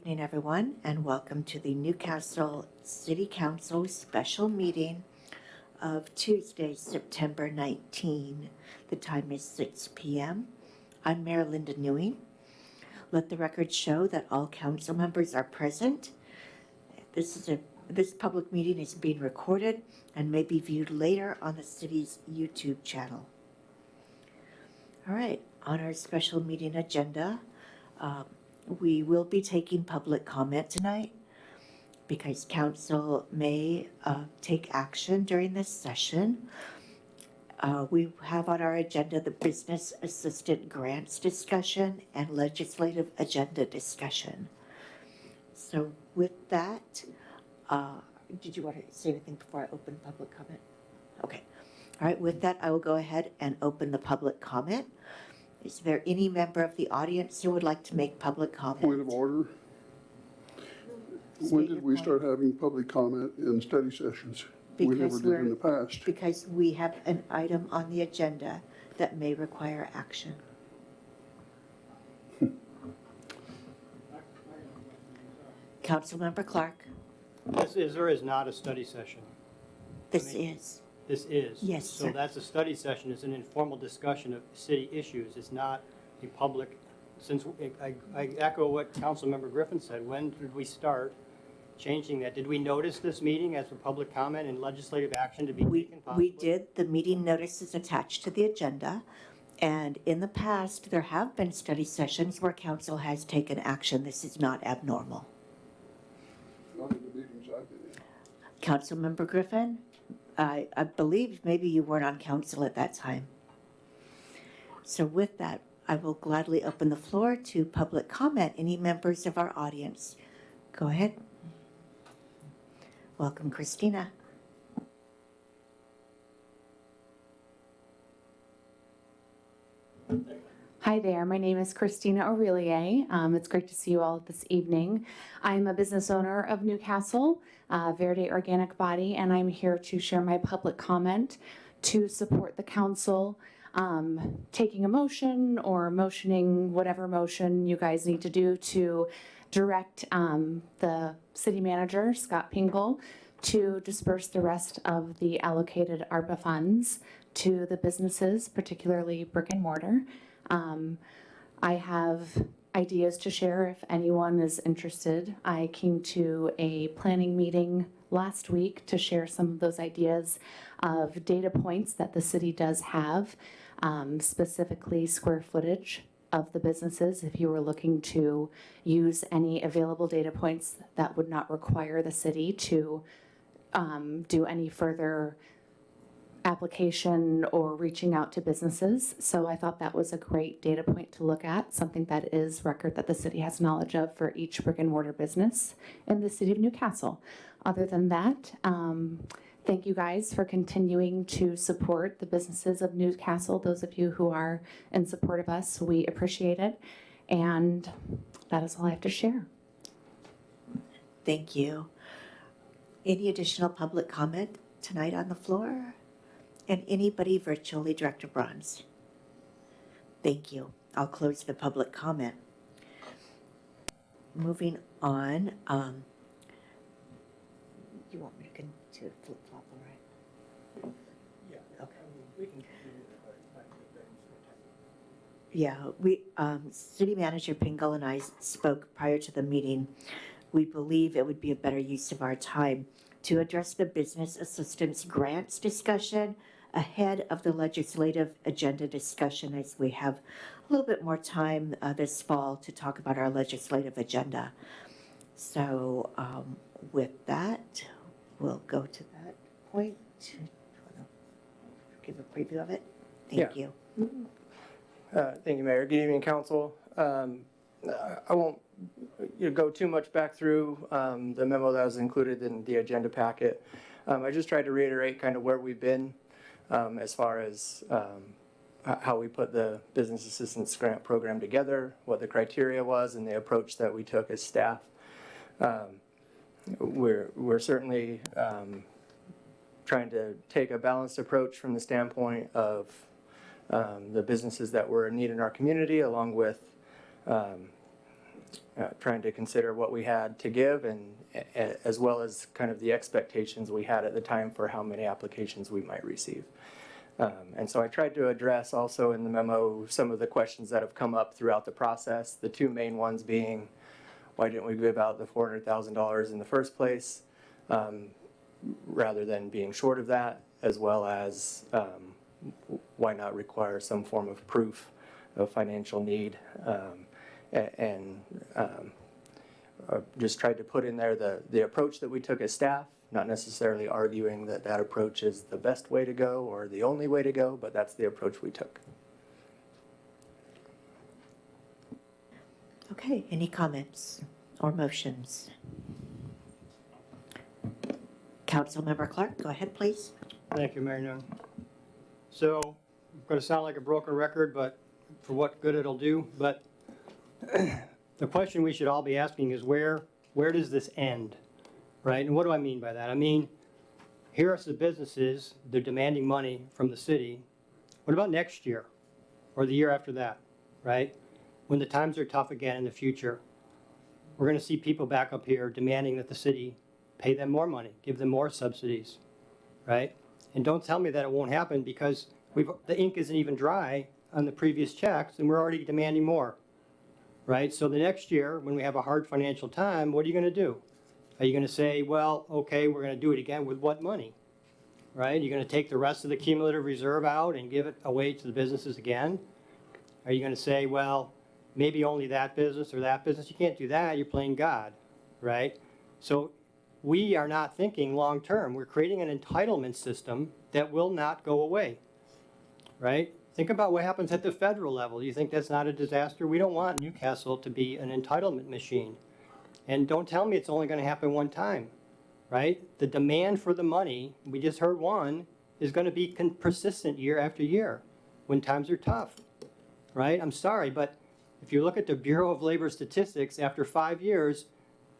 evening, everyone, and welcome to the Newcastle City Council special meeting of Tuesday, September 19. The time is 6 p.m. I'm Mayor Linda Newing. Let the record show that all council members are present. This public meeting is being recorded and may be viewed later on the city's YouTube channel. All right, on our special meeting agenda, we will be taking public comment tonight because council may take action during this session. We have on our agenda the business assistant grants discussion and legislative agenda discussion. So with that, did you want to say anything before I open public comment? Okay. All right, with that, I will go ahead and open the public comment. Is there any member of the audience who would like to make public comment? Point of order. When did we start having public comment in study sessions? We never did in the past. Because we have an item on the agenda that may require action. Councilmember Clark. This is or is not a study session? This is. This is? Yes, So sir. that's a study session. It's an informal discussion of city issues. It's not a public, since I echo what Councilmember Griffin said. When did we start changing that? Did we notice this meeting as a public comment and legislative action to be taken possibly? We did. The meeting notice is attached to the agenda. And in the past, there have been study sessions where council has taken action. This is not abnormal. Not in the meetings I've been in. Councilmember Griffin, I believe maybe you weren't on council at that time. So with that, I will gladly open the floor to public comment. Any members of our audience? Go ahead. Welcome, Christina. Hi there, my name is Christina Aurelier. It's great to see you all this evening. I'm a business owner of Newcastle, Verde Organic Body, and I'm here to share my public comment to support the council taking a motion or motioning whatever motion you guys need to do to direct the city manager, Scott Pingle, to disperse the rest of the allocated ARPA funds to the businesses, particularly brick and mortar. I have ideas to share if anyone is interested. I came to a planning meeting last week to share some of those ideas of data points that the city does have, specifically square footage of the businesses. If you were looking to use any available data points that would not require the city to do any further application or reaching out to businesses. So I thought that was a great data point to look at, something that is record that the city has knowledge of for each brick and mortar business in the city of Newcastle. Other than that, thank you guys for continuing to support the businesses of Newcastle. Those of you who are in support of us, we appreciate it. And that is all I have to share. Thank you. Any additional public comment tonight on the floor? And anybody virtually, Director Bronze? Thank you. I'll close the public comment. Moving on, you want me to flip-flop, all right? Yeah. Okay. We can Yeah, City Manager Pingle and I spoke prior to the meeting. We believe it would be a better use of our time to address the business assistance grants discussion ahead of the legislative agenda discussion, as we have a little bit more time this fall to talk about our legislative agenda. So with that, we'll go to that point. Give a preview of it. Thank you. Thank you, Mayor. Good evening, Council. I won't go too much back through the memo that was included in the agenda packet. I just tried to reiterate kind of where we've been as far as how we put the business assistance grant program together, what the criteria was, and the approach that we took as staff. We're certainly trying to take a balanced approach from the standpoint of the businesses that were in need in our community, along with trying to consider what we had to give and as well as kind of the expectations we had at the time for how many applications we might receive. And so I tried to address also in the memo some of the questions that have come up throughout the process. The two main ones being, why didn't we give out the $400,000 in the first place rather than being short of that, as well as why not require some form of proof of financial need, and just tried to put in there the approach that we took as staff, not necessarily arguing that that approach is the best way to go or the only way to go, but that's the approach we took. Okay, any comments or motions? Councilmember Clark, go ahead, please. Thank you, Mary Nunn. So, I'm going to sound like a broken record, but for what good it'll do. But the question we should all be asking is where does this end, right? And what do I mean by that? I mean, here are the businesses, they're demanding money from the city. What about next year or the year after that, right? When the times are tough again in the future, we're going to see people back up here demanding that the city pay them more money, give them more subsidies, right? And don't tell me that it won't happen because the ink isn't even dry on the previous checks and we're already demanding more, right? So the next year, when we have a hard financial time, what are you going to do? Are you going to say, well, okay, we're going to do it again with what money, right? You're going to take the rest of the cumulative reserve out and give it away to the businesses again? Are you going to say, well, maybe only that business or that business? You can't do that. You're playing God, right? So we are not thinking long term. We're creating an entitlement system that will not go away, right? Think about what happens at the federal level. You think that's not a disaster? We don't want Newcastle to be an entitlement machine. And don't tell me it's only going to happen one time, right? The demand for the money, we just heard one, is going to be persistent year after year when times are tough, right? I'm sorry, but if you look at the Bureau of Labor Statistics, after 5 years,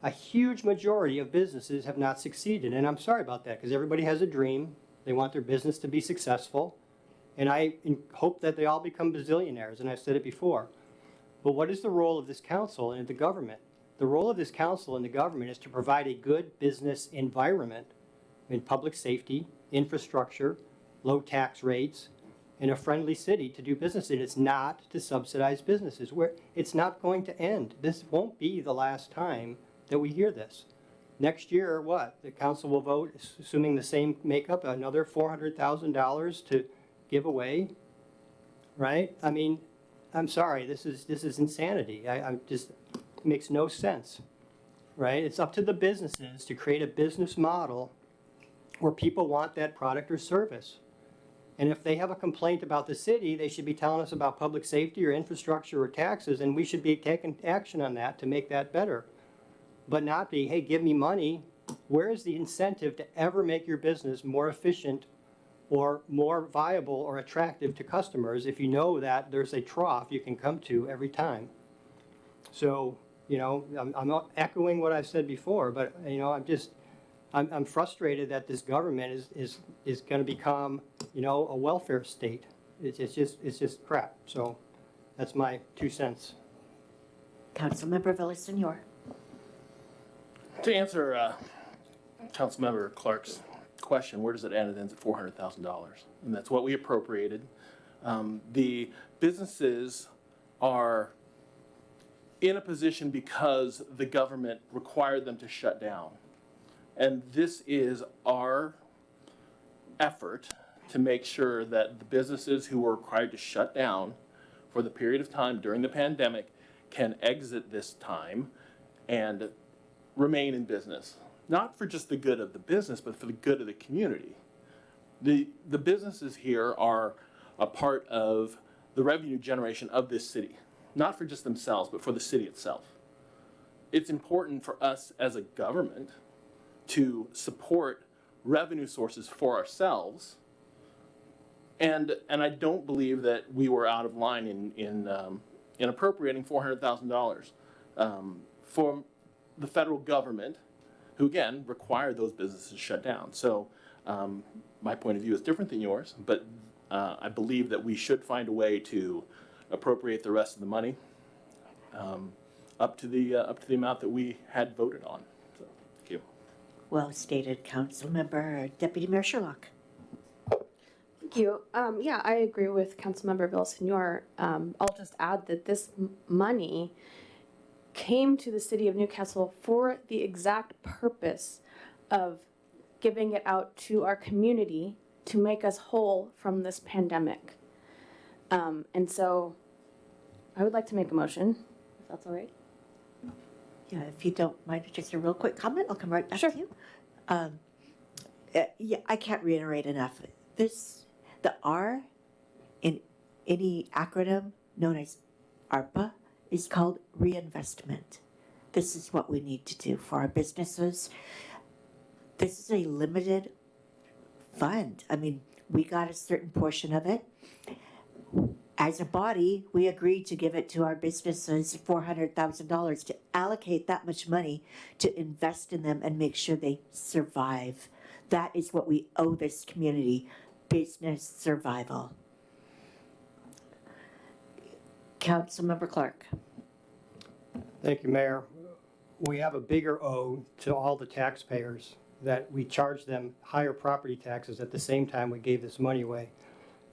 a huge majority of businesses have not succeeded. And I'm sorry about that because everybody has a dream. They want their business to be successful. And I hope that they all become bazillionaires, and I've said it before. But what is the role of this council and the government? The role of this council and the government is to provide a good business environment in public safety, infrastructure, low tax rates, and a friendly city to do business in. It's not to subsidize businesses. It's not going to end. This won't be the last time that we hear this. Next year, what? The council will vote, assuming the same makeup, another $400,000 to give away, right? I mean, I'm sorry, this is insanity. I just, it makes no sense, right? It's up to the businesses to create a business model where people want that product or service. And if they have a complaint about the city, they should be telling us about public safety or infrastructure or taxes, and we should be taking action on that to make that better. But not be, hey, give me money. Where is the incentive to ever make your business more efficient or more viable or attractive to customers if you know that there's a trough you can come to every time? So, you know, I'm not echoing what I've said before, but, you know, I'm frustrated that this government is going to become, you know, a welfare state. It's just crap. So that's my 2 cents. Councilmember Villasenor. To answer Councilmember Clark's question, where does it end? It ends at $400,000, and that's what we appropriated. The businesses are in a position because the government required them to shut down. And this is our effort to make sure that the businesses who were required to shut down for the period of time during the pandemic can exit this time and remain in business. Not for just the good of the business, but for the good of the community. The businesses here are a part of the revenue generation of this city, not for just themselves, but for the city itself. It's important for us as a government to support revenue sources for ourselves, and I don't believe that we were out of line in appropriating $400,000 from the federal government, who again required those businesses shut down. So my point of view is different than yours, but I believe that we should find a way to appropriate the rest of the money. up to the amount that we had voted on. So, thank you. Well stated, Councilmember Deputy Mayor Sherlock. Thank you. Yeah, I agree with Councilmember Villasenor. I'll just add that this money came to the city of Newcastle for the exact purpose of giving it out to our community to make us whole from this pandemic. And so I would like to make a motion, if that's all right. Yeah, if you don't mind, just a real quick comment, I'll come right back Sure. to you. Yeah, I can't reiterate enough. The R in any acronym known as ARPA is called reinvestment. This is what we need to do for our businesses. This is a limited fund. I mean, we got a certain portion of it. As a body, we agreed to give it to our businesses, $400,000, to allocate that much money to invest in them and make sure they survive. That is what we owe this community, business survival. Councilmember Clark. Thank you, Mayor. We have a bigger O to all the taxpayers that we charge them higher property taxes at the same time we gave this money away.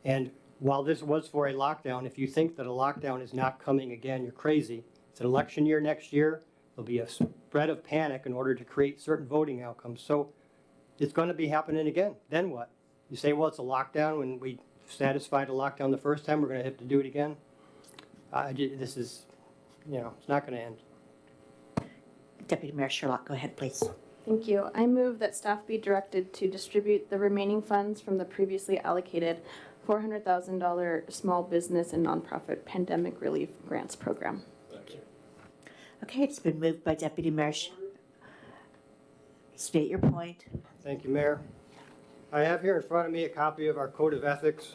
And while this was for a lockdown, if you think that a lockdown is not coming again, you're crazy. It's an election year next year. There'll be a spread of panic in order to create certain voting outcomes. So it's going to be happening again. Then what? You say, well, it's a lockdown. When we satisfied a lockdown the first time, we're going to have to do it again. This is, it's not going to end. Deputy Mayor Sherlock, go ahead, please. Thank you. I move that staff be directed to distribute the remaining funds from the previously allocated $400,000 small business and nonprofit pandemic relief grants program. Okay, it's been moved by Deputy Mayor. State your point. Thank you, Mayor. I have here in front of me a copy of our Code of Ethics.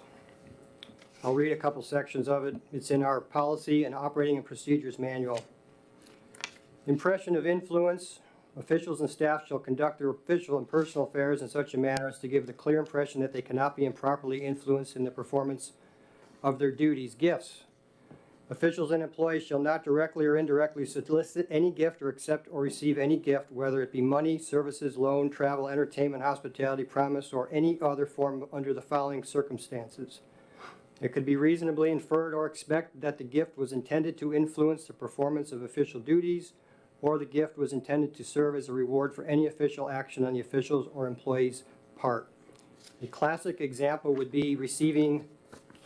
I'll read a couple sections of it. It's in our Policy and Operating and Procedures Manual. Impression of influence. Officials and staff shall conduct their official and personal affairs in such a manner as to give the clear impression that they cannot be improperly influenced in the performance of their duties. Gifts. Officials and employees shall not directly or indirectly solicit any gift or accept or receive any gift, whether it be money, services, loan, travel, entertainment, hospitality, promise, or any other form under the following circumstances. It could be reasonably inferred or expected that the gift was intended to influence the performance of official duties, or the gift was intended to serve as a reward for any official action on the official's or employee's part. A classic example would be receiving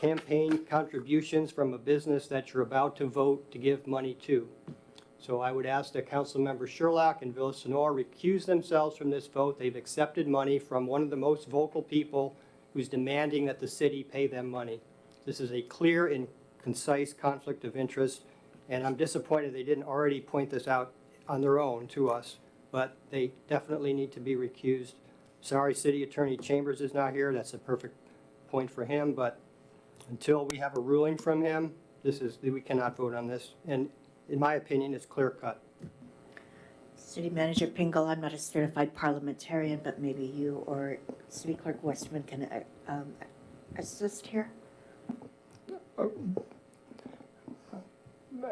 campaign contributions from a business that you're about to vote to give money to. So I would ask that Councilmember Sherlock and Villasenor recuse themselves from this vote. They've accepted money from one of the most vocal people who's demanding that the city pay them money. This is a clear and concise conflict of interest, and I'm disappointed they didn't already point this out on their own to us, but they definitely need to be recused. Sorry, City Attorney Chambers is not here. That's a perfect point for him, but until we have a ruling from him, we cannot vote on this. And in my opinion, it's clear cut. City Manager Pingle, I'm not a certified parliamentarian, but maybe you or City Clerk Westman can assist here.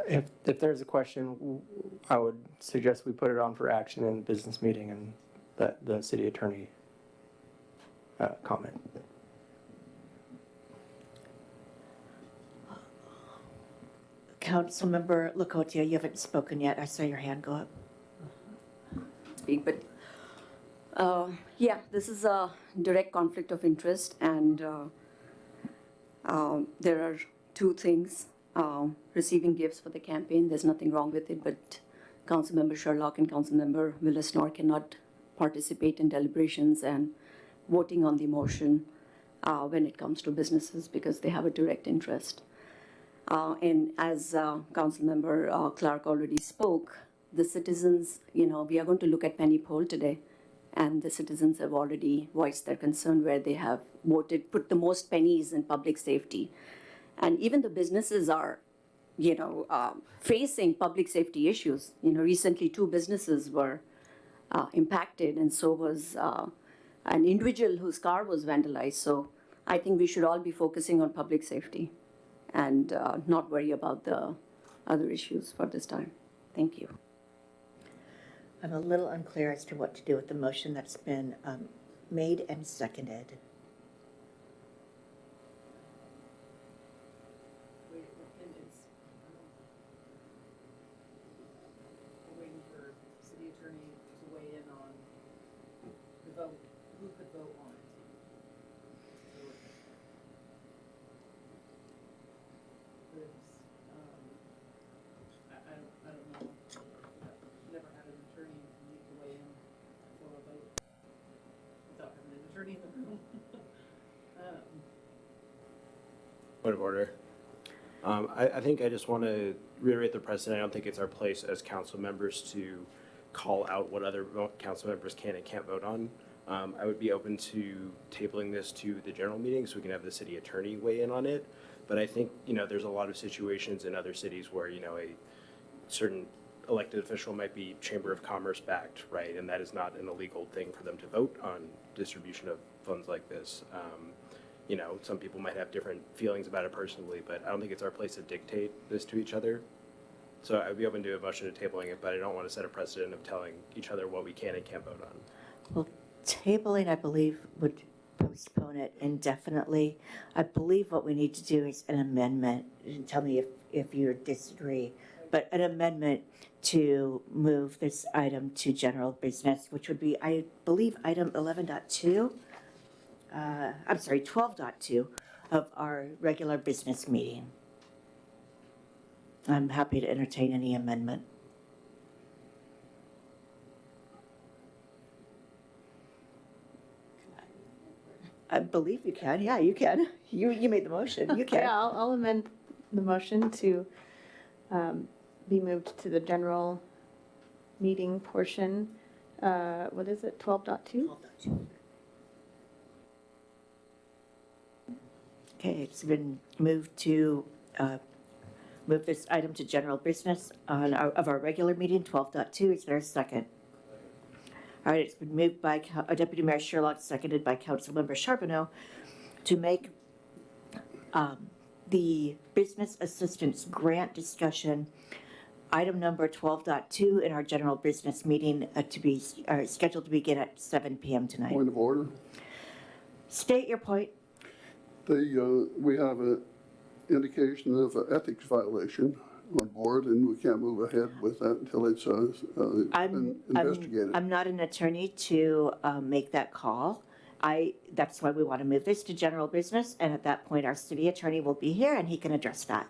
If there's a question, I would suggest we put it on for action in the business meeting and let the city attorney comment. Councilmember Lakotia, you haven't spoken yet. I saw your hand go up. Speak, but yeah, this is a direct conflict of interest, and there are two things. Receiving gifts for the campaign, there's nothing wrong with it, but Councilmember Sherlock and Councilmember Villasenor cannot participate in deliberations and voting on the motion when it comes to businesses because they have a direct interest. And as Councilmember Clark already spoke, the citizens, we are going to look at penny poll today, and the citizens have already voiced their concern where they have voted, put the most pennies in public safety. And even the businesses are, facing public safety issues. Recently 2 businesses were impacted, and so was an individual whose car was vandalized. So I think we should all be focusing on public safety and not worry about the other issues for this time. Thank you. I'm a little unclear as to what to do with the motion that's been made and seconded. Waiting for city attorney to weigh in on the vote, who could vote on it. I don't know, I've never had an attorney need to weigh in for a vote without having an attorney in the room. Point of order. I think I just want to reiterate the precedent. I don't think it's our place as council members to call out what other council members can and can't vote on. I would be open to tabling this to the general meeting so we can have the city attorney weigh in on it. But I think, there's a lot of situations in other cities where, a certain elected official might be Chamber of Commerce backed, right? And that is not an illegal thing for them to vote on distribution of funds like this. Some people might have different feelings about it personally, but I don't think it's our place to dictate this to each other. So I'd be open to a motion to tabling it, but I don't want to set a precedent of telling each other what we can and can't vote on. Well, tabling, I believe, would postpone it indefinitely. I believe what we need to do is an amendment, and tell me if you disagree, but an amendment to move this item to general business, which would be, I believe, item 11.2. 12.2 of our regular business meeting. I'm happy to entertain any amendment. I believe you can. Yeah, you can. You made the motion. You can. Yeah, I'll amend the motion to be moved to the general meeting portion. What is it, 12.2? Okay, it's been moved to move this item to general business of our regular meeting, 12.2. Is there a second? All right, it's been moved by Deputy Mayor Sherlock, seconded by Councilmember Charbonneau, to make the business assistance grant discussion item number 12.2 in our general business meeting to be scheduled to begin at 7 p.m. tonight. Point of order. State your point. We have an indication of an ethics violation on board, and we can't move ahead with that until it's been investigated. I'm not an attorney to make that call. That's why we want to move this to general business, and at that point, our city attorney will be here and he can address that.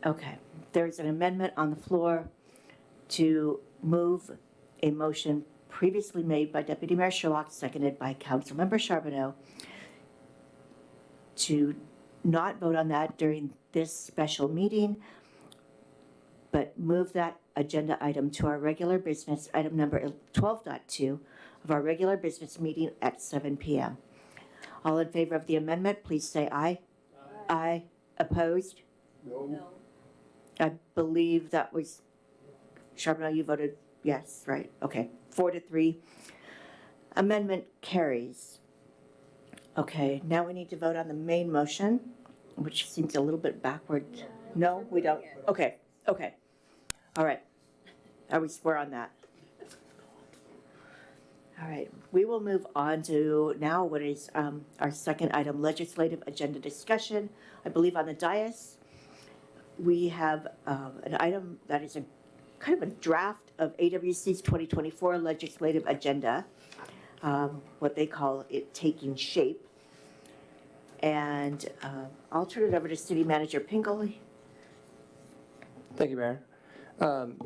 Okay, there's an amendment on the floor to move a motion previously made by Deputy Mayor Sherlock, seconded by Councilmember Charbonneau, to not vote on that during this special meeting, but move that agenda item to our regular business, item number 12.2 of our regular business meeting at 7 p.m. All in favor of the amendment, please say aye. Aye. Opposed? No. I believe that was, Charbonneau, you voted yes, right? Okay, 4-3. Amendment carries. Okay, now we need to vote on the main motion, which seems a little bit backward. No, we don't? Okay. All right. We're on that. All right, we will move on to now what is our second item, legislative agenda discussion. I believe on the dais, we have an item that is a kind of a draft of AWC's 2024 legislative agenda, what they call it taking shape. And I'll turn it over to City Manager Pingle. Thank you, Mayor.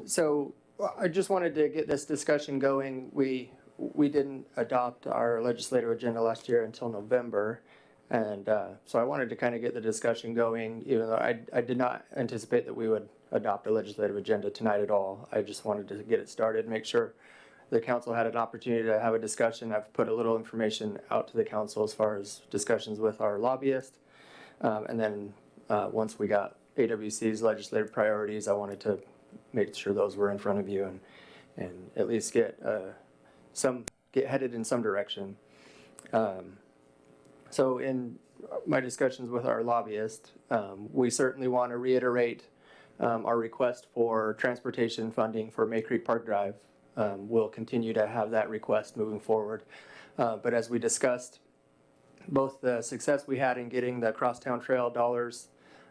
So I just wanted to get this discussion going. We didn't adopt our legislative agenda last year until November. And so I wanted to kind of get the discussion going, even though I did not anticipate that we would adopt a legislative agenda tonight at all. I just wanted to get it started, make sure the council had an opportunity to have a discussion. I've put a little information out to the council as far as discussions with our lobbyist. And then once we got AWC's legislative priorities, I wanted to make sure those were in front of you and at least get headed in some direction. So my discussions with our lobbyist, we certainly want to reiterate our request for transportation funding for May Creek Park Drive. We'll continue to have that request moving forward. But as we discussed, both the success we had in getting the Crosstown Trail dollars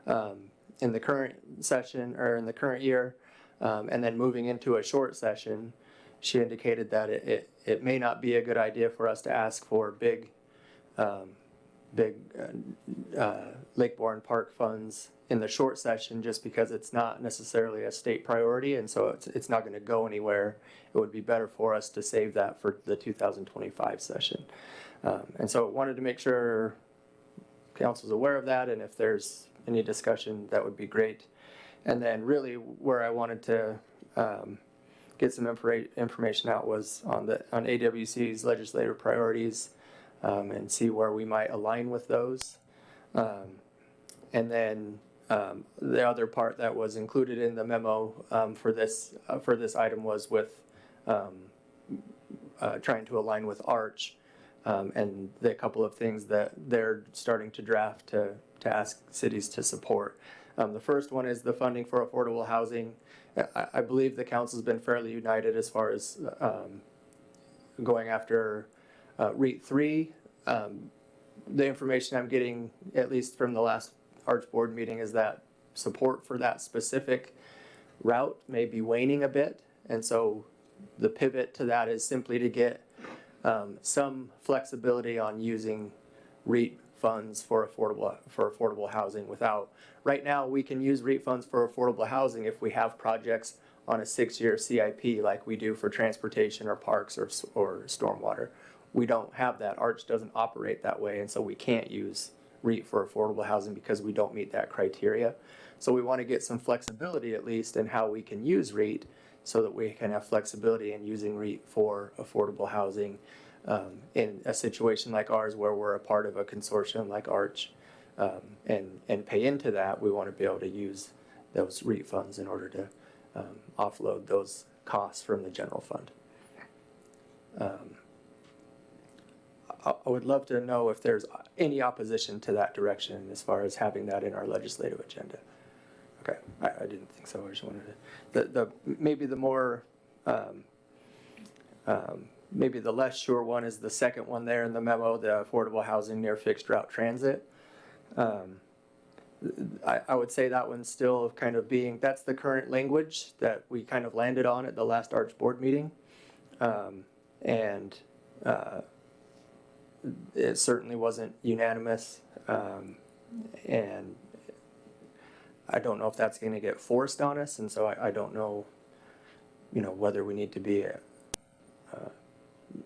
in the current session or in the current year, and then moving into a short session, she indicated that it may not be a good idea for us to ask for big Lake Bourne Park funds in the short session, just because it's not necessarily a state priority, and so it's not going to go anywhere. It would be better for us to save that for the 2025 session. And so wanted to make sure council's aware of that, and if there's any discussion, that would be great. And then really where I wanted to get some information out was on AWC's legislative priorities, and see where we might align with those. And then the other part that was included in the memo for this item was with trying to align with ARCH, and the couple of things that they're starting to draft to ask cities to support. The first one is the funding for affordable housing. I believe the council's been fairly united as far as going after REIT 3. The information I'm getting, at least from the last ARCH board meeting, is that support for that specific route may be waning a bit. And so the pivot to that is simply to get some flexibility on using REIT funds for affordable housing without, right now we can use REIT funds for affordable housing if we have projects on a 6-year CIP like we do for transportation or parks or stormwater. We don't have that. ARCH doesn't operate that way, and so we can't use REIT for affordable housing because we don't meet that criteria. So we want to get some flexibility at least in how we can use REIT so that we can have flexibility in using REIT for affordable housing in a situation like ours where we're a part of a consortium like ARCH and pay into that. We want to be able to use those REIT funds in order to offload those costs from the general fund. I would love to know if there's any opposition to that direction as far as having that in our legislative agenda. Okay, I didn't think so. I just wanted to, maybe the more, maybe the less sure one is the second one there in the memo, the affordable housing near fixed route transit. I would say that one's still kind of being, that's the current language that we kind of landed on at the last ARCH board meeting. It certainly wasn't unanimous, and I don't know if that's going to get forced on us, and so I don't know, whether we need to be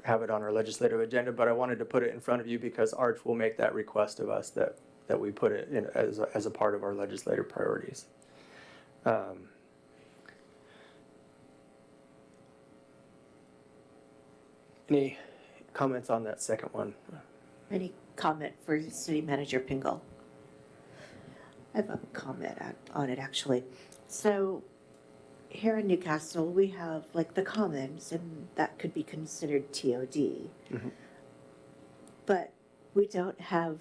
have it on our legislative agenda. But I wanted to put it in front of you because ARCH will make that request of us that we put it in as a part of our legislative priorities. Any comments on that second one? Any comment for City Manager Pingle? I have a comment on it, actually. So here in Newcastle, we have like the Commons, and that could be considered TOD. Mm-hmm. But we don't have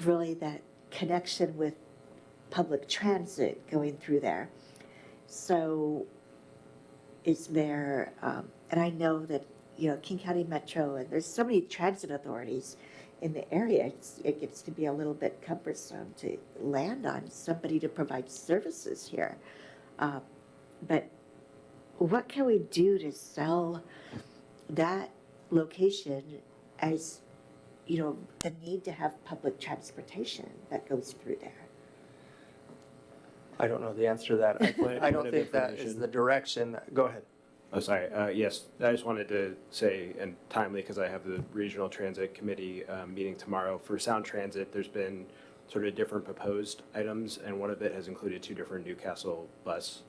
really that connection with public transit going through there. So is there, and I know that, King County Metro, and there's so many transit authorities in the area, it gets to be a little bit cumbersome to land on somebody to provide services here. But what can we do to sell that location as, the need to have public transportation that goes through there? I don't know the answer to that. I don't think that is the direction. Go ahead. Oh, sorry. Yes, I just wanted to say, and timely, because I have the Regional Transit Committee meeting tomorrow. For Sound Transit, there's been sort of different proposed items, and one of it has included 2 different Newcastle bus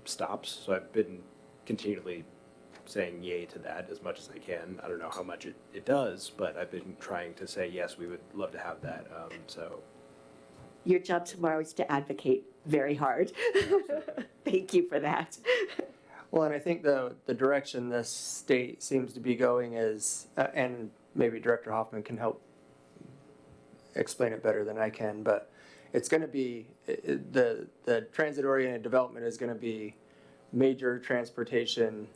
stops. So I've been continually saying yay to that as much as I can. I don't know how much it does, but I've been trying to say, yes, we would love to have that. Your job tomorrow is to advocate very hard. Thank you for that. Well, and I think the direction the state seems to be going is, and maybe Director Hoffman can help explain it better than I can, but it's going to be, the transit-oriented development is going to be major transportation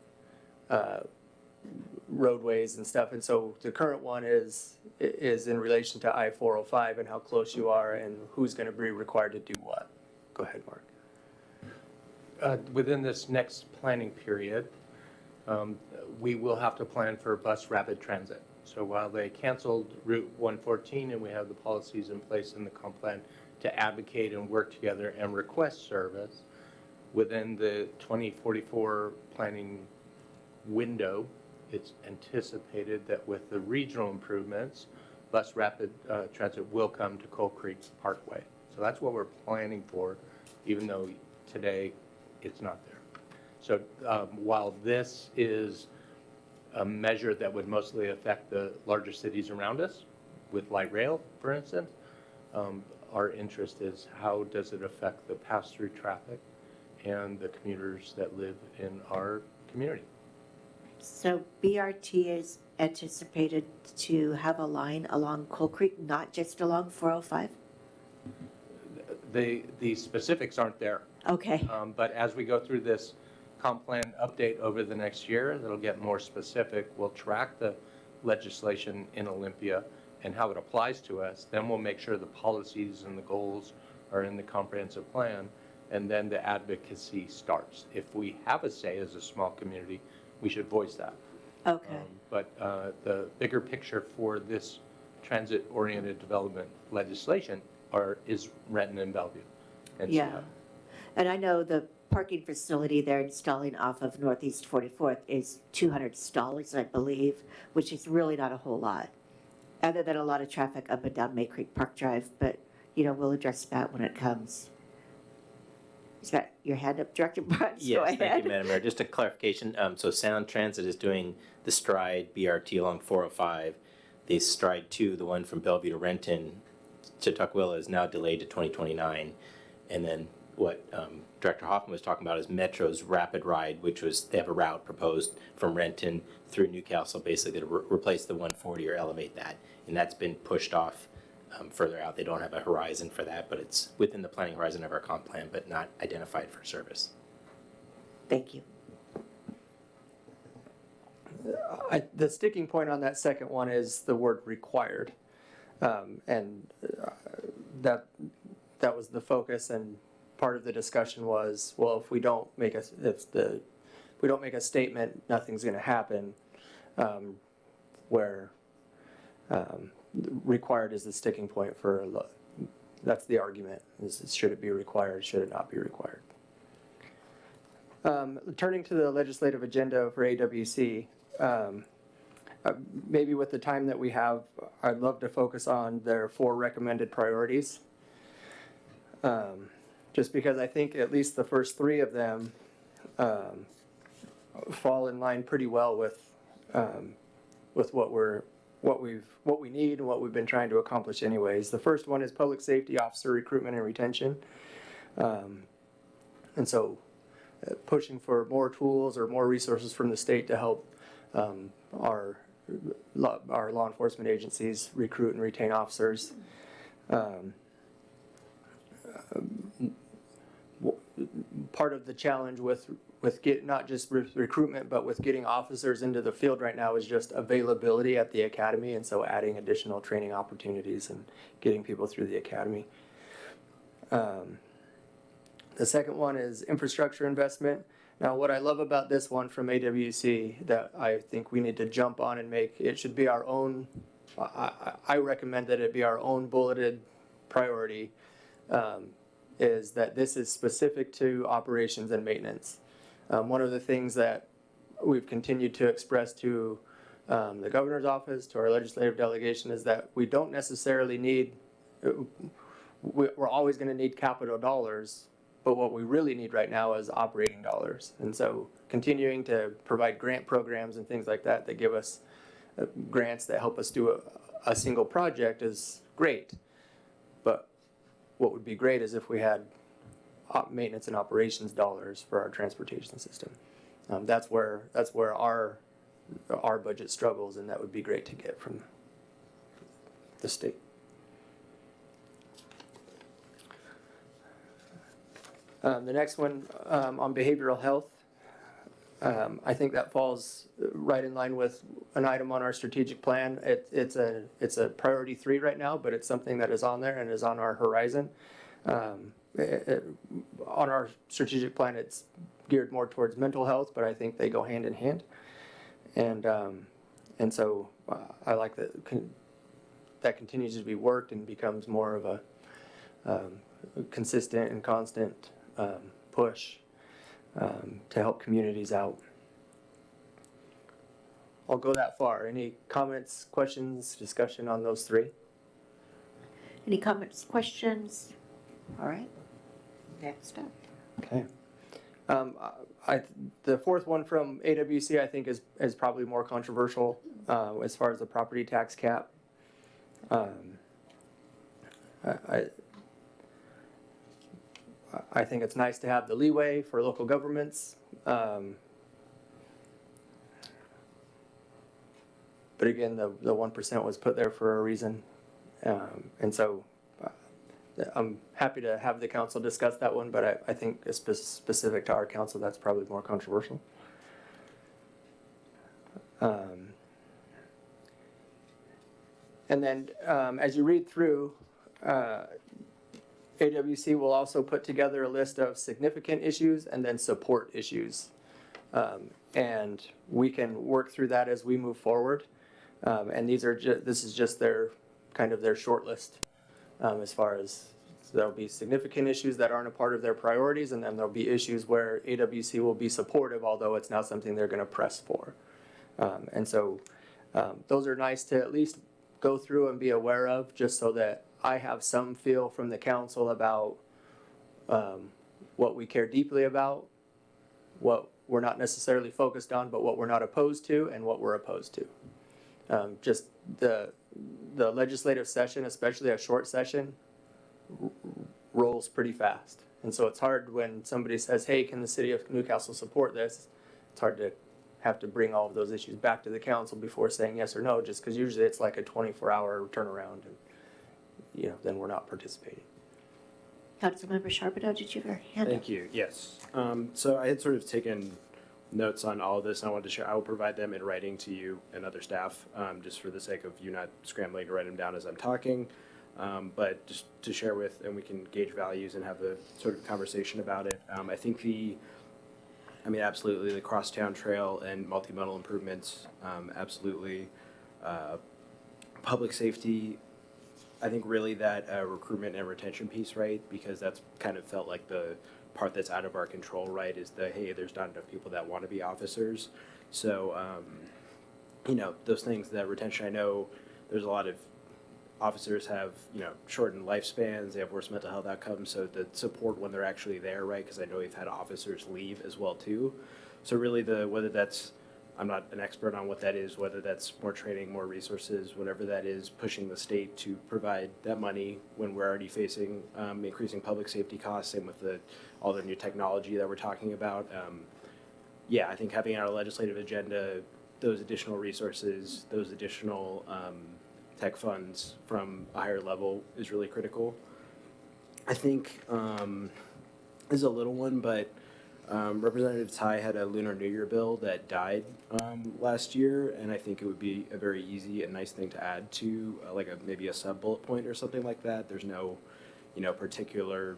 roadways and stuff. And so the current one is in relation to I-405 and how close you are and who's going to be required to do what. Go ahead, Mark. Within this next planning period, we will have to plan for bus rapid transit. So while they canceled Route 114 and we have the policies in place in the comp plan to advocate and work together and request service, within the 2044 planning window, it's anticipated that with the regional improvements, bus rapid transit will come to Coal Creek Parkway. So that's what we're planning for, even though today it's not there. So while this is a measure that would mostly affect the larger cities around us, with light rail, for instance, our interest is how does it affect the pass-through traffic and the commuters that live in our community. So BRT is anticipated to have a line along Coal Creek, not just along 405? The specifics aren't there. Okay, But as we go through this comp plan update over the next year, it'll get more specific. We'll track the legislation in Olympia and how it applies to us. Then we'll make sure the policies and the goals are in the comprehensive plan, and then the advocacy starts. If we have a say as a small community, we should voice that. okay. But the bigger picture for this transit-oriented development legislation is Renton and Bellevue. And so, Yeah. And I know the parking facility they're installing off of Northeast 44th is 200 stalls, I believe, which is really not a whole lot, other than a lot of traffic up and down May Creek Park Drive, but, we'll address that when it comes. Is that your hand up, Director Barnes? Go Yes, ahead. thank you, Madam Mayor. Just a clarification, so Sound Transit is doing the Stride BRT along 405. The Stride 2, the one from Bellevue to Renton to Tukwila, is now delayed to 2029. And then what Director Hoffman was talking about is Metro's Rapid Ride, which was, they have a route proposed from Renton through Newcastle, basically to replace the 140 or elevate that. And that's been pushed off further out. They don't have a horizon for that, but it's within the planning horizon of our comp plan, but not identified for service. Thank you. The sticking point on that second one is the word required. And that was the focus, and part of the discussion was, well, if we don't make a statement, nothing's going to happen. Where required is the sticking point for. That's the argument: is should it be required? Should it not be required? Turning to the legislative agenda for AWC. Maybe with the time that we have, I'd love to focus on their 4 recommended priorities. Just because I think at least the first 3 of them fall in line pretty well with what we need and what we've been trying to accomplish anyways. The first one is public safety officer recruitment and retention. And so pushing for more tools or more resources from the state to help our law enforcement agencies recruit and retain officers. Part of the challenge with not just recruitment, but with getting officers into the field right now is just availability at the academy, and so adding additional training opportunities and getting people through the academy. The second one is infrastructure investment. Now, what I love about this one from AWC that I think we need to jump on and make, it should be our own, I recommend that it be our own bulleted priority, is that this is specific to operations and maintenance. One of the things that we've continued to express to the governor's office, to our legislative delegation, is that we don't necessarily need, we're always going to need capital dollars, but what we really need right now is operating dollars. And so continuing to provide grant programs and things like that that give us grants that help us do a single project is great. But what would be great is if we had maintenance and operations dollars for our transportation system. That's where our budget struggles, and that would be great to get from the state. The next one, on behavioral health, I think that falls right in line with an item on our strategic plan. It's a priority 3 right now, but it's something that is on there and is on our horizon. On our strategic plan, it's geared more towards mental health, but I think they go hand in hand. And so I like that that continues to be worked and becomes more of a consistent and constant push to help communities out. I'll go that far. Any comments, questions, discussion on those 3? Any comments, questions? All right, next up. Okay. The fourth one from AWC, I think, is probably more controversial as far as the property tax cap. I think it's nice to have the leeway for local governments. But again, the 1% was put there for a reason. And so I'm happy to have the council discuss that one, but I think it's specific to our council, that's probably more controversial. And then as you read through, AWC will also put together a list of significant issues and then support issues. And we can work through that as we move forward. And this is just their kind of their short list as far as there'll be significant issues that aren't a part of their priorities, and then there'll be issues where AWC will be supportive, although it's not something they're going to press for. And so those are nice to at least go through and be aware of, just so that I have some feel from the council about what we care deeply about, what we're not necessarily focused on, but what we're not opposed to, and what we're opposed to. Just the legislative session, especially a short session, rolls pretty fast. And so it's hard when somebody says, hey, can the city of Newcastle support this? It's hard to have to bring all of those issues back to the council before saying yes or no, just because usually it's like a 24-hour turnaround, and then we're not participating. Councilmember Charbonneau, did you have your hand up? Thank you, yes. So I had sort of taken notes on all of this, and I wanted to share. I will provide them in writing to you and other staff, just for the sake of you not scrambling to write them down as I'm talking. But just to share with, and we can gauge values and have a sort of conversation about it. I think absolutely the Crosstown Trail and multimodal improvements, absolutely. Public safety, I think really that recruitment and retention piece, right? Because that's kind of felt like the part that's out of our control, right? Is hey, there's not enough people that want to be officers. So, those things, that retention, I know there's a lot of officers have, shortened lifespans, they have worse mental health outcomes, so the support when they're actually there, right? Because I know we've had officers leave as well too. So really whether that's, I'm not an expert on what that is, whether that's more training, more resources, whatever that is, pushing the state to provide that money when we're already facing increasing public safety costs, same with all the new technology that we're talking about. I think having on our legislative agenda those additional resources, those additional tech funds from a higher level is really critical. I think this is a little one, but Representative Tai had a Lunar New Year bill that died last year, and I think it would be a very easy and nice thing to add to maybe a sub bullet point or something like that. There's no, particular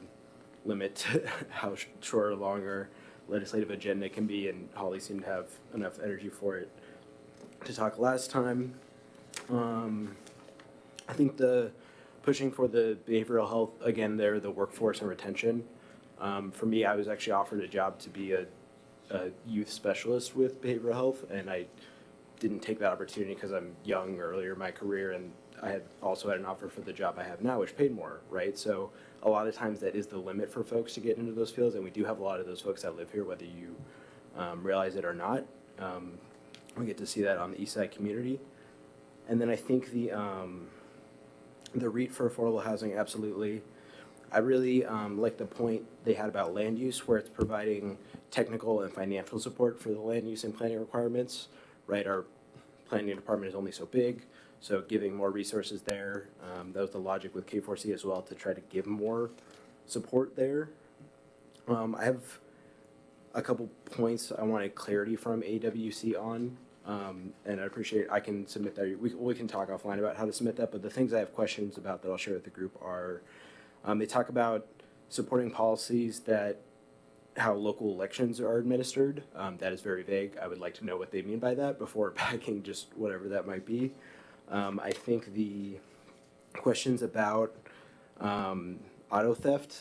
limit to how short or long our legislative agenda can be, and Holly seemed to have enough energy for it to talk last time. I think the pushing for the behavioral health, again, the workforce and retention. For me, I was actually offered a job to be a youth specialist with behavioral health, and I didn't take that opportunity because I'm young earlier in my career, and I had also had an offer for the job I have now, which paid more, right? So a lot of times that is the limit for folks to get into those fields, and we do have a lot of those folks that live here, whether you realize it or not. We get to see that on the East Side community. And then I think the REIT for affordable housing, absolutely. I really like the point they had about land use, where it's providing technical and financial support for the land use and planning requirements, right? Our planning department is only so big, so giving more resources there. That was the logic with K4C as well, to try to give more support there. I have a couple points I wanted clarity from AWC on, and I appreciate, I can submit that. We can talk offline about how to submit that, but the things I have questions about that I'll share with the group are, they talk about supporting policies that how local elections are administered. That is very vague. I would like to know what they mean by that before backing just whatever that might be. I think the questions about auto theft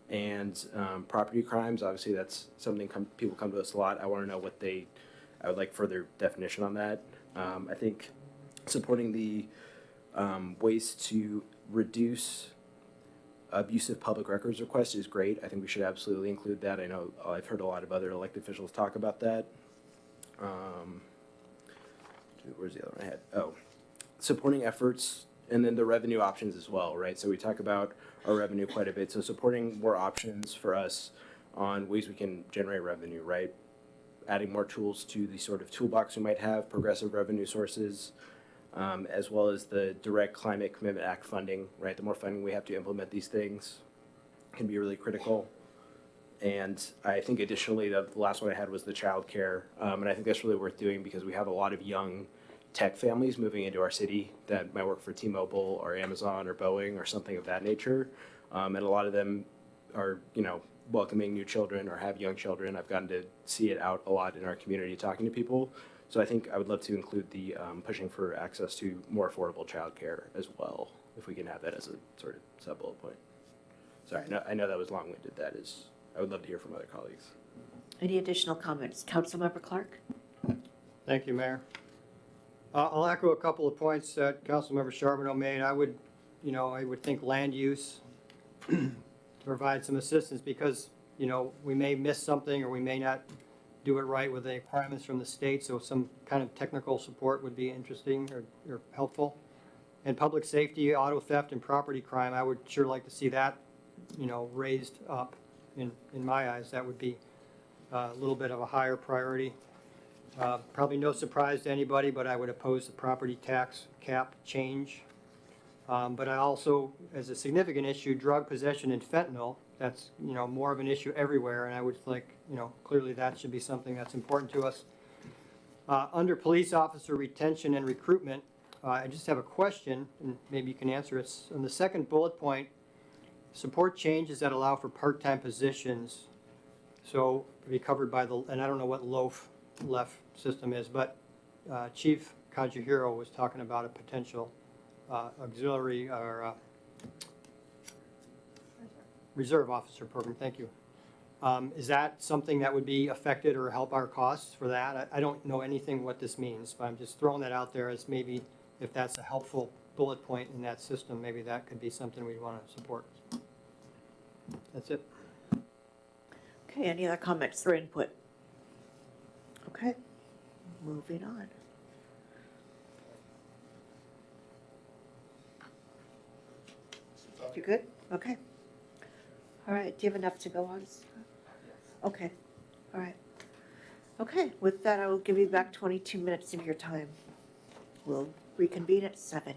and property crimes, obviously that's something people come to us a lot. I want to know what I would like further definition on that. I think supporting the ways to reduce abusive public records request is great. I think we should absolutely include that. I know I've heard a lot of other elected officials talk about that. Where's the other one I had? Oh, supporting efforts and then the revenue options as well, right? So we talk about our revenue quite a bit. So supporting more options for us on ways we can generate revenue, right? Adding more tools to the sort of toolbox we might have, progressive revenue sources, as well as the Direct Climate Commitment Act funding, right? The more funding we have to implement these things can be really critical. And I think additionally, the last one I had was the childcare. And I think that's really worth doing because we have a lot of young tech families moving into our city that might work for T-Mobile or Amazon or Boeing or something of that nature. And a lot of them are, welcoming new children or have young children. I've gotten to see it out a lot in our community talking to people. So I think I would love to include the pushing for access to more affordable childcare as well, if we can have that as a sort of sub-bullet point. Sorry, I know that was long-winded. I would love to hear from other colleagues. Any additional comments? Councilmember Clark? Thank you, Mayor. I'll echo a couple of points that Councilmember Charbonneau made. I would think land use to provide some assistance because, we may miss something or we may not do it right with the requirements from the state, so some kind of technical support would be interesting or helpful. And public safety, auto theft, and property crime, I would sure like to see that, raised up. In my eyes, that would be a little bit of a higher priority. Probably no surprise to anybody, but I would oppose the property tax cap change. But I also, as a significant issue, drug possession and fentanyl, that's, more of an issue everywhere, and I would like, clearly that should be something that's important to us. Under police officer retention and recruitment, I just have a question, and maybe you can answer it. On the second bullet point, support changes that allow for part-time positions, so to be covered by and I don't know what LEF system is, but Chief Kajuhiro was talking about a potential auxiliary or reserve officer program. Thank you. Is that something that would be affected or help our costs for that? I don't know anything what this means, but I'm just throwing that out there as maybe if that's a helpful bullet point in that system, maybe that could be something we'd want to support. That's it. Okay, any other comments or input? Okay, moving on. You good? Okay. All right, do you have enough to go on? Okay, all right. Okay, with that, I will give you back 22 minutes of your time. We'll reconvene at 7.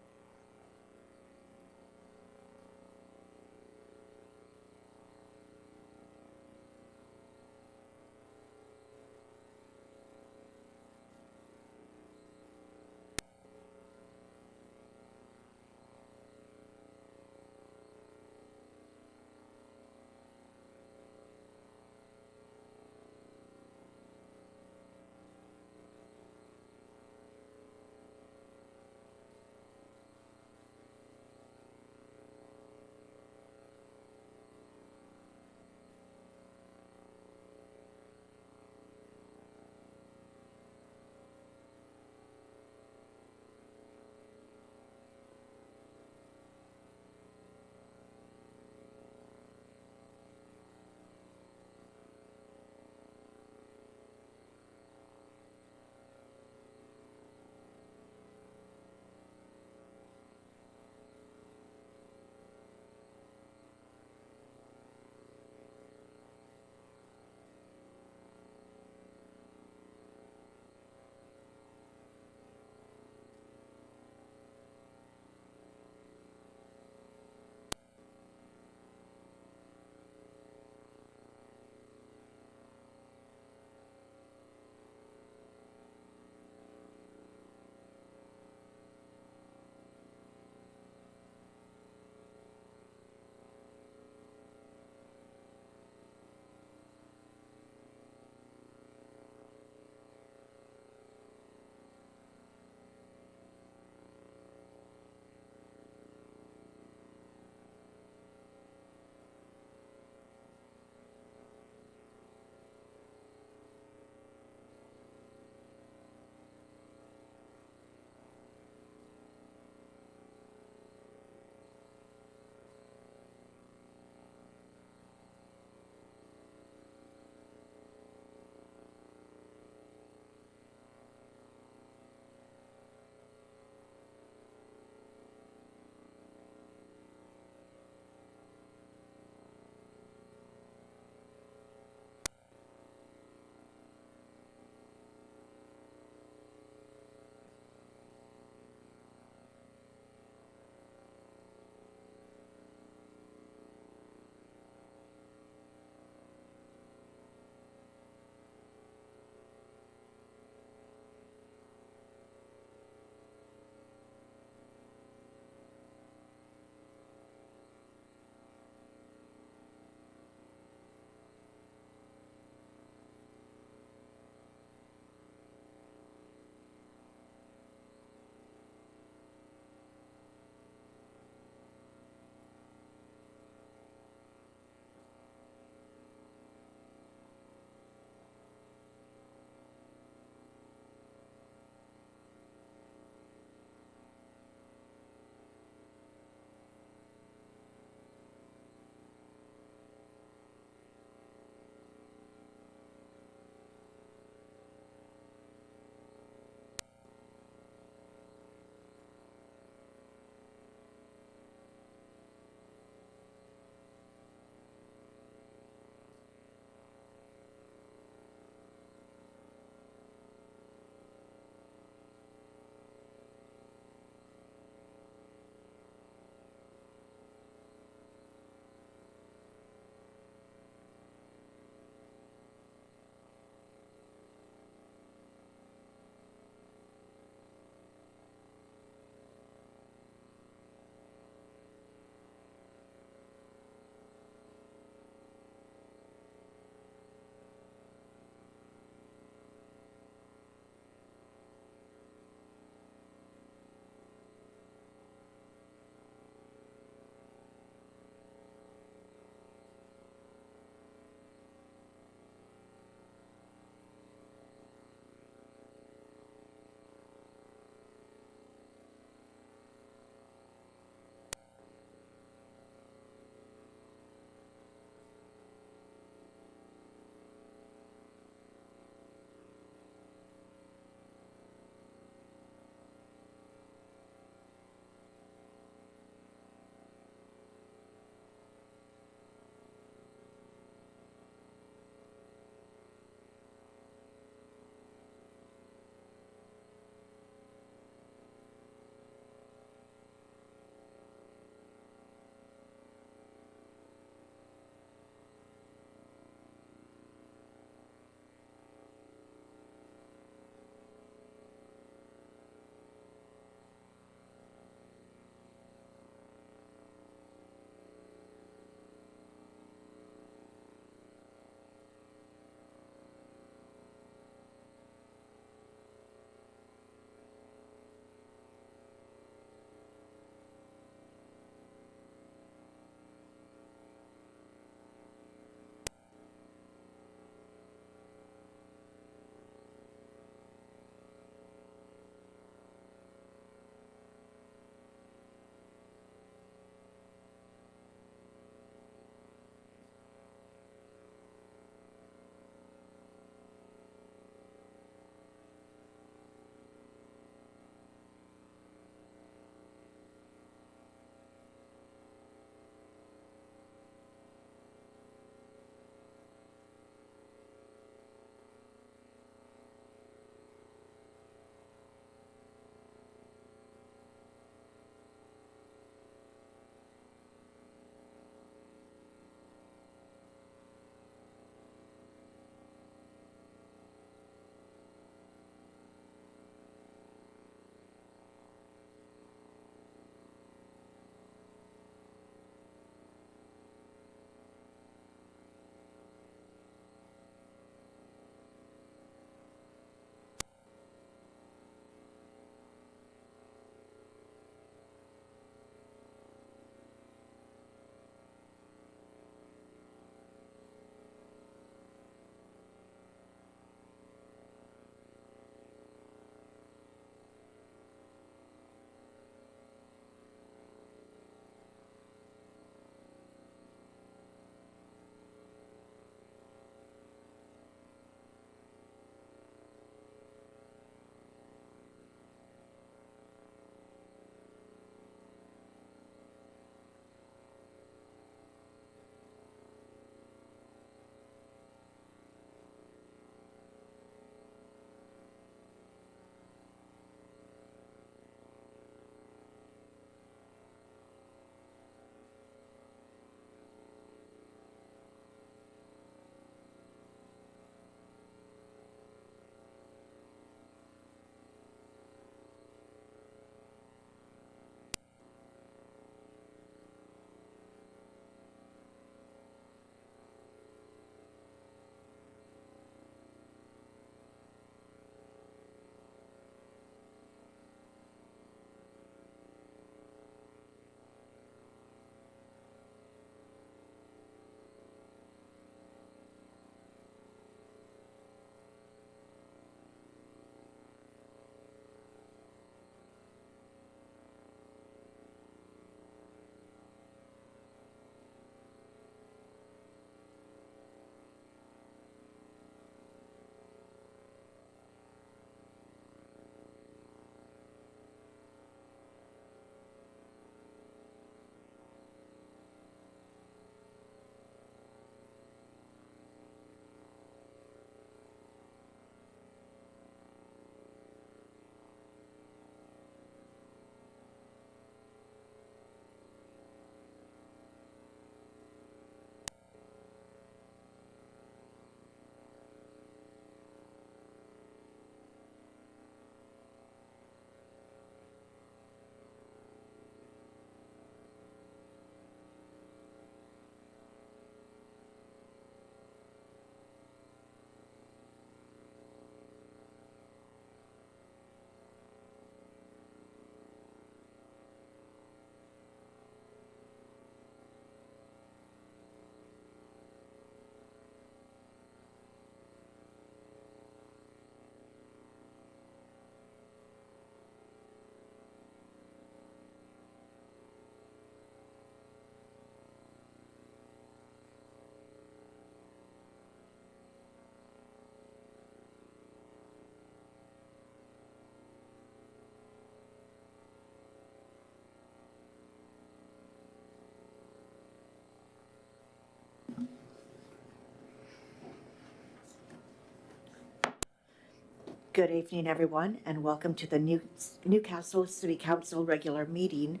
Good evening, everyone, and welcome to the Newcastle City Council regular meeting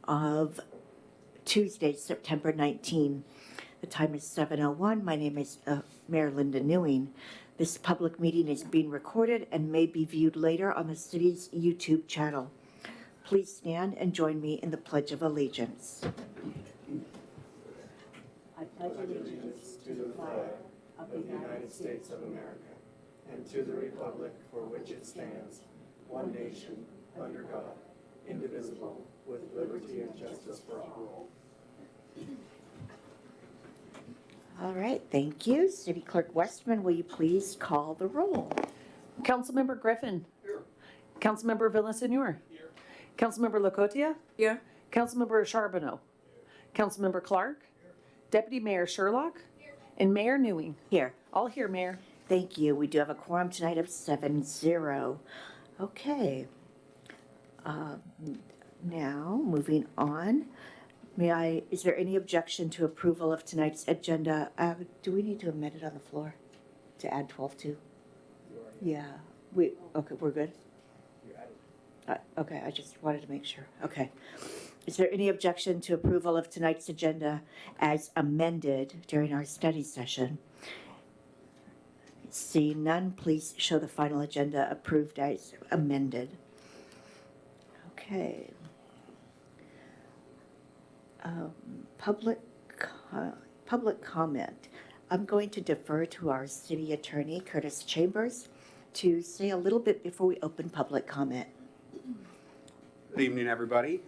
of Tuesday, September 19. The time is 7:01. My name is Mayor Linda Newing. This public meeting is being recorded and may be viewed later on the city's YouTube channel. Please stand and join me in the Pledge of Allegiance. I pledge allegiance to the flag of the United States of America and to the republic for which it stands, one nation, under God, indivisible, with liberty and justice for all. All right, thank you. City Clerk Westman, will you please call the roll? Councilmember Griffin. Here. Councilmember Villasenor. Here. Councilmember Lacotia. Here. Councilmember Charbonneau. Councilmember Clark. Here. Deputy Mayor Sherlock. Here. And Mayor Newing. Here. All here, Mayor. Thank you. We do have a quorum tonight of 7-0. Okay. Now, moving on. Is there any objection to approval of tonight's agenda? Do we need to amend it on the floor to add 12-2? Yeah. Okay, we're good? Okay, I just wanted to make sure. Okay. Is there any objection to approval of tonight's agenda as amended during our study session? Seeing none, please show the final agenda approved as amended. Okay. Public comment. I'm going to defer to our city attorney, Curtis Chambers, to say a little bit before we open public comment. Good evening, everybody.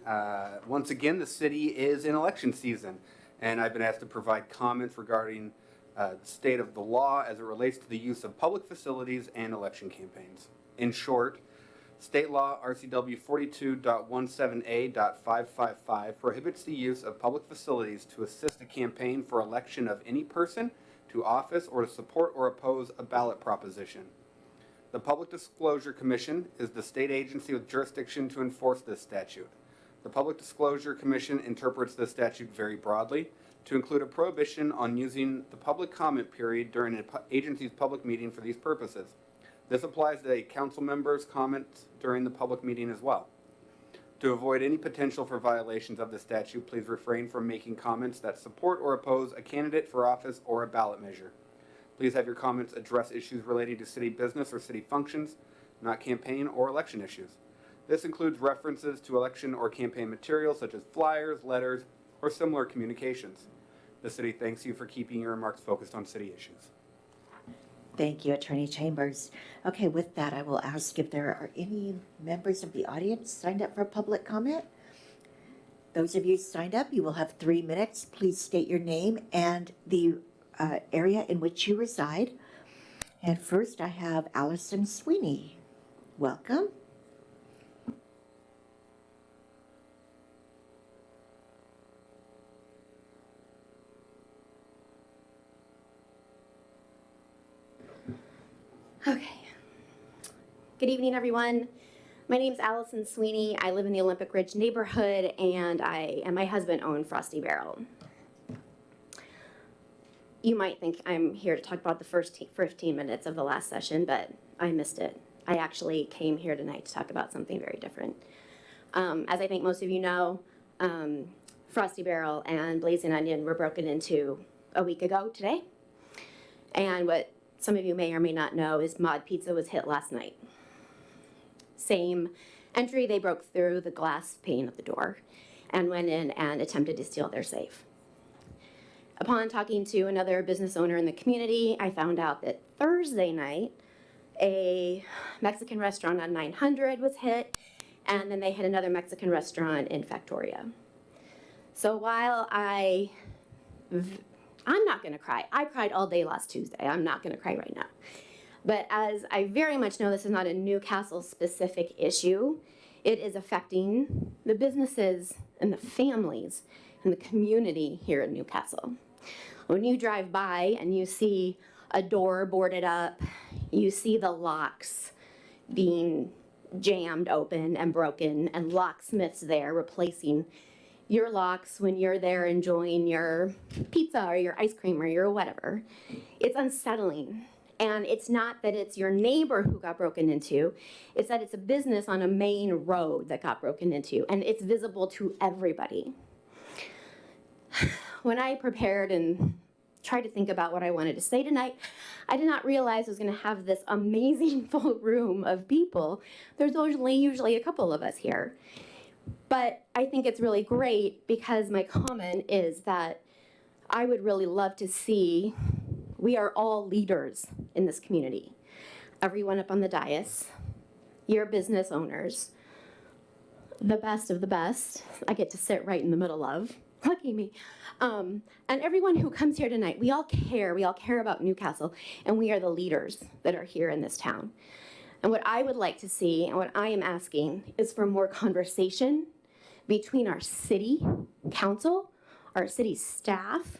Once again, the city is in election season, and I've been asked to provide comments regarding the state of the law as it relates to the use of public facilities and election campaigns. In short, state law RCW 42.17a.555 prohibits the use of public facilities to assist a campaign for election of any person to office or to support or oppose a ballot proposition. The Public Disclosure Commission is the state agency with jurisdiction to enforce this statute. The Public Disclosure Commission interprets this statute very broadly to include a prohibition on using the public comment period during an agency's public meeting for these purposes. This applies to a council member's comments during the public meeting as well. To avoid any potential for violations of the statute, please refrain from making comments that support or oppose a candidate for office or a ballot measure. Please have your comments address issues relating to city business or city functions, not campaign or election issues. This includes references to election or campaign materials such as flyers, letters, or similar communications. The city thanks you for keeping your remarks focused on city issues. Thank you, Attorney Chambers. Okay, with that, I will ask if there are any members of the audience signed up for public comment. Those of you signed up, you will have 3 minutes. Please state your name and the area in which you reside. And first, I have Allison Sweeney. Welcome. Okay. Good evening, everyone. My name's Allison Sweeney. I live in the Olympic Ridge neighborhood, and I and my husband own Frosty Barrel. You might think I'm here to talk about the first 15 minutes of the last session, but I missed it. I actually came here tonight to talk about something very different. As I think most of you know, Frosty Barrel and Blazing Onion were broken into a week ago today. And what some of you may or may not know is Mod Pizza was hit last night. Same entry, they broke through the glass pane of the door and went in and attempted to steal their safe. Upon talking to another business owner in the community, I found out that Thursday night, a Mexican restaurant on 900 was hit, and then they hit another Mexican restaurant in Factoria. So while I'm not gonna cry. I cried all day last Tuesday. I'm not gonna cry right now. But as I very much know this is not a Newcastle specific issue, it is affecting the businesses and the families and the community here in Newcastle. When you drive by and you see a door boarded up, you see the locks being jammed open and broken and locksmiths there replacing your locks when you're there enjoying your pizza or your ice cream or your whatever. It's unsettling. And it's not that it's your neighbor who got broken into, it's that it's a business on a main road that got broken into, and it's visible to everybody. When I prepared and tried to think about what I wanted to say tonight, I did not realize I was going to have this amazing full room of people. There's only usually a couple of us here. But I think it's really great because my comment is that I would really love to see, we are all leaders in this community. Everyone up on the dais, you're business owners, the best of the best, I get to sit right in the middle of, lucky me. And everyone who comes here tonight, we all care about Newcastle, and we are the leaders that are here in this town. And what I would like to see, and what I am asking, is for more conversation between our city council, our city staff,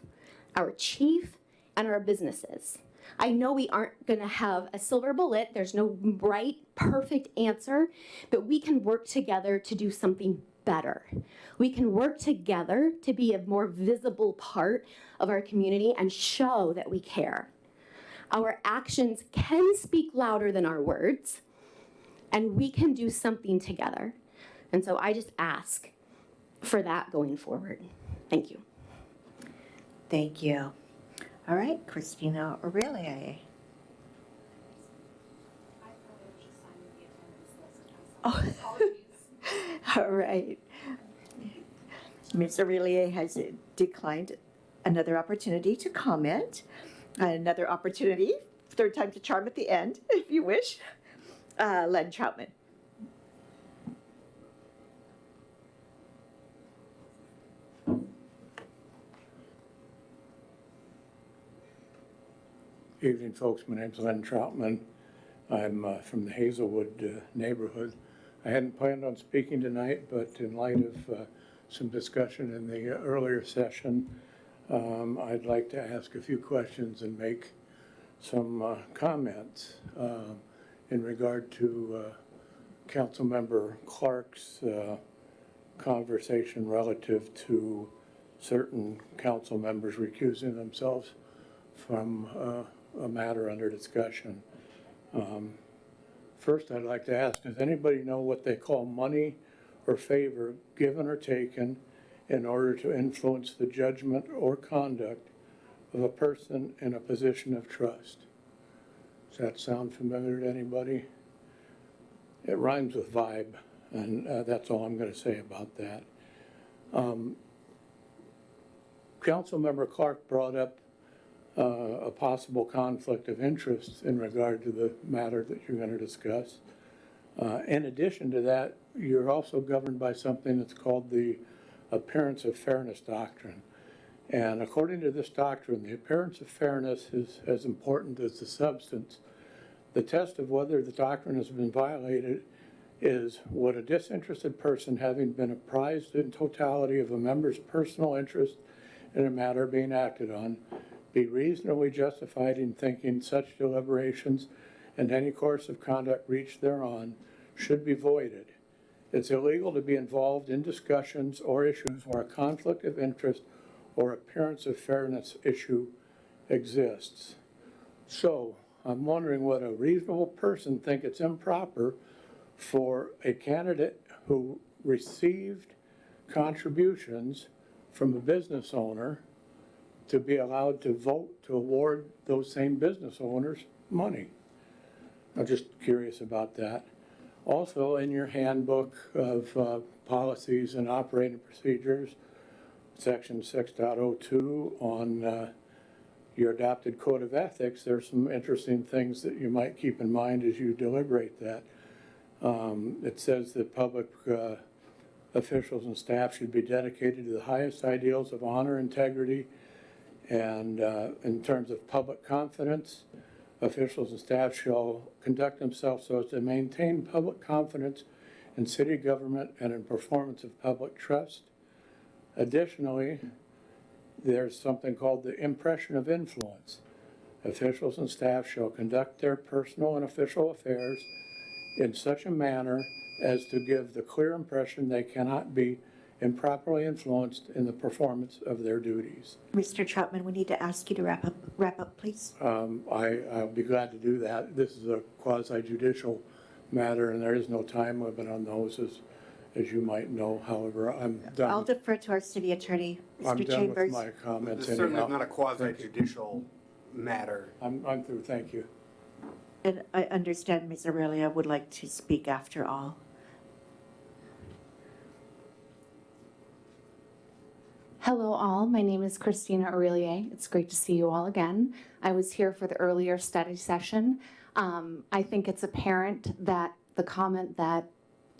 our chief, and our businesses. I know we aren't going to have a silver bullet. There's no right, perfect answer, but we can work together to do something better. We can work together to be a more visible part of our community and show that we care. Our actions can speak louder than our words, and we can do something together. And so I just ask for that going forward. Thank you. Thank you. All right, Christina Aurelier. Oh, all right. Ms. Aurelier has declined another opportunity to comment. Another opportunity, third time's a charm at the end, if you wish. Len Troutman. Evening, folks. My name's Len Troutman. I'm from the Hazelwood neighborhood. I hadn't planned on speaking tonight, but in light of some discussion in the earlier session, I'd like to ask a few questions and make some comments in regard to Councilmember Clark's conversation relative to certain council members recusing themselves from a matter under discussion. First, I'd like to ask, does anybody know what they call money or favor given or taken in order to influence the judgment or conduct of a person in a position of trust? Does that sound familiar to anybody? It rhymes with vibe, and that's all I'm going to say about that. Councilmember Clark brought up a possible conflict of interest in regard to the matter that you're going to discuss. In addition to that, you're also governed by something that's called the appearance of fairness doctrine. And according to this doctrine, the appearance of fairness is as important as the substance. The test of whether the doctrine has been violated is would a disinterested person, having been apprised in totality of a member's personal interest in a matter being acted on, be reasonably justified in thinking such deliberations and any course of conduct reached thereon should be voided. It's illegal to be involved in discussions or issues where a conflict of interest or appearance of fairness issue exists. So I'm wondering, would a reasonable person think it's improper for a candidate who received contributions from a business owner to be allowed to vote to award those same business owners money? I'm just curious about that. Also, in your handbook of policies and operating procedures, section 6.02 on your adopted code of ethics, there's some interesting things that you might keep in mind as you deliberate that. It says that public officials and staff should be dedicated to the highest ideals of honor, integrity, and in terms of public confidence, officials and staff shall conduct themselves so as to maintain public confidence in city government and in performance of public trust. Additionally, there's something called the impression of influence. Officials and staff shall conduct their personal and official affairs in such a manner as to give the clear impression they cannot be improperly influenced in the performance of their duties. Mr. Troutman, we need to ask you to wrap up, please. I'll be glad to do that. This is a quasi judicial matter, and there is no time limit on those, as you might know. However, I'm done. I'll defer to our city attorney, I'm Mr. done with Chambers. my comments This certainly is anyhow. not a quasi-judicial matter. I'm through, thank you. And I understand Ms. Aurelia would like to speak after all. Hello all, my name is Christina Aurelier. It's great to see you all again. I was here for the earlier study session. I think it's apparent that the comment that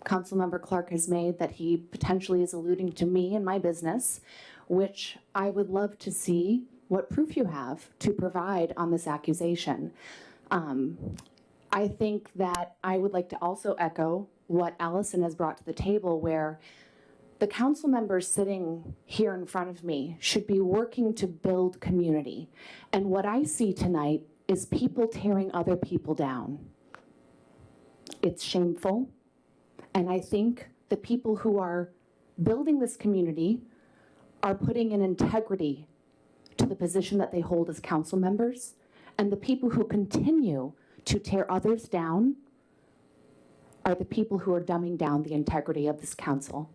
Councilmember Clark has made, that he potentially is alluding to me and my business, which I would love to see what proof you have to provide on this accusation. I think that I would like to also echo what Allison has brought to the table, where the council members sitting here in front of me should be working to build community. And what I see tonight is people tearing other people down. It's shameful. And I think the people who are building this community are putting an integrity to the position that they hold as council members. And the people who continue to tear others down are the people who are dumbing down the integrity of this council.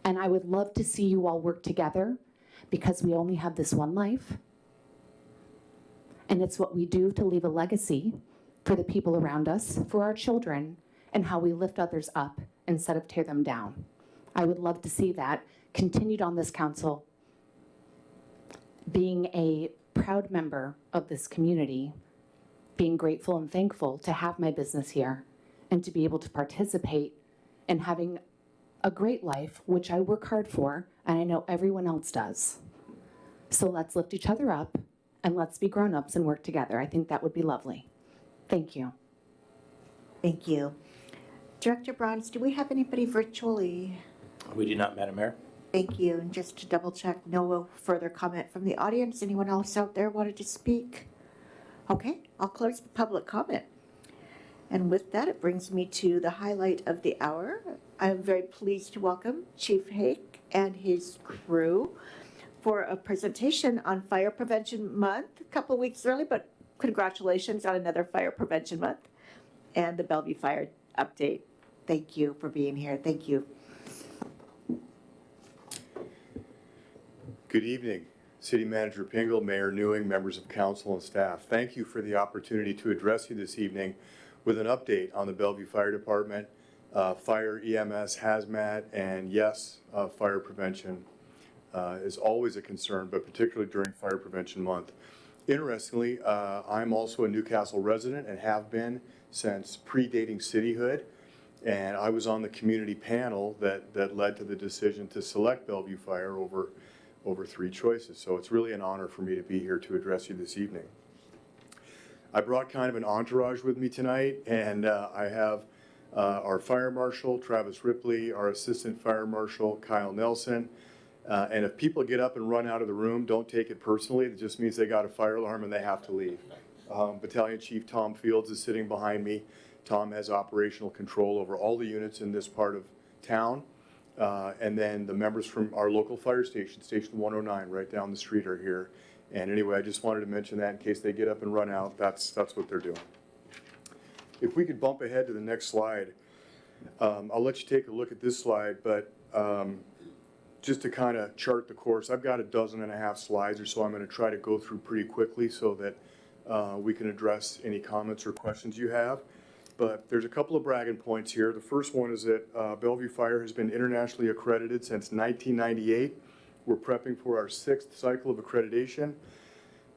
And I would love to see you all work together, because we only have this one life. And it's what we do to leave a legacy for the people around us, for our children, and how we lift others up instead of tear them down. I would love to see that continued on this council. Being a proud member of this community, being grateful and thankful to have my business here and to be able to participate in having a great life, which I work hard for, and I know everyone else does. So let's lift each other up, and let's be grown-ups and work together. I think that would be lovely. Thank you. Thank you. Director Bronze, do we have anybody virtually? We do not, Madam Mayor. Thank you. And just to double check, no further comment from the audience. Anyone else out there wanted to speak? Okay, I'll close the public comment. And with that, it brings me to the highlight of the hour. I'm very pleased to welcome Chief Hake and his crew for a presentation on Fire Prevention Month, a couple weeks early, but congratulations on another Fire Prevention Month and the Bellevue Fire update. Thank you for being here. Thank you. Good evening, City Manager Pingle, Mayor Newing, members of council and staff. Thank you for the opportunity to address you this evening with an update on the Bellevue Fire Department, fire, EMS, hazmat, and yes, fire prevention is always a concern, but particularly during Fire Prevention Month. Interestingly, I'm also a Newcastle resident and have been since predating cityhood, and I was on the community panel that led to the decision to select Bellevue Fire over three choices. So it's really an honor for me to be here to address you this evening. I brought kind of an entourage with me tonight, and I have our Fire Marshal, Travis Ripley, our Assistant Fire Marshal, Kyle Nelson. And if people get up and run out of the room, don't take it personally. It just means they got a fire alarm and they have to leave. Battalion Chief Tom Fields is sitting behind me. Tom has operational control over all the units in this part of town. And then the members from our local fire station, Station 109, right down the street, are here. And anyway, I just wanted to mention that in case they get up and run out, that's what they're doing. If we could bump ahead to the next slide, I'll let you take a look at this slide, but just to kind of chart the course, I've got 12.5 slides or so I'm going to try to go through pretty quickly so that we can address any comments or questions you have. But there's a couple of bragging points here. The first one is that Bellevue Fire has been internationally accredited since 1998. We're prepping for our 6th cycle of accreditation,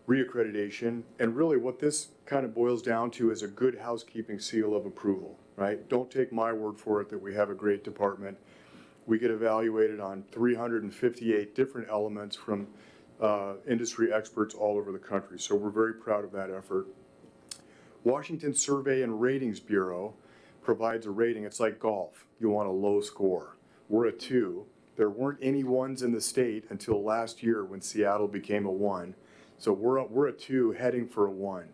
reaccreditation, and really what this kind of boils down to is a good housekeeping seal of approval, right? Don't take my word for it that we have a great department. We get evaluated on 358 different elements from industry experts all over the country, so we're very proud of that effort. Washington Survey and Ratings Bureau provides a rating. It's like golf. You want a low score. We're a 2. There weren't any 1s in the state until last year when Seattle became a 1. So we're a 2 heading for a 1.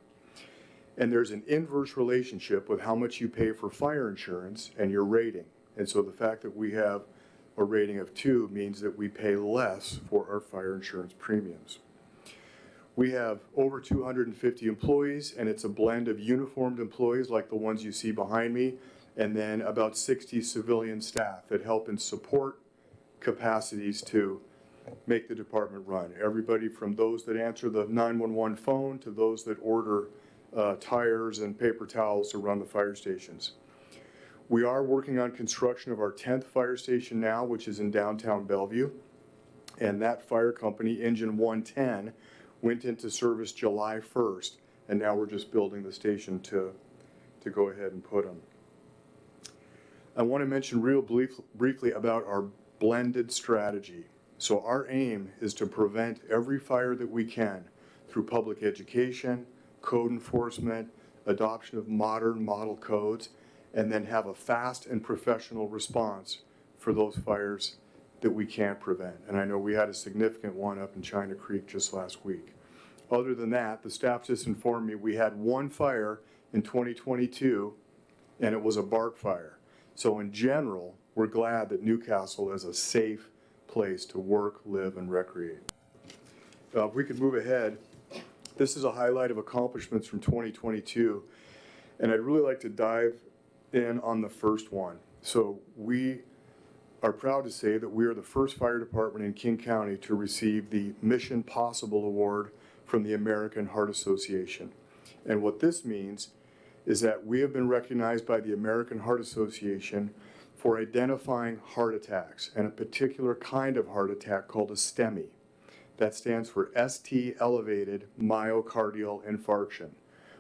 And there's an inverse relationship with how much you pay for fire insurance and your rating. And so the fact that we have a rating of 2 means that we pay less for our fire insurance premiums. We have over 250 employees, and it's a blend of uniformed employees like the ones you see behind me, and then about 60 civilian staff that help in support capacities to make the department run. Everybody from those that answer the 911 phone to those that order tires and paper towels to run the fire stations. We are working on construction of our 10th fire station now, which is in downtown Bellevue. And that fire company, Engine 110, went into service July 1st, and now we're just building the station to go ahead and put them. I want to mention real briefly about our blended strategy. So our aim is to prevent every fire that we can through public education, code enforcement, adoption of modern model codes, and then have a fast and professional response for those fires that we can't prevent. And I know we had a significant one up in China Creek just last week. Other than that, the staff just informed me we had one fire in 2022, and it was a bark fire. So in general, we're glad that Newcastle is a safe place to work, live, and recreate. If we could move ahead, this is a highlight of accomplishments from 2022, and I'd really like to dive in on the first one. So we are proud to say that we are the first fire department in King County to receive the Mission Possible Award from the American Heart Association. And what this means is that we have been recognized by the American Heart Association for identifying heart attacks, and a particular kind of heart attack called a STEMI. That stands for ST elevated myocardial infarction,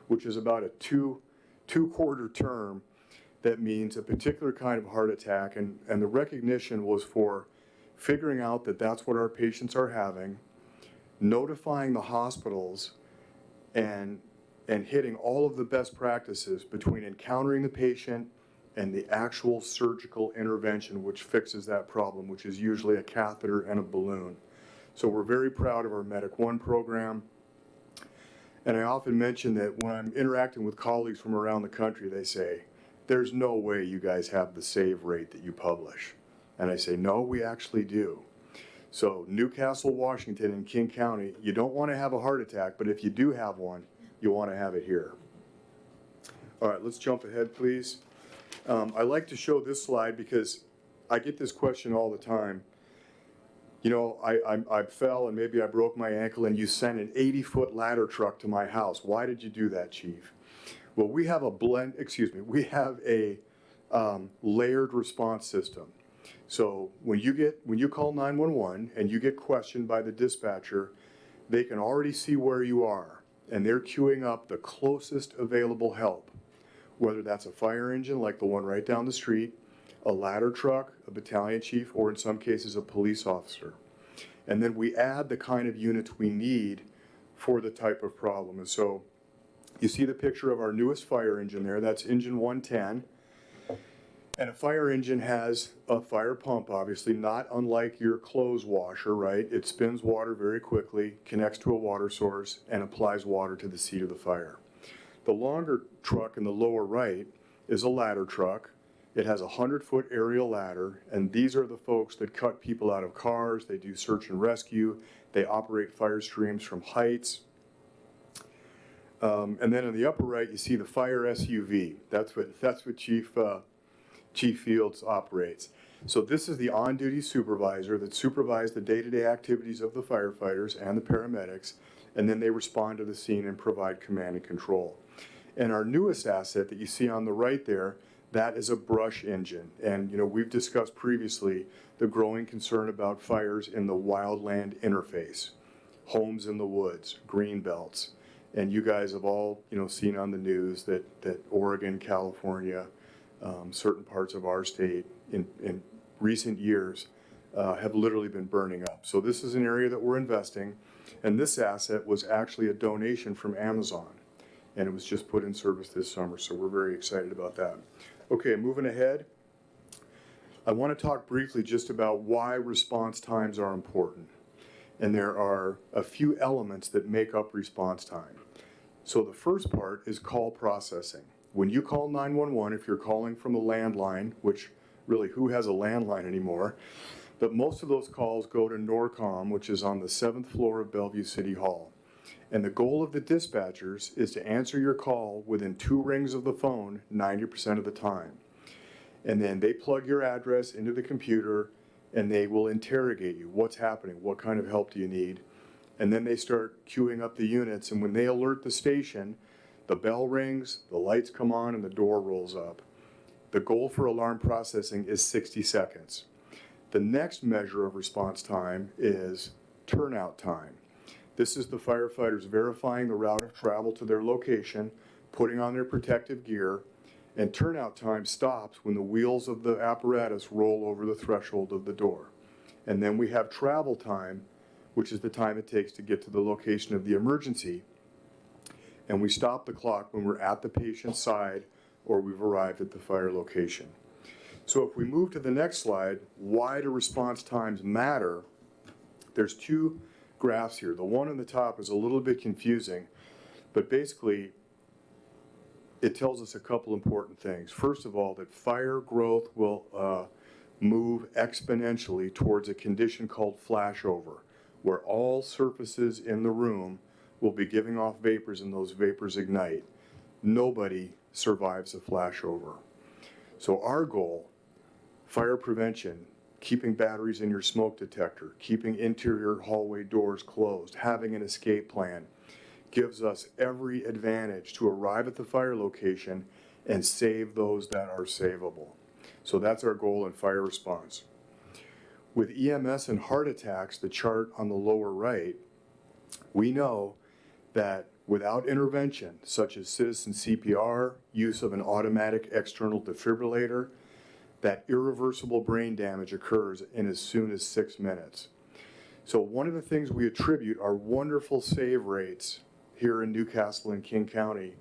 which is about a two-quarter term that means a particular kind of heart attack, and the recognition was for figuring out that that's what our patients are having, notifying the hospitals, and hitting all of the best practices between encountering the patient and the actual surgical intervention which fixes that problem, which is usually a catheter and a balloon. So we're very proud of our Medic One program. And I often mention that when I'm interacting with colleagues from around the country, they say, there's no way you guys have the save rate that you publish. And I say, no, we actually do. So Newcastle, Washington, and King County, you don't want to have a heart attack, but if you do have one, you want to have it here. All right, let's jump ahead, please. I like to show this slide because I get this question all the time. You know, I fell and maybe I broke my ankle and you sent an 80-foot ladder truck to my house. Why did you do that, Chief? Well, we have a layered response system. So when you call 911 and you get questioned by the dispatcher, they can already see where you are, and they're queuing up the closest available help, whether that's a fire engine like the one right down the street, a ladder truck, a battalion chief, or in some cases a police officer. And then we add the kind of units we need for the type of problem. And so you see the picture of our newest fire engine there, that's Engine 110. And a fire engine has a fire pump, obviously, not unlike your clothes washer, right? It spins water very quickly, connects to a water source, and applies water to the seat of the fire. The longer truck in the lower right is a ladder truck. It has a 100-foot aerial ladder, and these are the folks that cut people out of cars. They do search and rescue. They operate fire streams from heights. And then in the upper right, you see the fire SUV. That's what Chief Fields operates. So this is the on-duty supervisor that supervises the day-to-day activities of the firefighters and the paramedics, and then they respond to the scene and provide command and control. And our newest asset that you see on the right there, that is a brush engine. And you know, we've discussed previously the growing concern about fires in the wildland interface, homes in the woods, green belts. And you guys have all, you know, seen on the news that Oregon, California, certain parts of our state in recent years have literally been burning up. So this is an area that we're investing, and this asset was actually a donation from Amazon, and it was just put in service this summer, so we're very excited about that. Okay, moving ahead, I want to talk briefly just about why response times are important. And there are a few elements that make up response time. So the first part is call processing. When you call 911, if you're calling from a landline, which really who has a landline anymore. But most of those calls go to Norcom, which is on the 7th floor of Bellevue City Hall. And the goal of the dispatchers is to answer your call within 2 rings of the phone 90% of the time. And then they plug your address into the computer and they will interrogate you. What's happening? What kind of help do you need? And then they start queuing up the units, and when they alert the station, the bell rings, the lights come on, and the door rolls up. The goal for alarm processing is 60 seconds. The next measure of response time is turnout time. This is the firefighters verifying the route of travel to their location, putting on their protective gear, and turnout time stops when the wheels of the apparatus roll over the threshold of the door. And then we have travel time, which is the time it takes to get to the location of the emergency. And we stop the clock when we're at the patient's side or we've arrived at the fire location. So if we move to the next slide, why do response times matter? There's 2 graphs here. The one on the top is a little bit confusing, but basically it tells us a couple important things. First of all, that fire growth will move exponentially towards a condition called flashover, where all surfaces in the room will be giving off vapors and those vapors ignite. Nobody survives a flashover. So our goal, fire prevention, keeping batteries in your smoke detector, keeping interior hallway doors closed, having an escape plan, gives us every advantage to arrive at the fire location and save those that are savable. So that's our goal in fire response. With EMS and heart attacks, the chart on the lower right, we know that without intervention, such as citizen CPR, use of an automatic external defibrillator, that irreversible brain damage occurs in as soon as 6 minutes. So one of the things we attribute our wonderful save rates here in Newcastle and King County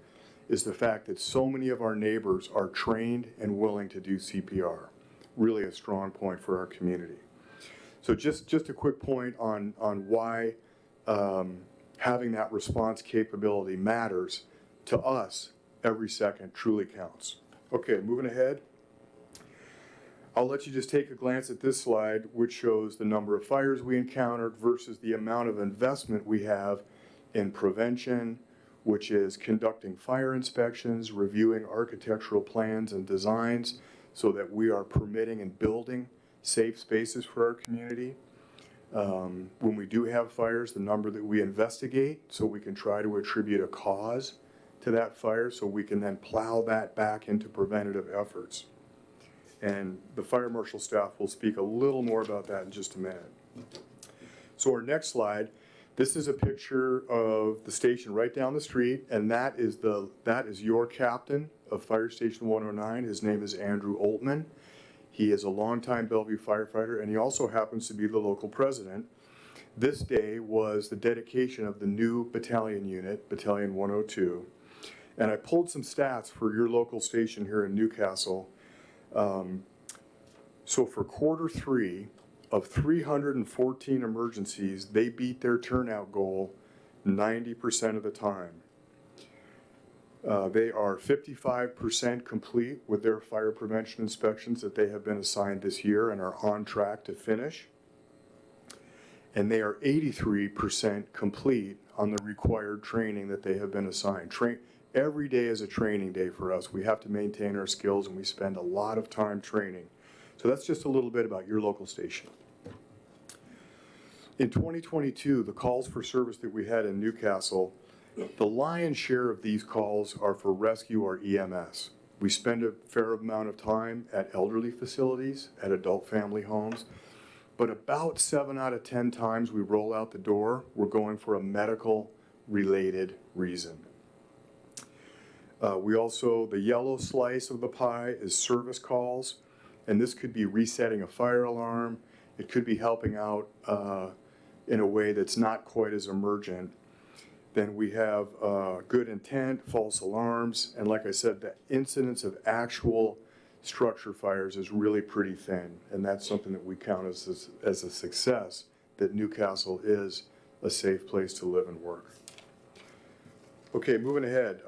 is the fact that so many of our neighbors are trained and willing to do CPR. Really a strong point for our community. So just a quick point on why having that response capability matters to us. Every second truly counts. Okay, moving ahead. I'll let you just take a glance at this slide, which shows the number of fires we encountered versus the amount of investment we have in prevention, which is conducting fire inspections, reviewing architectural plans and designs so that we are permitting and building safe spaces for our community. When we do have fires, the number that we investigate so we can try to attribute a cause to that fire so we can then plow that back into preventative efforts. And the fire marshal staff will speak a little more about that in just a minute. So our next slide, this is a picture of the station right down the street, and that is your captain of Fire Station 109. His name is Andrew Oltman. He is a longtime Bellevue firefighter, and he also happens to be the local president. This day was the dedication of the new battalion unit, Battalion 102. And I pulled some stats for your local station here in Newcastle. So for Q3 of 314 emergencies, they beat their turnout goal 90% of the time. They are 55% complete with their fire prevention inspections that they have been assigned this year and are on track to finish. And they are 83% complete on the required training that they have been assigned. Every day is a training day for us. We have to maintain our skills and we spend a lot of time training. So that's just a little bit about your local station. In 2022, the calls for service that we had in Newcastle, the lion's share of these calls are for rescue or EMS. We spend a fair amount of time at elderly facilities, at adult family homes, but about 7 out of 10 times we roll out the door, we're going for a medical related reason. The yellow slice of the pie is service calls, and this could be resetting a fire alarm. It could be helping out in a way that's not quite as emergent. Then we have good intent, false alarms, and like I said, the incidence of actual structure fires is really pretty thin, and that's something that we count as a success, that Newcastle is a safe place to live and work. Okay, moving ahead.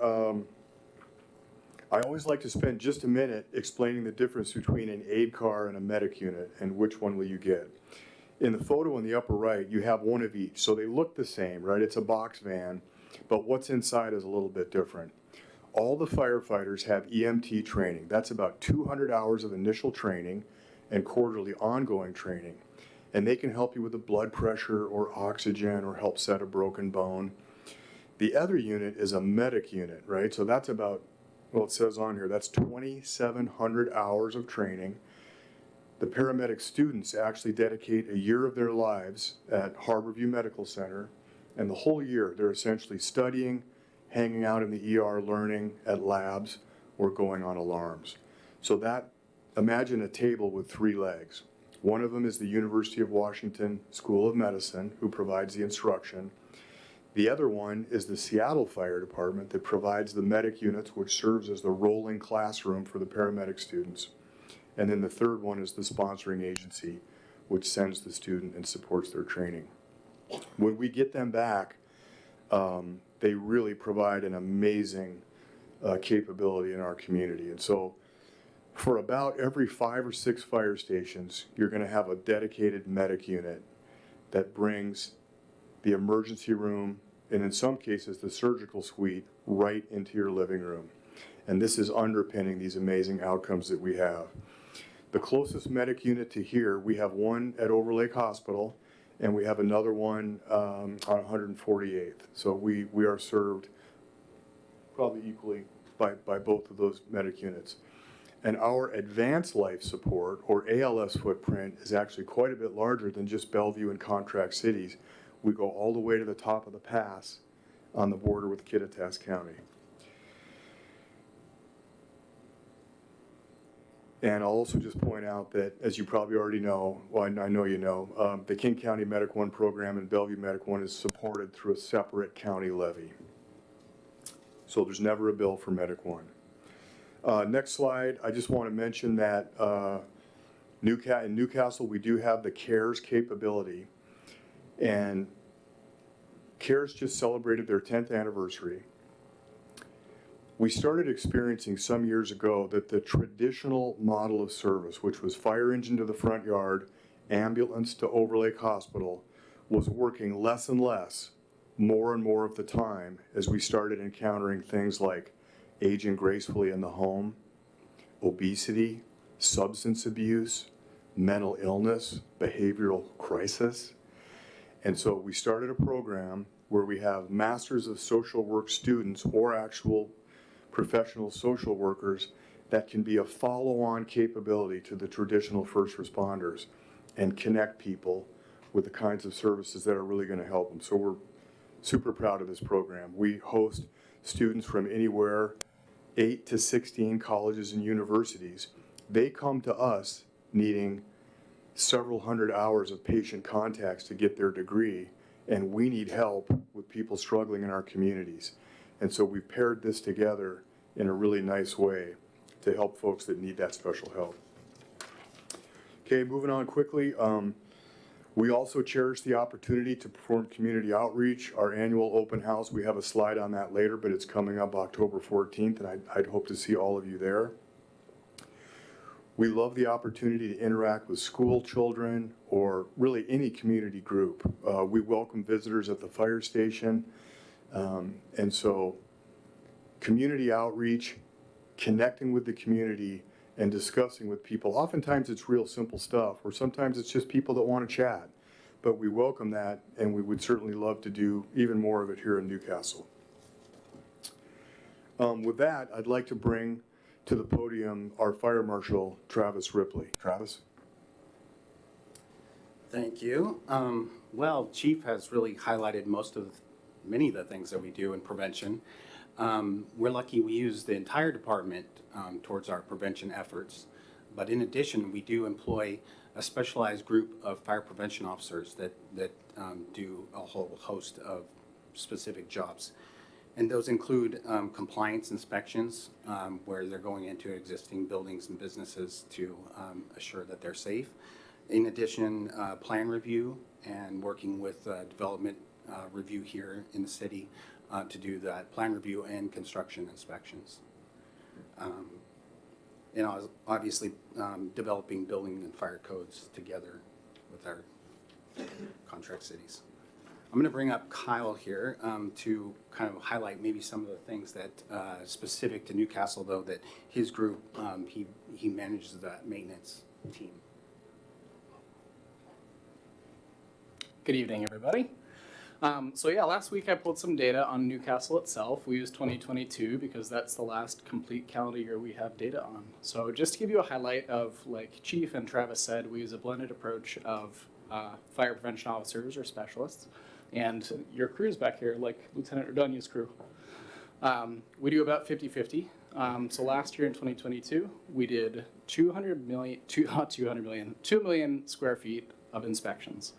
I always like to spend just a minute explaining the difference between an aid car and a medic unit and which one will you get. In the photo in the upper right, you have one of each. So they look the same, right? It's a box van, but what's inside is a little bit different. All the firefighters have EMT training. That's about 200 hours of initial training and quarterly ongoing training. And they can help you with the blood pressure or oxygen or help set a broken bone. The other unit is a medic unit, right? So that's about, well, it says on here, that's 2,700 hours of training. The paramedic students actually dedicate a year of their lives at Harborview Medical Center, and the whole year they're essentially studying, hanging out in the ER, learning at labs, or going on alarms. So that, imagine a table with 3 legs. One of them is the University of Washington School of Medicine, who provides the instruction. The other one is the Seattle Fire Department that provides the medic units, which serves as the rolling classroom for the paramedic students. And then the third one is the sponsoring agency, which sends the student and supports their training. When we get them back, they really provide an amazing capability in our community. And so for about every 5 or 6 fire stations, you're going to have a dedicated medic unit that brings the emergency room, and in some cases the surgical suite, right into your living room. And this is underpinning these amazing outcomes that we have. The closest medic unit to here, we have one at Overlake Hospital, and we have another one on 148th. So we are served probably equally by both of those medic units. And our advanced life support, or ALS footprint, is actually quite a bit larger than just Bellevue and contract cities. We go all the way to the top of the pass on the border with Kittitas County. And I'll also just point out that, as you probably already know, well, I know you know, the King County Medic One program and Bellevue Medic One is supported through a separate county levy. So there's never a bill for Medic One. Next slide, I just want to mention that in Newcastle, we do have the CARES capability. And CARES just celebrated their 10th anniversary. We started experiencing some years ago that the traditional model of service, which was fire engine to the front yard, ambulance to Overlake Hospital, was working less and less, more and more of the time, as we started encountering things like aging gracefully in the home, obesity, substance abuse, mental illness, behavioral crisis. And so we started a program where we have Masters of Social Work students or actual professional social workers that can be a follow-on capability to the traditional first responders and connect people with the kinds of services that are really going to help them. So we're super proud of this program. We host students from anywhere, 8 to 16 colleges and universities. They come to us needing several hundred hours of patient contacts to get their degree, and we need help with people struggling in our communities. And so we've paired this together in a really nice way to help folks that need that special help. Okay, moving on quickly. We also cherish the opportunity to perform community outreach. Our annual open house, we have a slide on that later, but it's coming up October 14th, and I'd hope to see all of you there. We love the opportunity to interact with school children or really any community group. We welcome visitors at the fire station. And so community outreach, connecting with the community, and discussing with people. Oftentimes it's real simple stuff, or sometimes it's just people that want to chat. But we welcome that, and we would certainly love to do even more of it here in Newcastle. With that, I'd like to bring to the podium our Fire Marshal, Travis Ripley. Travis? Thank you. Well, Chief has really highlighted many of the things that we do in prevention. We're lucky we use the entire department towards our prevention efforts. But in addition, we do employ a specialized group of fire prevention officers that do a whole host of specific jobs. And those include compliance inspections, where they're going into existing buildings and businesses to assure that they're safe. In addition, plan review and working with development review here in the city to do that plan review and construction inspections. And obviously, developing building and fire codes together with our contract cities. I'm going to bring up Kyle here to kind of highlight maybe some of the things that specific to Newcastle, though, that his group, he manages that maintenance team. Good evening, everybody. So yeah, last week I pulled some data on Newcastle itself. We used 2022 because that's the last complete calendar year we have data on. So just to give you a highlight of, like Chief and Travis said, we use a blended approach of fire prevention officers or specialists, and your crews back here, like Lieutenant Ordonez's crew. We do about 50-50. So last year in 2022, we did 2 million square feet of inspections.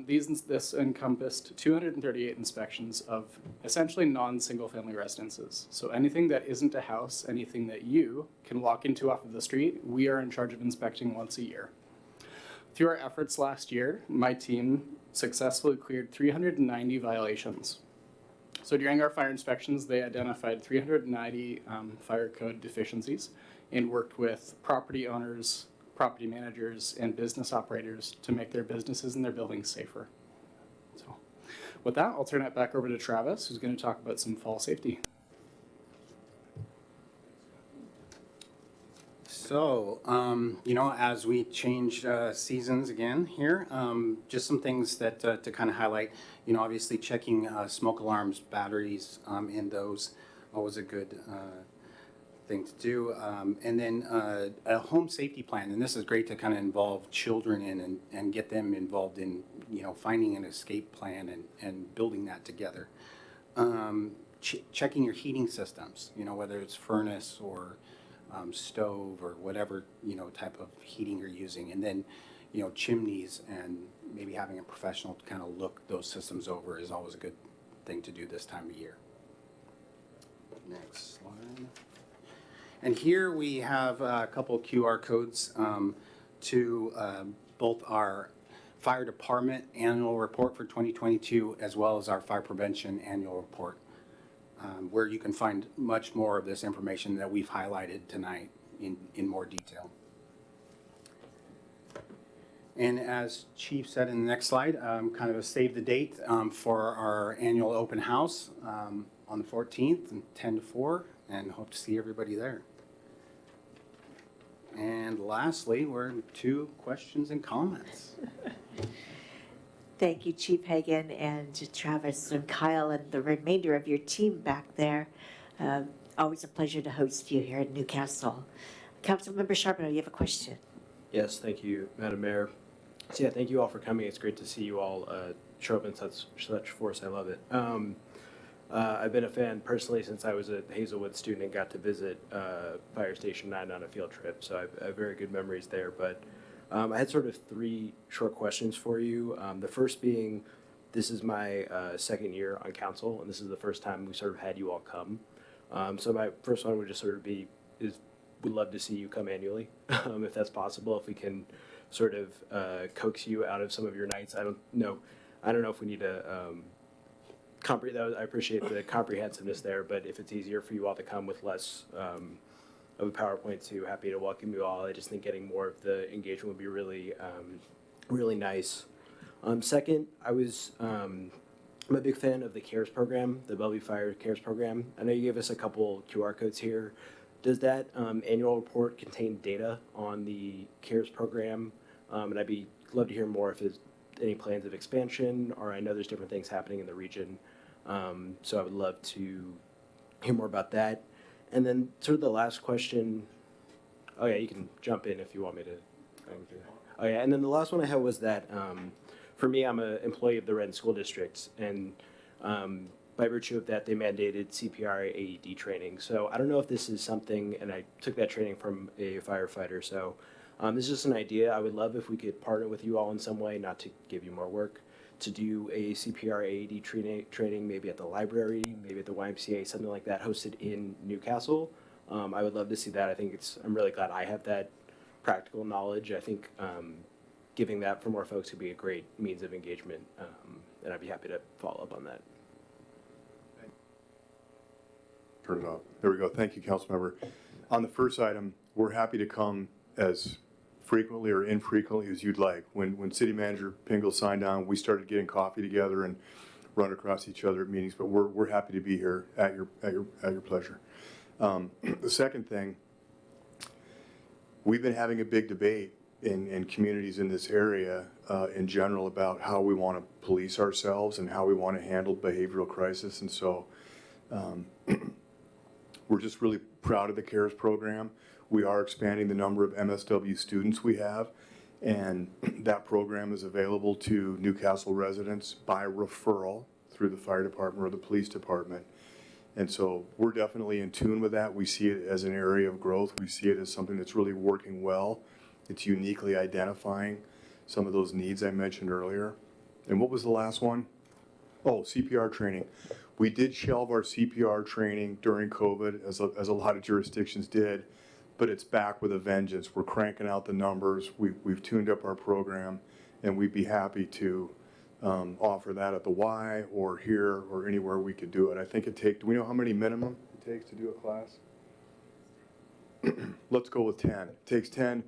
This encompassed 238 inspections of essentially non-single family residences. So anything that isn't a house, anything that you can walk into off of the street, we are in charge of inspecting once a year. Through our efforts last year, my team successfully cleared 390 violations. So during our fire inspections, they identified 390 fire code deficiencies and worked with property owners, property managers, and business operators to make their businesses and their buildings safer. So with that, I'll turn it back over to Travis, who's going to talk about some fall safety. So, as we change seasons again here, just some things that to kind of highlight, obviously checking smoke alarms, batteries in those, always a good thing to do. And then a home safety plan, and this is great to kind of involve children in and get them involved in, finding an escape plan and building that together. Checking your heating systems, whether it's furnace or stove or whatever, type of heating you're using. And then, chimneys, and maybe having a professional to kind of look those systems over is always a good thing to do this time of year. Next slide. And here we have a couple of QR codes to both our fire department annual report for 2022 as well as our fire prevention annual report, where you can find much more of this information that we've highlighted tonight in more detail. And as Chief said in the next slide, kind of a save the date for our annual open house on the 14th, and 10 to 4, and hope to see everybody there. And lastly, we're to questions and comments. Thank you, Chief Hagan and Travis and Kyle and the remainder of your team back there. Always a pleasure to host you here in Newcastle. Councilmember Charbonneau, you have a question? Yes, thank you, Madam Mayor. So yeah, thank you all for coming. It's great to see you all show up in such force. I love it. I've been a fan personally since I was a Hazelwood student and got to visit Fire Station 9 on a field trip. So I have very good memories there. But I had sort of 3 short questions for you. The first being, this is my second year on council, and this is the first time we sort of had you all come. So my first one would just sort of be, we'd love to see you come annually, if that's possible, if we can sort of coax you out of some of your nights. I don't know if we need to I appreciate the comprehensiveness there, but if it's easier for you all to come with less of a PowerPoint too, happy to welcome you all. I just think getting more of the engagement would be really, really nice. Second, I'm a big fan of the CARES program, the Bellevue Fire CARES program. I know you gave us a couple QR codes here. Does that annual report contain data on the CARES program? And I'd love to hear more if there's any plans of expansion, or I know there's different things happening in the region. So I would love to hear more about that. And then sort of the last question, oh yeah, you can jump in if you want me to. Oh yeah, and then the last one I had was that for me, I'm an employee of the Renton School District, and by virtue of that, they mandated CPR AED training. So I don't know if this is something, and I took that training from a firefighter, so this is just an idea. I would love if we could partner with you all in some way, not to give you more work, to do a CPR AED training, maybe at the library, maybe at the YMCA, something like that, hosted in Newcastle. I would love to see that. I'm really glad I have that practical knowledge. I think giving that for more folks would be a great means of engagement, and I'd be happy to follow up on that. turn it off. There we go. Thank you, Councilmember. On the first item, we're happy to come as frequently or infrequently as you'd like. When City Manager Pingle signed on, we started getting coffee together and run across each other at meetings, but we're happy to be here at your pleasure. The second thing, we've been having a big debate in communities in this area in general about how we want to police ourselves and how we want to handle behavioral crisis. And so we're just really proud of the CARES program. We are expanding the number of MSW students we have, and that program is available to Newcastle residents by referral through the fire department or the police department. And so we're definitely in tune with that. We see it as an area of growth. We see it as something that's really working well. It's uniquely identifying some of those needs I mentioned earlier. And what was the last one? Oh, CPR training. We did shelve our CPR training during COVID, as a lot of jurisdictions did, but it's back with a vengeance. We're cranking out the numbers. We've tuned up our program, and we'd be happy to offer that at the Y or here or anywhere we could do it. I think do we know how many minimum it takes to do a class? Let's go with 10. It takes 10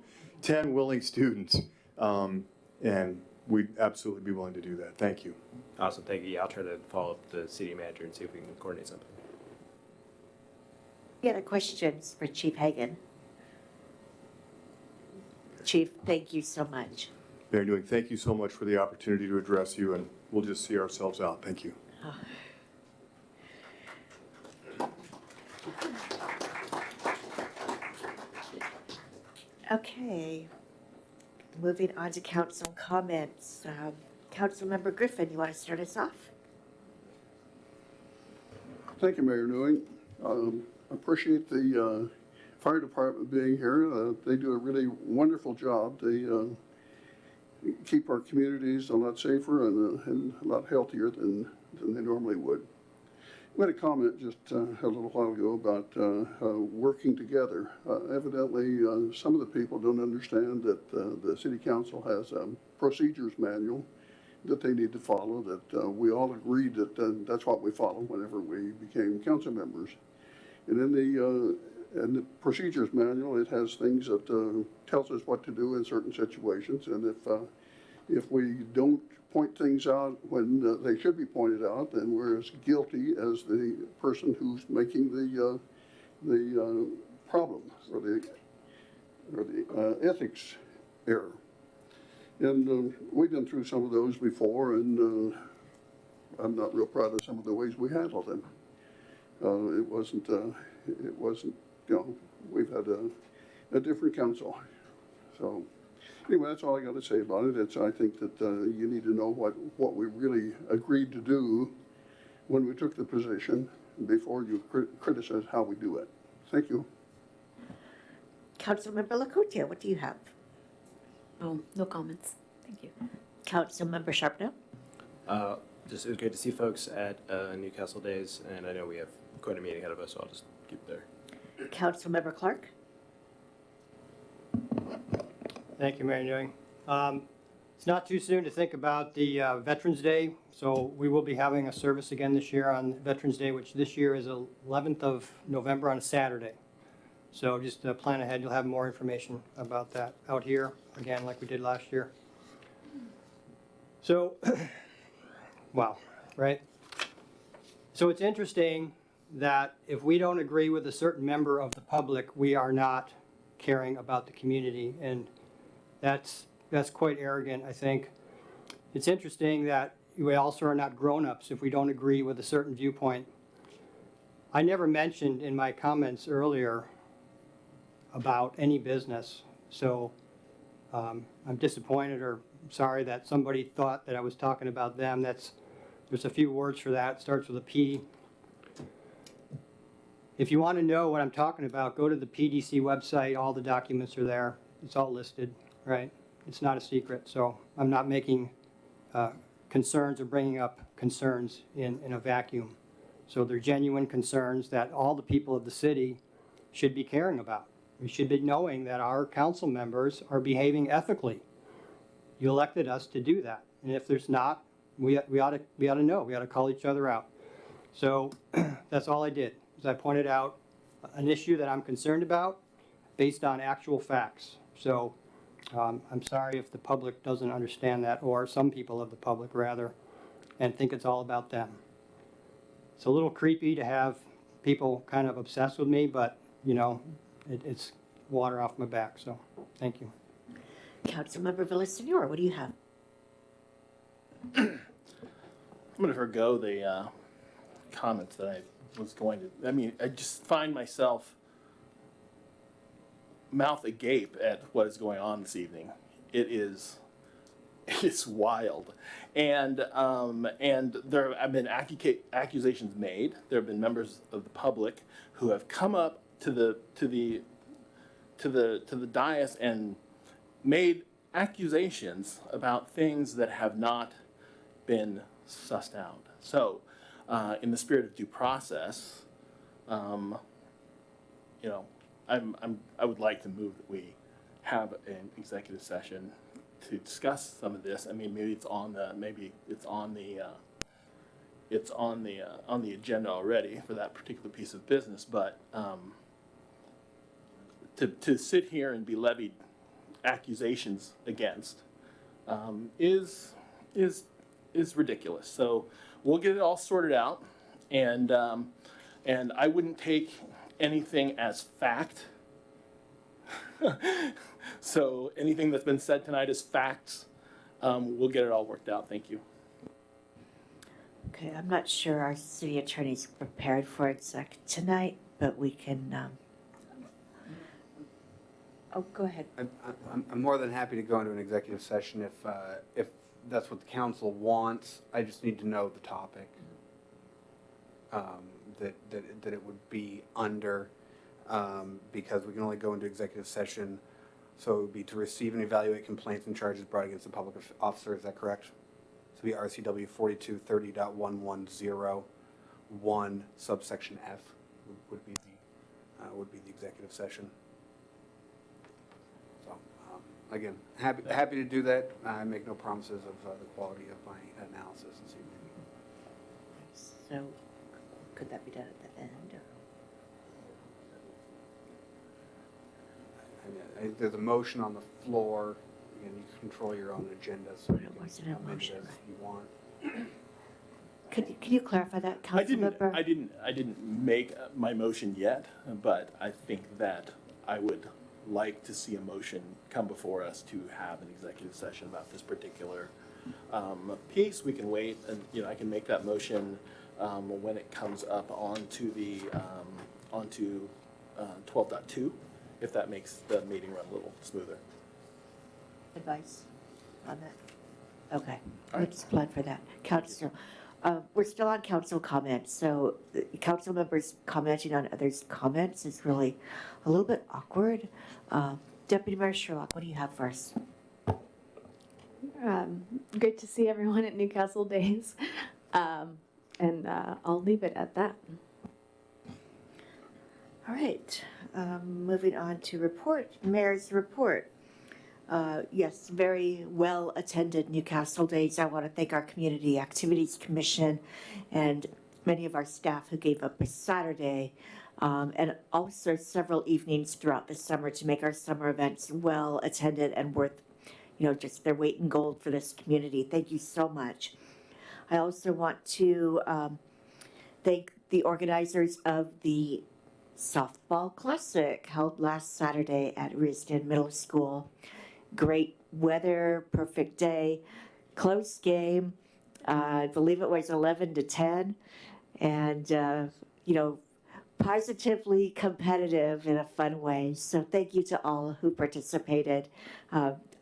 willing students, and we'd absolutely be willing to do that. Thank you. Awesome, thank you. Yeah, I'll try to follow up with the city manager and see if we can coordinate something. Any other questions for Chief Hagan? Chief, thank you so much. Mayor Newing, thank you so much for the opportunity to address you, and we'll just see ourselves out. Thank you. Okay, moving on to council comments. Councilmember Griffin, you want to start us off? Thank you, Mayor Newing. Appreciate the fire department being here. They do a really wonderful job. They keep our communities a lot safer and a lot healthier than they normally would. We had a comment just a little while ago about working together. Evidently, some of the people don't understand that the city council has a procedures manual that they need to follow, that we all agreed that that's what we follow whenever we became council members. And in the procedures manual, it has things that tells us what to do in certain situations, and if we don't point things out when they should be pointed out, then we're as guilty as the person who's making the problem or the ethics error. And we've been through some of those before, and I'm not real proud of some of the ways we handled them. It wasn't, we've had a different council. So anyway, that's all I got to say about it. I think that you need to know what we really agreed to do when we took the position before you criticize how we do it. Thank you. Councilmember Lacotia, what do you have? Oh, no comments. Thank you. Councilmember Sharpno? Just it was great to see folks at Newcastle Days, and I know we have quite a meeting ahead of us, so I'll just keep it there. Councilmember Clark? Thank you, Mayor Newing. It's not too soon to think about the Veterans Day, so we will be having a service again this year on Veterans Day, which this year is 11th of November on a Saturday. So just plan ahead, you'll have more information about that out here, again, like we did last year. So, wow, right? So it's interesting that if we don't agree with a certain member of the public, we are not caring about the community, and that's quite arrogant, I think. It's interesting that we also are not grown-ups if we don't agree with a certain viewpoint. I never mentioned in my comments earlier about any business, so I'm disappointed or sorry that somebody thought that I was talking about them. There's a few words for that. It starts with a P. If you want to know what I'm talking about, go to the PDC website. All the documents are there. It's all listed, right? It's not a secret, so I'm not making concerns or bringing up concerns in a vacuum. So they're genuine concerns that all the people of the city should be caring about. We should be knowing that our council members are behaving ethically. You elected us to do that, and if there's not, we ought to know. We ought to call each other out. So that's all I did. as I pointed out, an issue that I'm concerned about based on actual facts. So I'm sorry if the public doesn't understand that, or some people of the public rather, and think it's all about them. It's a little creepy to have people kind of obsessed with me, but, you know, it's water off my back, so thank you. Councilmember Villasenor, what do you have? I'm going to forego the comments that I was going to. I mean, I just find myself mouth agape at what is going on this evening. It's wild, and there have been accusations made. There have been members of the public who have come up to the dais and made accusations about things that have not been sussed out. So, in the spirit of due process, you know, I would like to move that we have an executive session to discuss some of this. I mean, maybe it's on the agenda already for that particular piece of business, but to sit here and be levied accusations against is ridiculous. So we'll get it all sorted out, and I wouldn't take anything as fact. So anything that's been said tonight is facts. We'll get it all worked out. Thank you. Okay, I'm not sure our city attorney's prepared for exec tonight, but we can, oh, go ahead. I'm more than happy to go into an executive session if that's what the council wants. I just need to know the topic that it would be under, because we can only go into executive session. So it would be to receive and evaluate complaints and charges brought against a public officer. Is that correct? So it'd be RCW 4230.110(1) subsection F would be the executive session. So again, happy to do that. I make no promises of the quality of my analysis this evening. So could that be done at the end? There's a motion on the floor. Again, you control your own agenda, so you It wasn't can a amend it motion, as right? you want. Can you clarify that, Councilmember? I didn't make my motion yet, but I think that I would like to see a motion come before us to have an executive session about this particular piece. We can wait, and I can make that motion when it comes up onto the onto 12.2, if that makes the meeting run a little smoother. Advice on that? Okay, let's plan for that. Council, we're still on council comments, so the council members commenting on others' comments is really a little bit awkward. Deputy Mayor Sherlock, what do you have for us? Great to see everyone at Newcastle Days. And I'll leave it at that. All right, moving on to Mayor's report. Yes, very well attended Newcastle Days. I want to thank our Community Activities Commission and many of our staff who gave up a Saturday and also several evenings throughout the summer to make our summer events well attended and worth, just their weight in gold for this community. Thank you so much. I also want to thank the organizers of the Softball Classic held last Saturday at Risden Middle School. Great weather, perfect day, close game. I believe it was 11-10, and positively competitive in a fun way. So thank you to all who participated.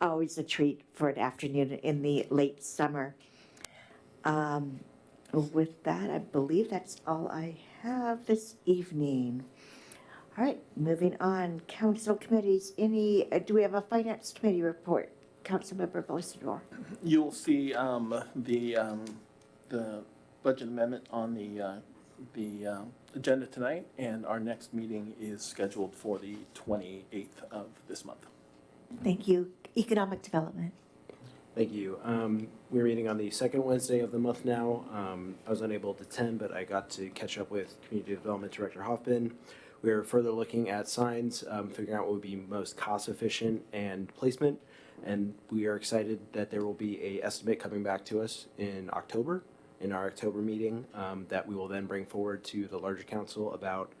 Always a treat for an afternoon in the late summer. With that, I believe that's all I have this evening. All right, moving on. Council committees. Do we have a finance committee report? Councilmember Villasenor. You'll see the budget amendment on the agenda tonight, and our next meeting is scheduled for the 28th of this month. Thank you. Economic development. Thank you. We're meeting on the second Wednesday of the month now. I was unable to attend, but I got to catch up with Community Development Director Hoffman. We're further looking at signs, figuring out what would be most cost efficient and placement. And we are excited that there will be an estimate coming back to us in October, in our October meeting, that we will then bring forward to the larger council about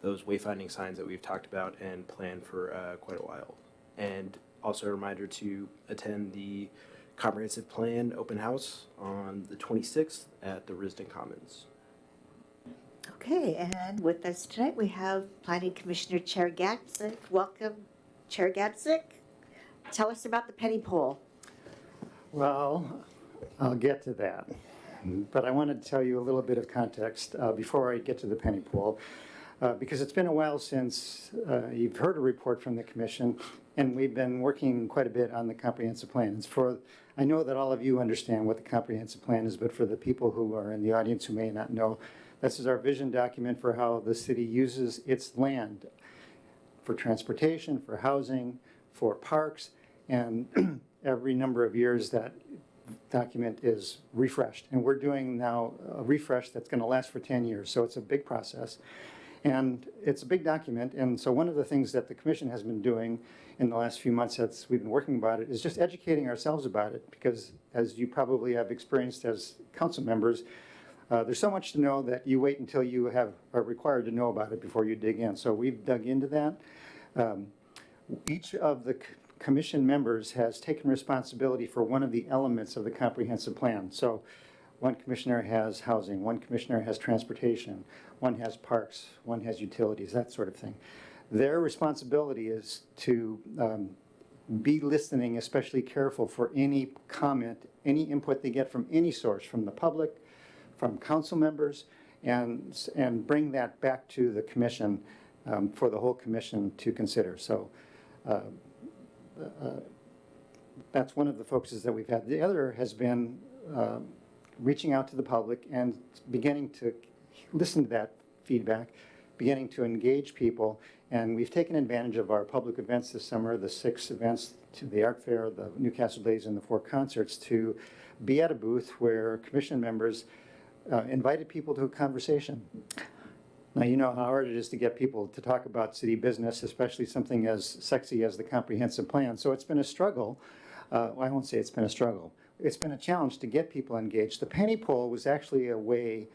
those wayfinding signs that we've talked about and planned for quite a while. And also a reminder to attend the Comprehensive Plan Open House on the 26th at the Risden Commons. Okay, and with us tonight, we have Planning Commissioner Chair Gatzik. Welcome, Chair Gatzik. Tell us about the penny poll. Well, I'll get to that. But I wanted to tell you a little bit of context before I get to the penny poll, because it's been a while since you've heard a report from the commission, and we've been working quite a bit on the comprehensive plans. I know that all of you understand what the comprehensive plan is, but for the people who are in the audience who may not know, this is our vision document for how the city uses its land for transportation, for housing, for parks, and every number of years that document is refreshed. And we're doing now a refresh that's going to last for 10 years, so it's a big process. And it's a big document, and so one of the things that the commission has been doing in the last few months as we've been working about it is just educating ourselves about it, because as you probably have experienced as council members, there's so much to know that you wait until you are required to know about it before you dig in. So we've dug into that. Each of the commission members has taken responsibility for one of the elements of the comprehensive plan. So one commissioner has housing, one commissioner has transportation, one has parks, one has utilities, that sort of thing. Their responsibility is to be listening, especially careful for any comment, any input they get from any source, from the public, from council members, and bring that back to the commission for the whole commission to consider. So that's one of the focuses that we've had. The other has been reaching out to the public and beginning to listen to that feedback, beginning to engage people. And we've taken advantage of our public events this summer, the 6 events, to the art fair, the Newcastle Days, and the 4 concerts, to be at a booth where commission members invited people to a conversation. Now, you know how hard it is to get people to talk about city business, especially something as sexy as the comprehensive plan. So it's been a struggle. Well, I won't say it's been a struggle. It's been a challenge to get people engaged. The penny poll was actually a way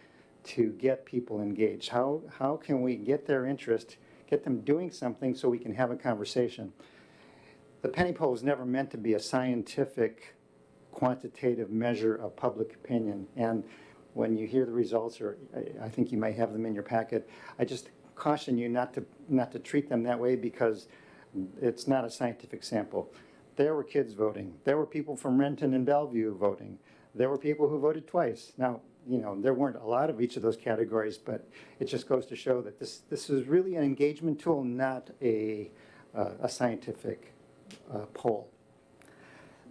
to get people engaged. How can we get their interest, get them doing something so we can have a conversation? The penny poll was never meant to be a scientific, quantitative measure of public opinion. And when you hear the results, or I think you might have them in your packet, I just caution you not to treat them that way, because it's not a scientific sample. There were kids voting. There were people from Renton and Bellevue voting. There were people who voted twice. Now, you know, there weren't a lot of each of those categories, but it just goes to show that this is really an engagement tool, not a scientific poll.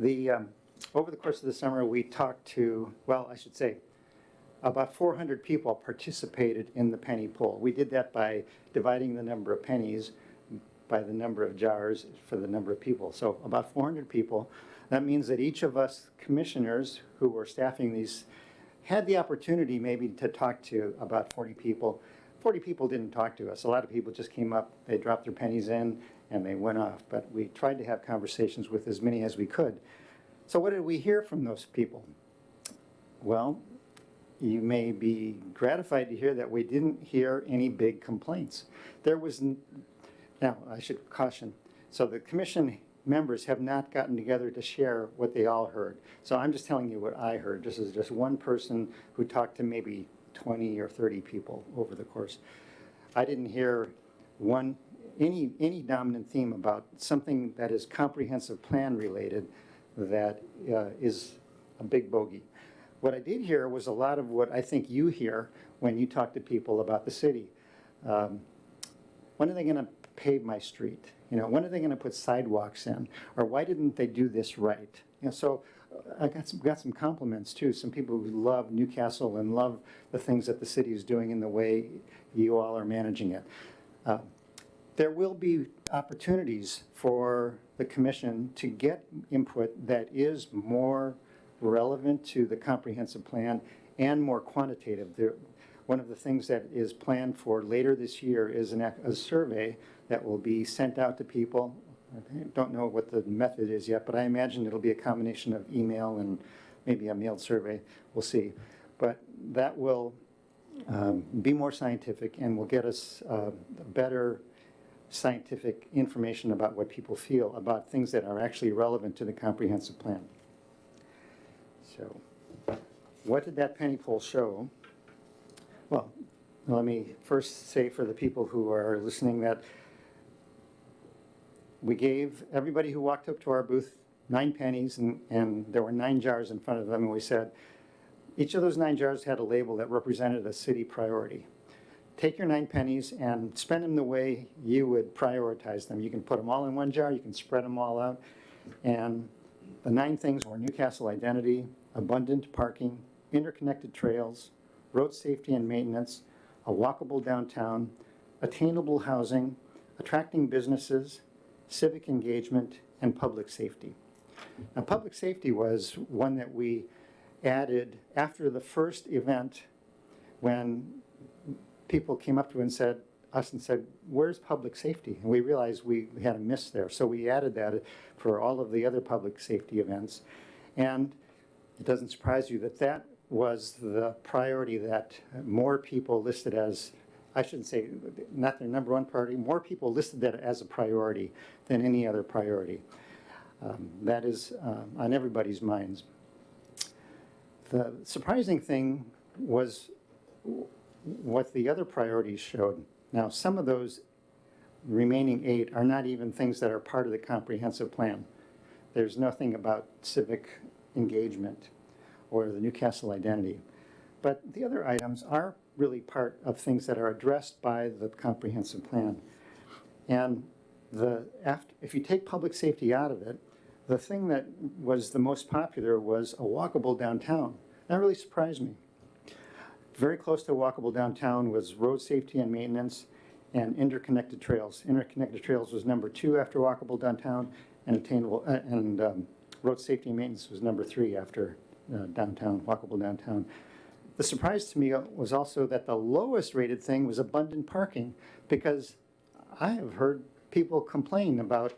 Over the course of the summer, we talked to, well, I should say, about 400 people participated in the penny poll. We did that by dividing the number of pennies by the number of jars for the number of people. So about 400 people. That means that each of us commissioners who were staffing these had the opportunity maybe to talk to about 40 people. 40 people didn't talk to us. A lot of people just came up, they dropped their pennies in, and they went off. But we tried to have conversations with as many as we could. So what did we hear from those people? Well, you may be gratified to hear that we didn't hear any big complaints. Now, I should caution. So the commission members have not gotten together to share what they all heard. So I'm just telling you what I heard. This is just one person who talked to maybe 20 or 30 people over the course. I didn't hear any dominant theme about something that is comprehensive plan related that is a big bogey. What I did hear was a lot of what I think you hear when you talk to people about the city. When are they going to pave my street? You know, when are they going to put sidewalks in? Or why didn't they do this right? You know, so I got some compliments too. Some people who love Newcastle and love the things that the city is doing and the way you all are managing it. There will be opportunities for the commission to get input that is more relevant to the comprehensive plan and more quantitative. One of the things that is planned for later this year is a survey that will be sent out to people. I don't know what the method is yet, but I imagine it'll be a combination of email and maybe a mailed survey. We'll see. But that will be more scientific and will get us better scientific information about what people feel about things that are actually relevant to the comprehensive plan. So, what did that penny poll show? Well, let me first say for the people who are listening that we gave everybody who walked up to our booth 9 pennies, and there were 9 jars in front of them, and we said, each of those 9 jars had a label that represented a city priority. Take your 9 pennies and spend them the way you would prioritize them. You can put them all in one jar, you can spread them all out. And the 9 things were Newcastle identity, abundant parking, interconnected trails, road safety and maintenance, a walkable downtown, attainable housing, attracting businesses, civic engagement, and public safety. Now, public safety was one that we added after the first event when people came up to us and said, where's public safety? And we realized we had a miss there. So we added that for all of the other public safety events. And it doesn't surprise you that that was the priority that more people listed as, I shouldn't say, not their number one priority, more people listed that as a priority than any other priority. That is on everybody's minds. The surprising thing was what the other priorities showed. Now, some of those remaining 8 are not even things that are part of the comprehensive plan. There's nothing about civic engagement or the Newcastle identity. But the other items are really part of things that are addressed by the comprehensive plan. And if you take public safety out of it, the thing that was the most popular was a walkable downtown. That really surprised me. Very close to walkable downtown was road safety and maintenance and interconnected trails. Interconnected trails was number 2 after walkable downtown, and attainable road safety and maintenance was number 3 after downtown, walkable downtown. The surprise to me was also that the lowest rated thing was abundant parking, because I have heard people complain about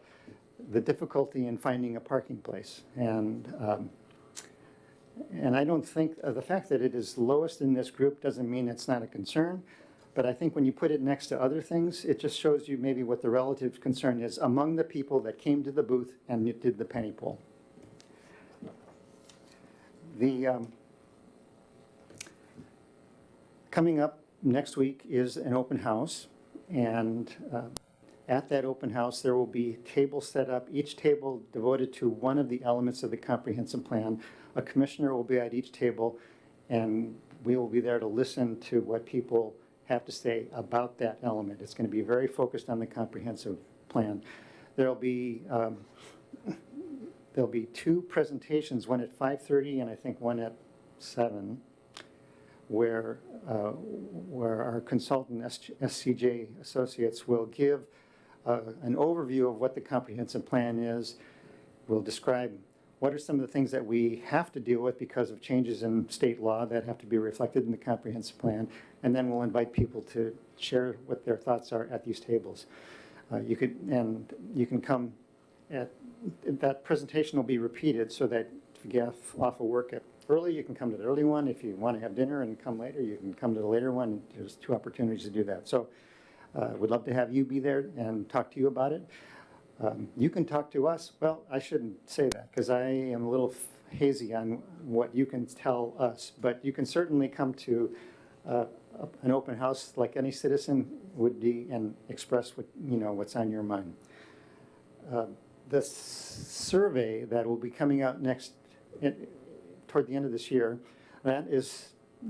the difficulty in finding a parking place. And I don't think, the fact that it is lowest in this group doesn't mean it's not a concern, but I think when you put it next to other things, it just shows you maybe what the relative concern is among the people that came to the booth and did the penny poll. Coming up next week is an open house, and at that open house there will be tables set up, each table devoted to one of the elements of the comprehensive plan. A commissioner will be at each table, and we will be there to listen to what people have to say about that element. It's going to be very focused on the comprehensive plan. There'll be 2 presentations, one at 5:30 and I think one at 7, where our consultant SCJ Associates will give an overview of what the comprehensive plan is. We'll describe what are some of the things that we have to deal with because of changes in state law that have to be reflected in the comprehensive plan, and then we'll invite people to share what their thoughts are at these tables. You can come that presentation will be repeated, so that if you get off of work early, you can come to the early one. If you want to have dinner and come later, you can come to the later one. There's 2 opportunities to do that. So we'd love to have you be there and talk to you about it. You can talk to us. Well, I shouldn't say that, because I am a little hazy on what you can tell us, but you can certainly come to an open house like any citizen would be and express what's on your mind. The survey that will be coming out toward the end of this year, that is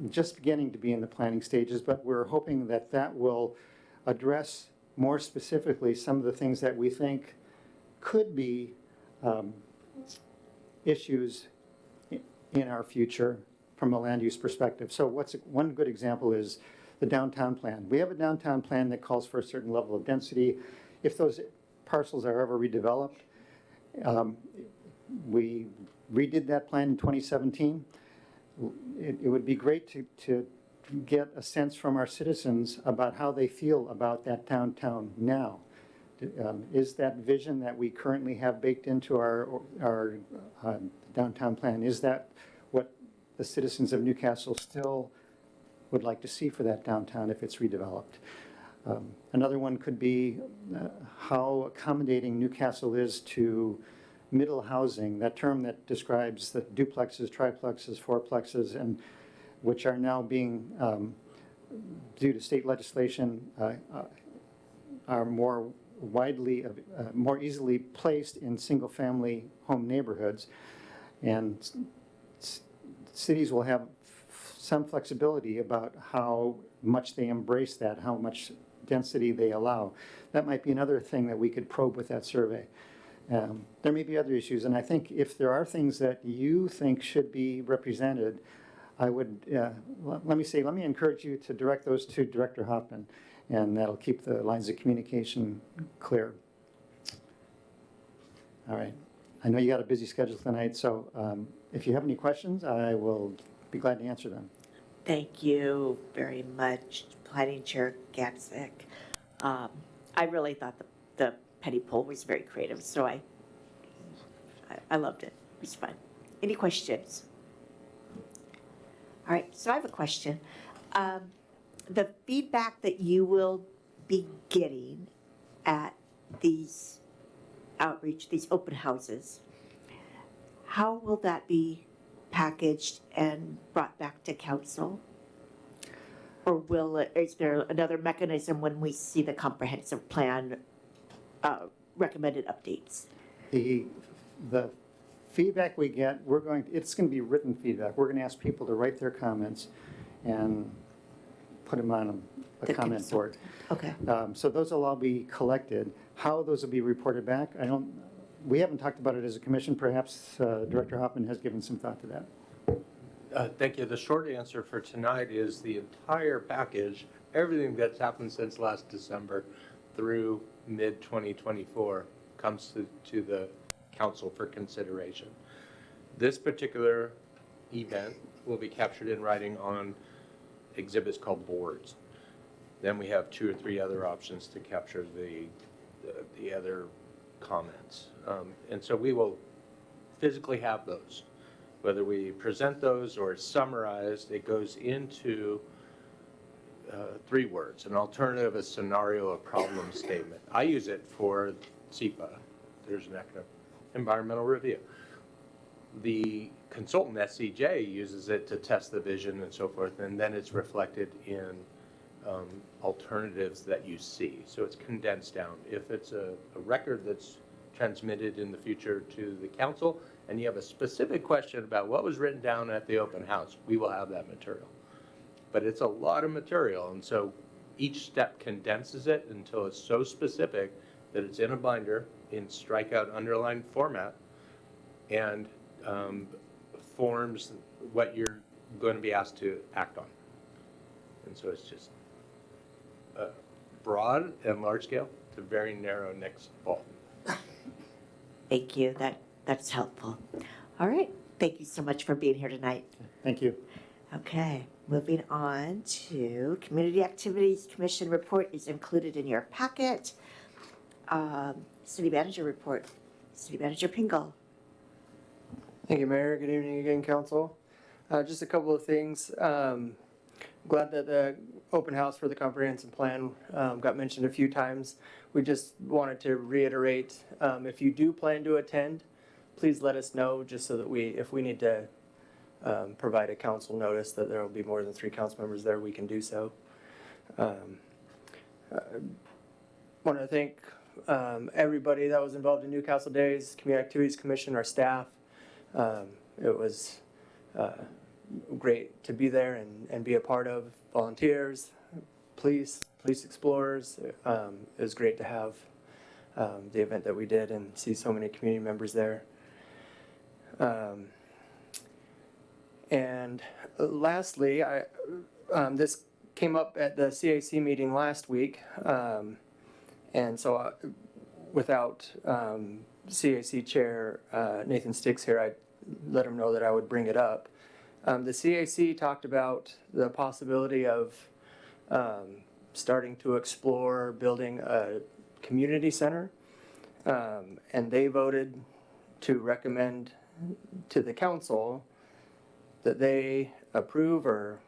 just beginning to be in the planning stages, but we're hoping that that will address more specifically some of the things that we think could be issues in our future from a land use perspective. So one good example is the downtown plan. We have a downtown plan that calls for a certain level of density. If those parcels are ever redeveloped. We redid that plan in 2017. It would be great to get a sense from our citizens about how they feel about that downtown now. Is that vision that we currently have baked into our downtown plan, is that what the citizens of Newcastle still would like to see for that downtown if it's redeveloped? Another one could be how accommodating Newcastle is to middle housing, that term that describes the duplexes, triplexes, fourplexes, and which are now being, due to state legislation, are more widely, more easily placed in single-family home neighborhoods. And cities will have some flexibility about how much they embrace that, how much density they allow. That might be another thing that we could probe with that survey. There may be other issues, and I think if there are things that you think should be represented, I would, let me encourage you to direct those to Director Hoffman, and that'll keep the lines of communication clear. All right. I know you got a busy schedule tonight, so if you have any questions, I will be glad to answer them. Thank you very much, Planning Chair Gatzik. I really thought the penny poll was very creative, so I loved it. It was fun. Any questions? All right, so I have a question. The feedback that you will be getting at these outreach, these open houses, how will that be packaged and brought back to council? Or is there another mechanism when we see the comprehensive plan recommended updates? The feedback we get, it's going to be written feedback. We're going to ask people to write their comments and put them on a comment board. Okay. So those will all be collected. How those will be reported back, we haven't talked about it as a commission. Perhaps Director Hoffman has given some thought to that. Thank you. The short answer for tonight is the entire package, everything that's happened since last December through mid-2024 comes to the council for consideration. This particular event will be captured in writing on exhibits called boards. Then we have 2 or 3 other options to capture the other comments. And so we will physically have those. Whether we present those or it's summarized, it goes into 3 words, an alternative, a scenario, a problem statement. I use it for SEPA. There's an environmental review. The consultant, SCJ, uses it to test the vision and so forth, and then it's reflected in alternatives that you see. So it's condensed down. If it's a record that's transmitted in the future to the council, and you have a specific question about what was written down at the open house, we will have that material. But it's a lot of material, and so each step condenses it until it's so specific that it's in a binder in strikeout underlined format and forms what you're going to be asked to act on. And so it's just broad and large scale to very narrow next fall. Thank you. That's helpful. All right. Thank you so much for being here tonight. Thank you. Okay, moving on to Community Activities Commission report is included in your packet. City Manager report. City Manager Pingle. Thank you, Mayor. Good evening again, Council. Just a couple of things. Glad that the open house for the comprehensive plan got mentioned a few times. We just wanted to reiterate, if you do plan to attend, please let us know just so that if we need to provide a council notice that there will be more than 3 council members there, we can do so. Want to thank everybody that was involved in Newcastle Days, Community Activities Commission, our staff. It was great to be there and be a part of. Volunteers, police explorers. It was great to have the event that we did and see so many community members there. And lastly, this came up at the CAC meeting last week, and so without CAC Chair Nathan Sticks here, I let him know that I would bring it up. The CAC talked about the possibility of starting to explore building a community center. And they voted to recommend to the council that they approve or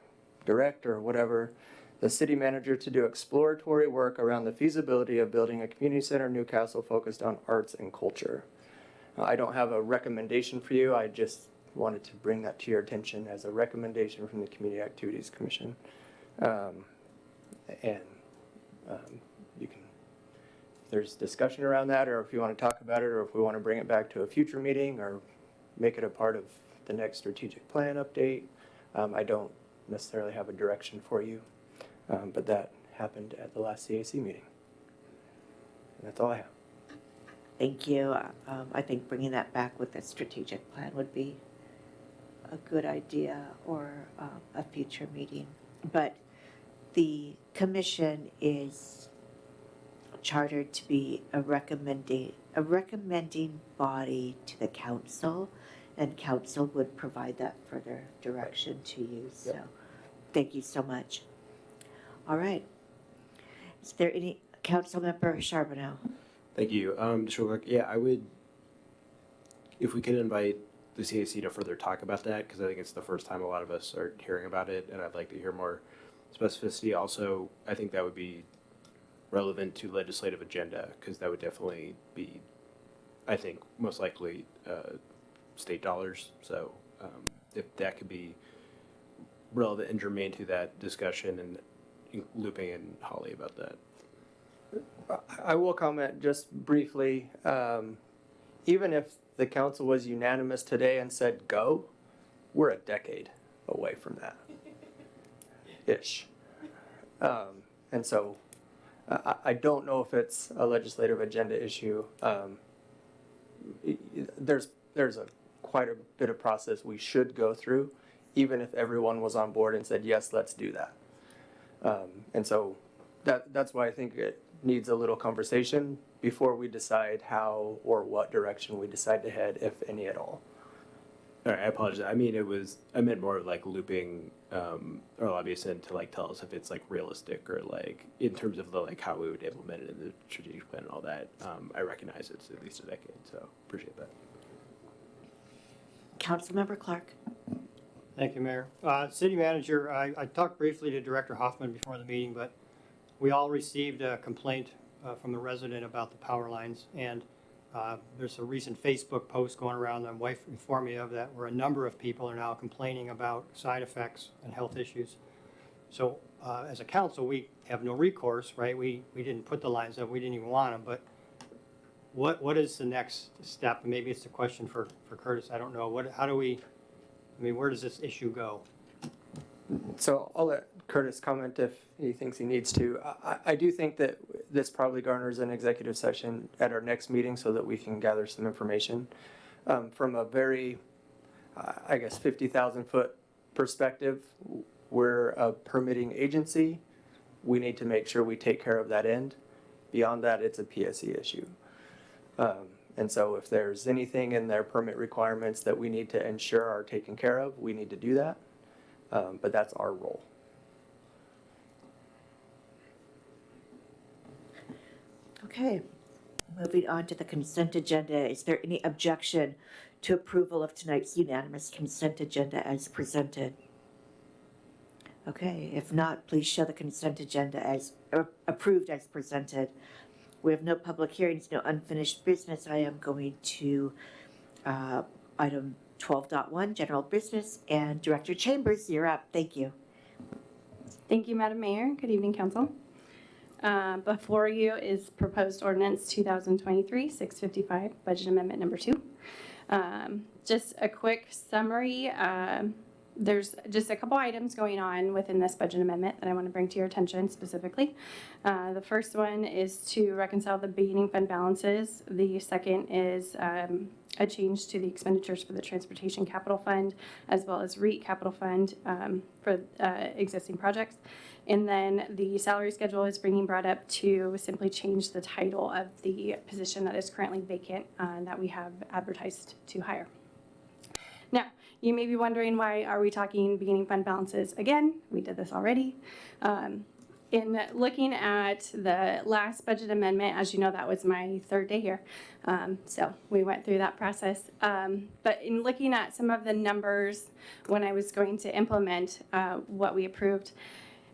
direct or whatever the city manager to do exploratory work around the feasibility of building a community center in Newcastle focused on arts and culture. I don't have a recommendation for you. I just wanted to bring that to your attention as a recommendation from the Community Activities Commission. You can, if there's discussion around that, or if you want to talk about it, or if we want to bring it back to a future meeting, or make it a part of the next strategic plan update. I don't necessarily have a direction for you, but that happened at the last CAC meeting. And that's all I have. Thank you. I think bringing that back with the strategic plan would be a good idea, or a future meeting. But the commission is chartered to be a recommending body to the council, and council would provide that further direction to you. So thank you so much. All right. Is there any, Councilmember Charbonneau? Thank you. Just real quick, yeah, I would, if we could invite the CAC to further talk about that, because I think it's the first time a lot of us are hearing about it, and I'd like to hear more specificity. Also, I think that would be relevant to legislative agenda, because that would definitely be, I think, most likely state dollars. So if that could be relevant and germane to that discussion, and looping in Holly about that. I will comment just briefly. Even if the council was unanimous today and said go, we're a decade away from that. Ish. And so I don't know if it's a legislative agenda issue. There's quite a bit of process we should go through, even if everyone was on board and said, yes, let's do that. And so that's why I think it needs a little conversation before we decide how or what direction we decide to head, if any at all. All right, I apologize. I mean, I meant more of like looping our lobbyists in to like tell us if it's like realistic, or like in terms of the like how we would implement it in the strategic plan and all that. I recognize it's at least a decade, so appreciate that. Councilmember Clark. Thank you, Mayor. City Manager, I talked briefly to Director Hoffman before the meeting, but we all received a complaint from the resident about the power lines, and there's a recent Facebook post going around that my wife informed me of, that where a number of people are now complaining about side effects and health issues. So as a council, we have no recourse, right? We didn't put the lines up, we didn't even want them, but what is the next step? Maybe it's a question for Curtis, I don't know. How do we, I mean, where does this issue go? So I'll let Curtis comment if he thinks he needs to. I do think that this probably garners an executive session at our next meeting so that we can gather some information. From a very, I guess, 50,000 foot perspective, we're a permitting agency. We need to make sure we take care of that end. Beyond that, it's a PSC issue. And so if there's anything in their permit requirements that we need to ensure are taken care of, we need to do that. But that's our role. Okay, moving on to the consent agenda. Is there any objection to approval of tonight's unanimous consent agenda as presented? Okay, if not, please show the consent agenda as approved as presented. We have no public hearings, no unfinished business. I am going to item 12.1, general business, and Director Chambers, you're up. Thank you. Thank you, Madam Mayor. Good evening, Council. Before you is proposed ordinance 2023-655, budget amendment number 2. Just a quick summary. There's just a couple items going on within this budget amendment that I want to bring to your attention specifically. The first one is to reconcile the beginning fund balances. The second is a change to the expenditures for the Transportation Capital Fund, as well as REIT Capital Fund for existing projects. And then the salary schedule is brought up to simply change the title of the position that is currently vacant that we have advertised to hire. Now, you may be wondering, why are we talking beginning fund balances again? We did this already. In looking at the last budget amendment, as you know, that was my third day here. So we went through that process. But in looking at some of the numbers when I was going to implement what we approved,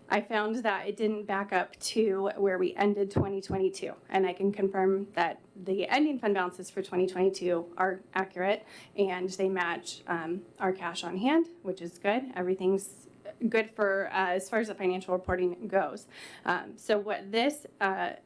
I found that it didn't back up to where we ended 2022. And I can confirm that the ending fund balances for 2022 are accurate and they match our cash on hand, which is good. Everything's good for as far as the financial reporting goes. So what this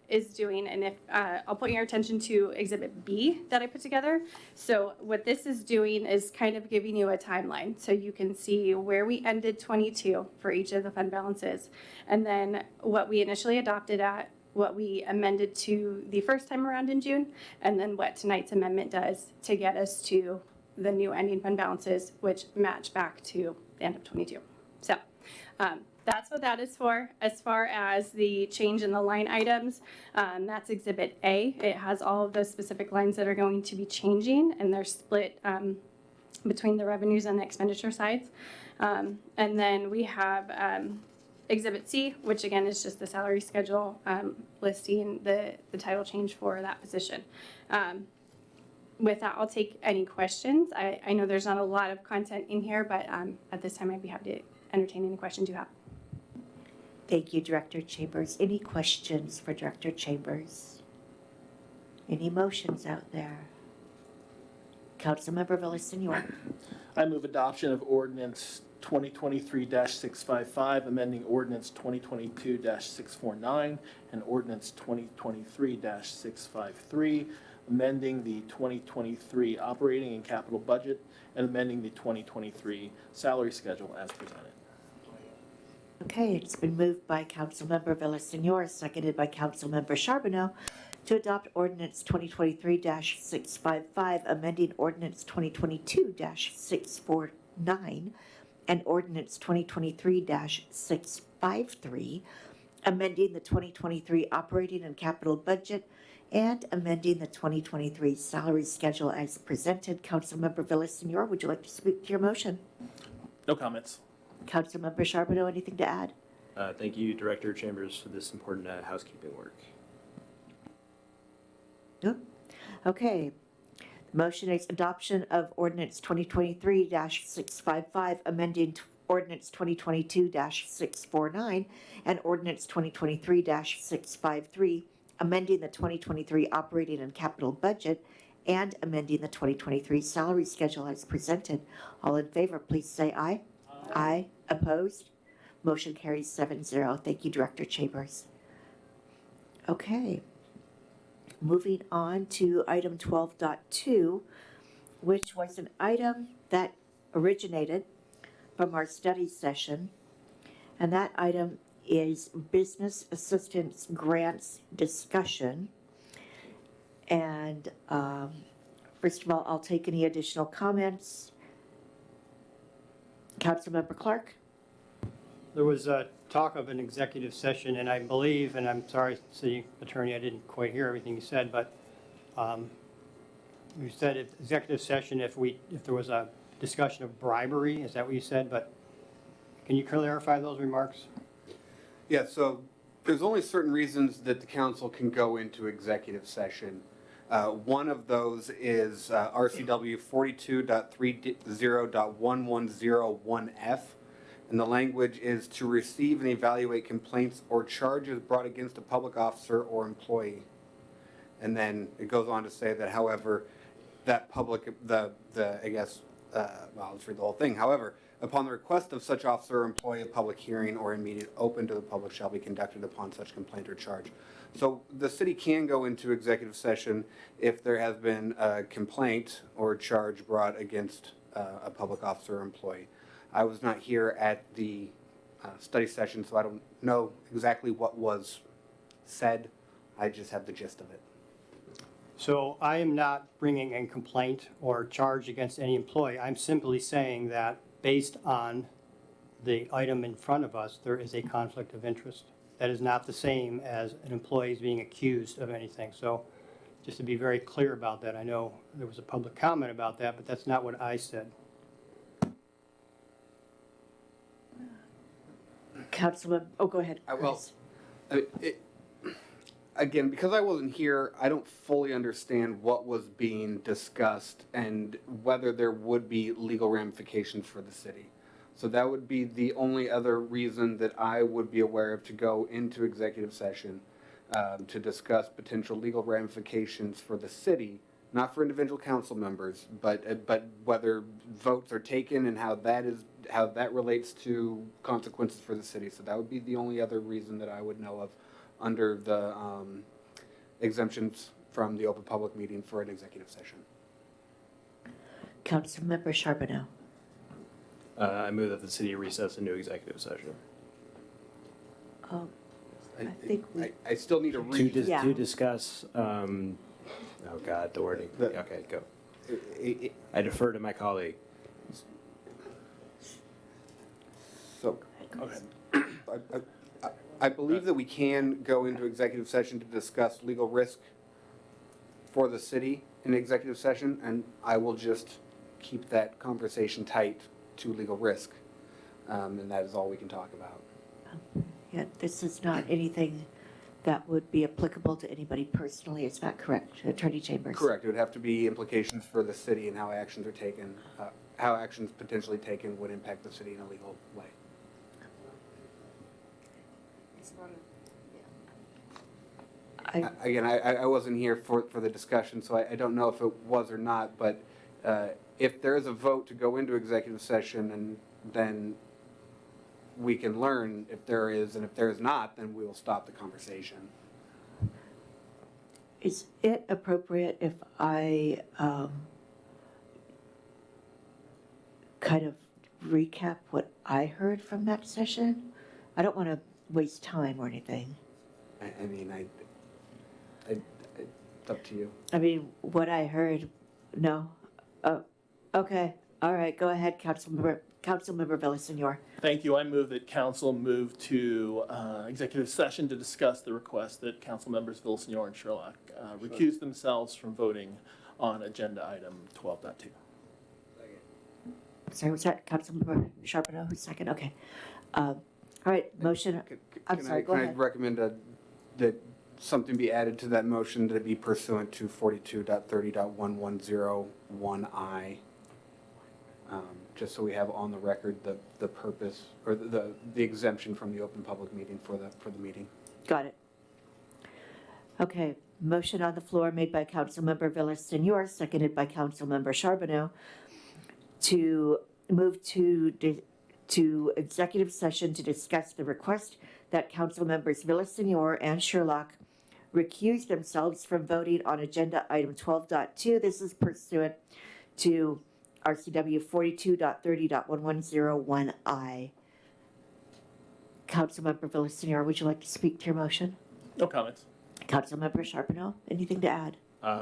is doing, and if I'll put your attention to Exhibit B that I put together. So what this is doing is kind of giving you a timeline so you can see where we ended 22 for each of the fund balances, and then what we initially adopted at, what we amended to the first time around in June, and then what tonight's amendment does to get us to the new ending fund balances, which match back to the end of 22. So that's what that is for. As far as the change in the line items, that's Exhibit A. It has all of those specific lines that are going to be changing, and they're split between the revenues and the expenditure sides. And then we have Exhibit C, which again is just the salary schedule listing the title change for that position. With that, I'll take any questions. I know there's not a lot of content in here, but at this time I'd be happy to entertain any questions you have. Thank you, Director Chambers. Any questions for Director Chambers? Any motions out there? Councilmember Villasenor. I move adoption of ordinance 2023-655, amending ordinance 2022-649 and ordinance 2023-653, amending the 2023 operating and capital budget and amending the 2023 salary schedule as presented. Okay, it's been moved by Councilmember Villasenor, seconded by Councilmember Charbonneau, to adopt ordinance 2023-655, amending ordinance 2022-649 and ordinance 2023-653, amending the 2023 operating and capital budget and amending the 2023 salary schedule as presented. Councilmember Villasenor, would you like to speak to your motion? No comments. Councilmember Charbonneau, anything to add? Thank you, Director Chambers, for this important housekeeping work. Yep. Okay. The motion is adoption of ordinance 2023-655, amending ordinance 2022-649 and ordinance 2023-653, amending the 2023 operating and capital budget and amending the 2023 salary schedule as presented. All in favor, please say aye. Aye. Opposed? Motion carries 7-0. Thank you, Director Chambers. Okay. Moving on to item 12.2, which was an item that originated from our study session. And that item is business assistance grants discussion. And first of all, I'll take any additional comments. Councilmember Clark? There was talk of an executive session, and I believe, and I'm sorry, City Attorney, I didn't quite hear everything you said, but you said if executive session if there was a discussion of bribery. Is that what you said? But can you clarify those remarks? Yeah, so there's only certain reasons that the council can go into executive session. One of those is RCW 42.30.1101F, and the language is to receive and evaluate complaints or charges brought against a public officer or employee. And then it goes on to say that, however, that public, I'll just read the whole thing. However, upon the request of such officer or employee, a public hearing or a meeting open to the public shall be conducted upon such complaint or charge. So the city can go into executive session if there has been a complaint or charge brought against a public officer or employee. I was not here at the study session, so I don't know exactly what was said. I just have the gist of it. So I am not bringing a complaint or charge against any employee. I'm simply saying that based on the item in front of us, there is a conflict of interest. That is not the same as an employee is being accused of anything. So just to be very clear about that, I know there was a public comment about that, but that's not what I said. Councilman, oh, go ahead, Chris. Again, because I wasn't here, I don't fully understand what was being discussed and whether there would be legal ramifications for the city. So that would be the only other reason that I would be aware of to go into executive session, to discuss potential legal ramifications for the city, not for individual council members, but whether votes are taken and how that relates to consequences for the city. So that would be the only other reason that I would know of under the exemptions from the open public meeting for an executive session. Councilmember Charbonneau. I move that the city recess into executive session. I think we, I still need to read. To discuss, oh God, the wording. Okay, go. I defer to my colleague. So, I believe that we can go into executive session to discuss legal risk for the city in executive session, and I will just keep that conversation tight to legal risk. And that is all we can talk about. yeah, this is not anything that would be applicable to anybody personally, is that correct, Attorney Chambers? Correct. It would have to be implications for the city and how actions are taken, how actions potentially taken would impact the city in a legal way. Again, I wasn't here for the discussion, so I don't know if it was or not, but if there is a vote to go into executive session, and then we can learn if there is, and if there is not, then we will stop the conversation. Is it appropriate if I kind of recap what I heard from that session? I don't want to waste time or anything. I mean, it's up to you. I mean, what I heard, no? Oh, okay, all right, go ahead, Councilmember Villasenor. Thank you. I move that council move to executive session to discuss the request that council members Villasenor and Sherlock recuse themselves from voting on agenda item 12.2. Sorry, was that Councilmember Charbonneau, who's second? Okay. All right, motion, I'm sorry, go Can I ahead. recommend that something be added to that motion that it be pursuant to 42.30.1101I? Just so we have on the record the purpose, or the exemption from the open public meeting for the meeting. Got it. Okay, motion on the floor made by Councilmember Villasenor, seconded by Councilmember Charbonneau, to move to executive session to discuss the request that Councilmembers Villasenor and Sherlock recuse themselves from voting on agenda item 12.2. This is pursuant to RCW 42.30.1101I. Councilmember Villasenor, would you like to speak to your motion? No comments. Councilmember Charbonneau, anything to add?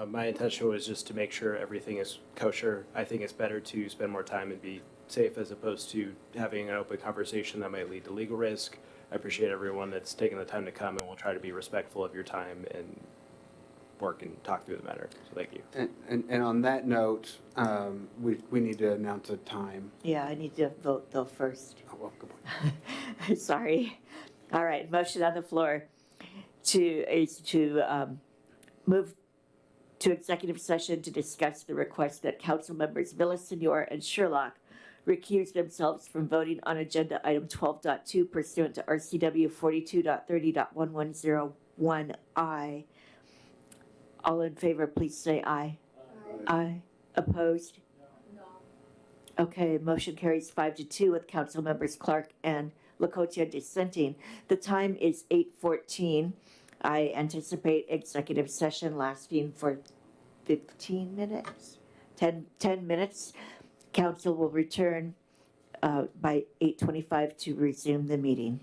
My intention was just to make sure everything is kosher. I think it's better to spend more time and be safe as opposed to having an open conversation that might lead to legal risk. I appreciate everyone that's taken the time to come, and we'll try to be respectful of your time and work and talk through the matter. So thank you. And on that note, we need to announce a time. Yeah, I need to vote though first. Oh, well, good point. Sorry. All right, motion on the floor to move to executive session to discuss the request that council members Villasenor and Sherlock recuse themselves from voting on agenda item 12.2 pursuant to RCW 42.30.1101I. All in favor, please say aye. Aye. Opposed? No. Okay, motion carries 5-2 with council members Clark and Lacotia dissenting. The time is 8:14. I anticipate executive session lasting for 15 minutes, 10 minutes. Council will return by 8:25 to resume the meeting.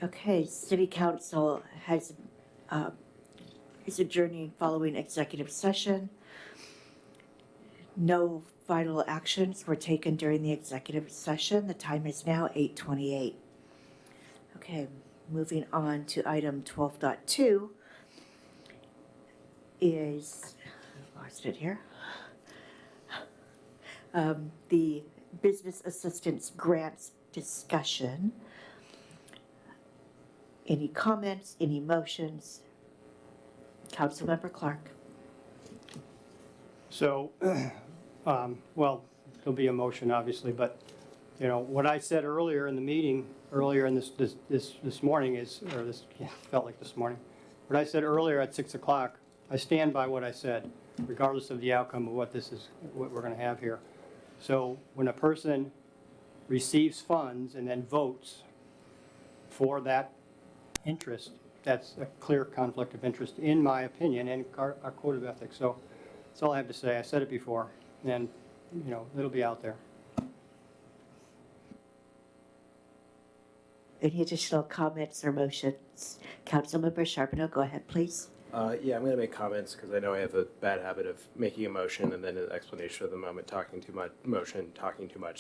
Okay, City Council is adjourning following executive session. No final actions were taken during the executive session. The time is now 8:28. Okay, moving on to item 12.2 is, lost it here. The business assistance grants discussion. Any comments, any motions? Councilmember Clark. So, well, there'll be a motion, obviously, but, you know, what I said earlier in the meeting, earlier in this morning is, or this, yeah, felt like this morning. What I said earlier at 6 o'clock, I stand by what I said, regardless of the outcome of what we're gonna have here. So when a person receives funds and then votes for that interest, that's a clear conflict of interest, in my opinion, and our code of ethics. So that's all I have to say. I said it before, and, you know, it'll be out there. Any additional comments or motions? Councilmember Charbonneau, go ahead, please. Yeah, I'm going to make comments because I know I have a bad habit of making a motion and then an explanation of the moment, talking too much,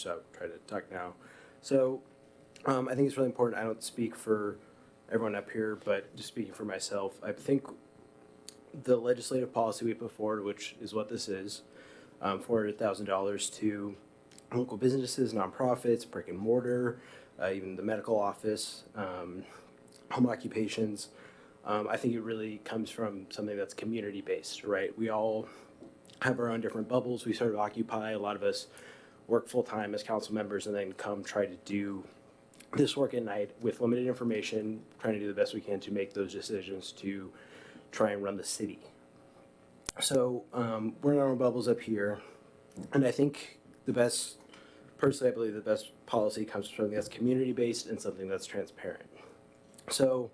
so I'll try to talk now. So I think it's really important. I don't speak for everyone up here, but just speaking for myself, I think the legislative policy we put forward, which is what this is, $400,000 to local businesses, nonprofits, brick and mortar, even the medical office, home occupations. I think it really comes from something that's community-based, right? We all have our own different bubbles we sort of occupy. A lot of us work full-time as council members and then come try to do this work at night with limited information, trying to do the best we can to make those decisions to try and run the city. So we're in our own bubbles up here, and I think personally, I believe the best policy comes from something that's community-based and something that's transparent. So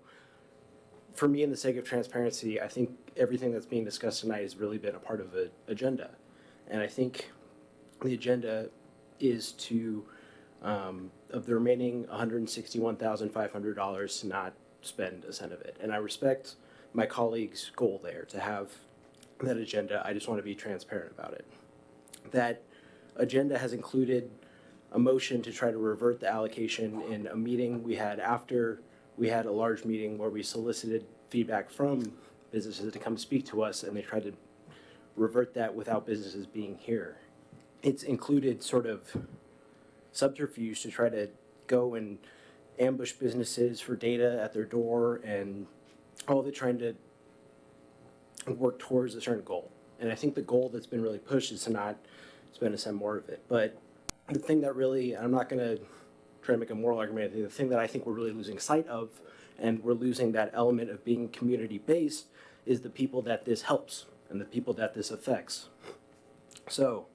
for me, in the sake of transparency, I think everything that's being discussed tonight has really been a part of an agenda. And I think the agenda is to, of the remaining $161,500, to not spend a cent of it. And I respect my colleague's goal there to have that agenda. I just want to be transparent about it. That agenda has included a motion to try to revert the allocation in a meeting we had after we had a large meeting where we solicited feedback from businesses to come speak to us, and they tried to revert that without businesses being here. It's included sort of subterfuge to try to go and ambush businesses for data at their door, and all of it trying to work towards a certain goal. And I think the goal that's been really pushed is to not spend a cent more of it. But the thing that really, I'm not going to try to make a moral argument, the thing that I think we're really losing sight of, and we're losing that element of being community-based, is the people that this helps and the people that this affects. So,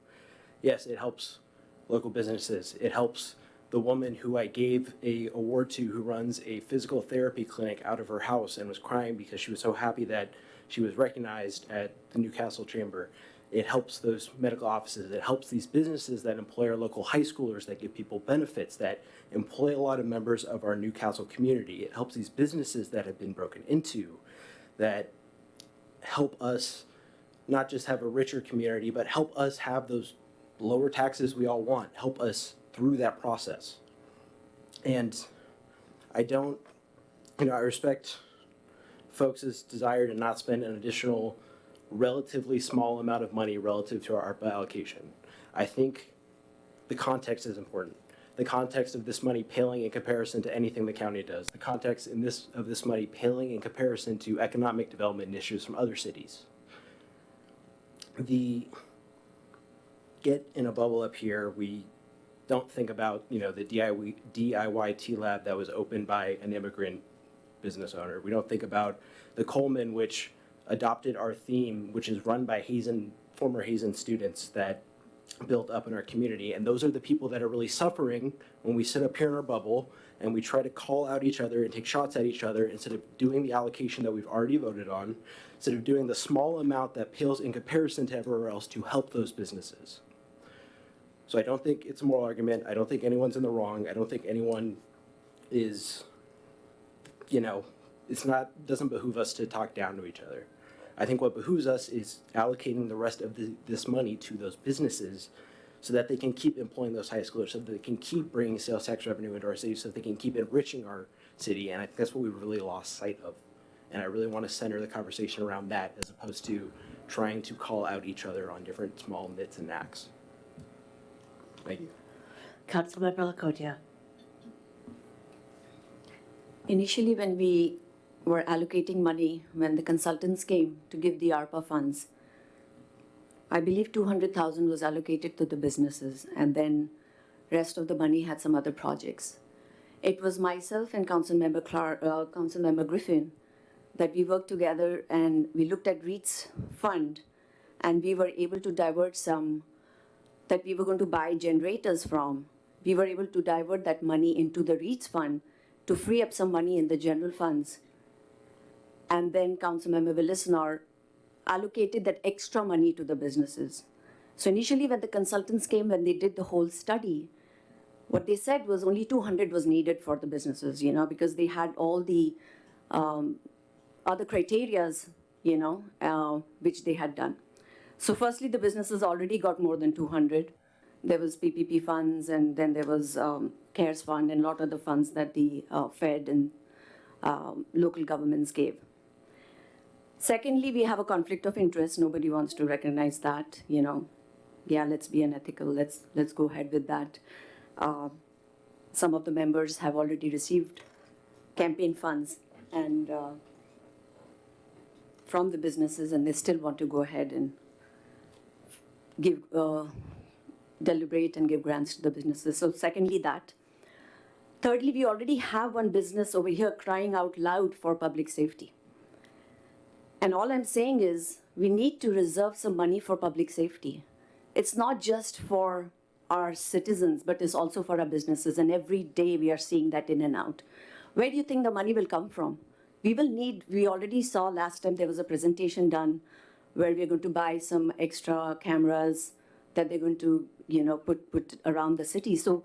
yes, it helps local businesses. It helps the woman who I gave an award to, who runs a physical therapy clinic out of her house and was crying because she was so happy that she was recognized at the Newcastle Chamber. It helps those medical offices. It helps these businesses that employ our local high schoolers, that give people benefits, that employ a lot of members of our Newcastle community. It helps these businesses that have been broken into, that help us not just have a richer community, but help us have those lower taxes we all want, help us through that process. And I don't, I respect folks' desire to not spend an additional relatively small amount of money relative to our ARPA allocation. I think the context is important. The context of this money paling in comparison to anything the county does. The context of this money paling in comparison to economic development initiatives from other cities. The get in a bubble up here, we don't think about, the DIY lab that was opened by an immigrant business owner. We don't think about the Coleman, which adopted our theme, which is run by former Hazen students that built up in our community. And those are the people that are really suffering when we sit up here in our bubble and we try to call out each other and take shots at each other instead of doing the allocation that we've already voted on, instead of doing the small amount that pales in comparison to everywhere else to help those businesses. So I don't think it's a moral argument. I don't think anyone's in the wrong. I don't think anyone is doesn't behoove us to talk down to each other. I think what behooves us is allocating the rest of this money to those businesses so that they can keep employing those high schoolers, so that they can keep bringing sales tax revenue into our city, so that they can keep enriching our city. And I think that's what we've really lost sight of. And I really want to center the conversation around that as opposed to trying to call out each other on different small nits and knacks. Thank you. Councilmember Laconia. Initially, when we were allocating money, when the consultants came to give the ARPA funds, I believe 200,000 was allocated to the businesses, and then rest of the money had some other projects. It was myself and Councilmember Griffin that we worked together and we looked at REIT's fund, and we were able to divert some that we were going to buy generators from. We were able to divert that money into the REIT's fund to free up some money in the general funds. And then Councilmember Willis-Knorr allocated that extra money to the businesses. So initially when the consultants came, when they did the whole study, what they said was only 200 was needed for the businesses, because they had all the other criterias, which they had done. So firstly, the businesses already got more than 200. There was PPP funds, and then there was CARES fund and a lot of the funds that the Fed and local governments gave. Secondly, we have a conflict of interest. Nobody wants to recognize that, Yeah, let's be unethical. Let's go ahead with that. Some of the members have already received campaign funds and from the businesses, and they still want to go ahead and give deliberate and give grants to the businesses. So secondly, that. Thirdly, we already have one business over here crying out loud for public safety. And all I'm saying is we need to reserve some money for public safety. It's not just for our citizens, but it's also for our businesses. And every day we are seeing that in and out. Where do you think the money will come from? We already saw last time there was a presentation done where we're going to buy some extra cameras that they're going to, put around the city. So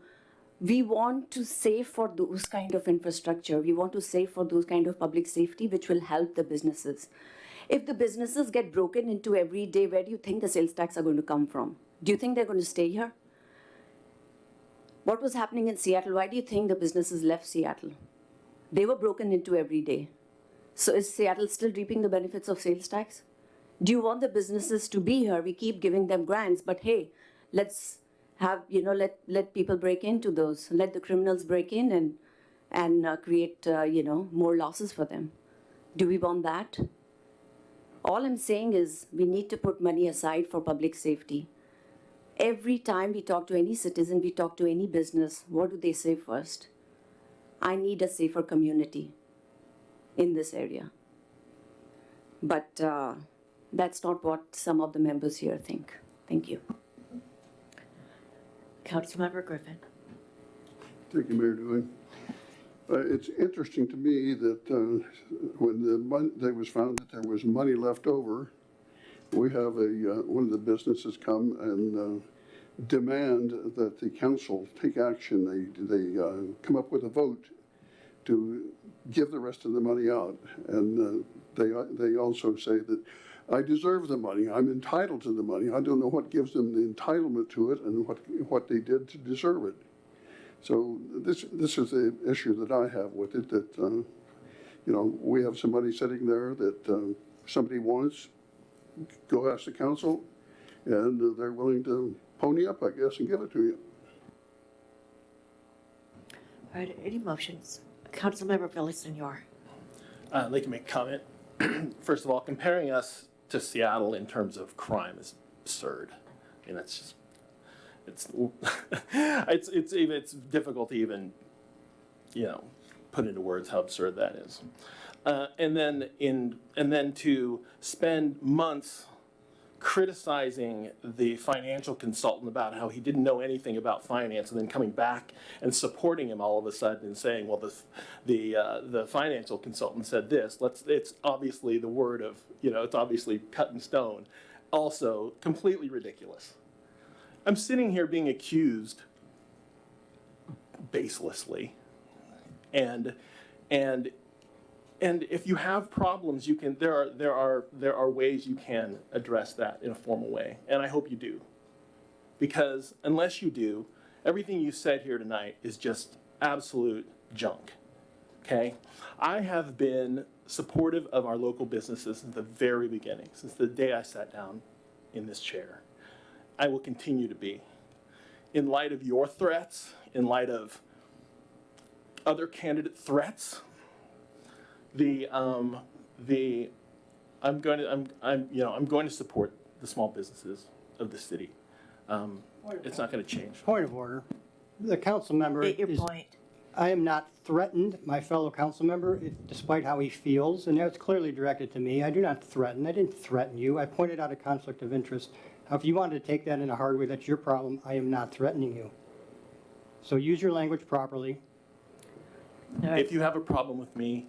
we want to save for those kind of infrastructure. We want to save for those kind of public safety, which will help the businesses. If the businesses get broken into every day, where do you think the sales tax are going to come from? Do you think they're going to stay here? What was happening in Seattle? Why do you think the businesses left Seattle? They were broken into every day. So is Seattle still reaping the benefits of sales tax? Do you want the businesses to be here? We keep giving them grants, but hey, let's have, let people break into those. Let the criminals break in and create, more losses for them. Do we want that? All I'm saying is we need to put money aside for public safety. Every time we talk to any citizen, we talk to any business, what do they say first? I need a safer community in this area. But that's not what some of the members here think. Thank you. Councilmember Griffin. Thank you, Mayor Dewey. It's interesting to me that when it was found that there was money left over, we have one of the businesses come and demand that the council take action. They come up with a vote to give the rest of the money out, and they also say that I deserve the money. I'm entitled to the money. I don't know what gives them the entitlement to it and what they did to deserve it. So this is the issue that I have with it, that, we have some money sitting there that somebody wants, go ask the council, and they're willing to pony up, I guess, and give it to you. All right, any motions? Councilmember Villasenor. I'd like to make a comment. First of all, comparing us to Seattle in terms of crime is absurd. I mean, that's just, it's difficult to even, put into words how absurd that is. And then to spend months criticizing the financial consultant about how he didn't know anything about finance, and then coming back and supporting him all of a sudden and saying, well, the financial consultant said this. It's obviously the word of, it's obviously cut in stone. Also, completely ridiculous. I'm sitting here being accused baselessly, and And if you have problems, you can, there are ways you can address that in a formal way, and I hope you do. Because unless you do, everything you said here tonight is just absolute junk, okay? I have been supportive of our local businesses since the very beginning, since the day I sat down in this chair. I will continue to be. In light of your threats, in light of other candidate threats, I'm going to support the small businesses of the city. It's not going to change. Point of order. The council member State your is, point. I am not threatened, my fellow council member, despite how he feels, and that's clearly directed to me. I do not threaten. I didn't threaten you. I pointed out a conflict of interest. Now, if you wanted to take that in a hard way, that's your problem. I am not threatening you. So use your language properly. If you have a problem with me,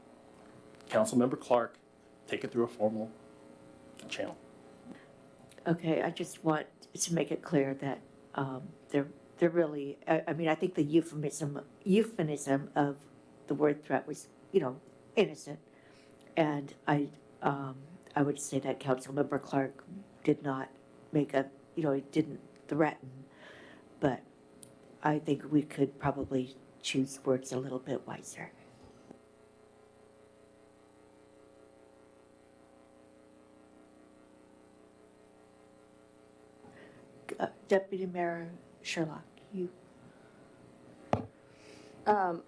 Councilmember Clark, take it through a formal channel. Okay, I just want to make it clear that they're really, I mean, I think the euphemism of the word threat was, innocent. And I would say that Councilmember Clark did not make he didn't threaten. But I think we could probably choose words a little bit wiser. Deputy Mayor Sherlock, you. I'll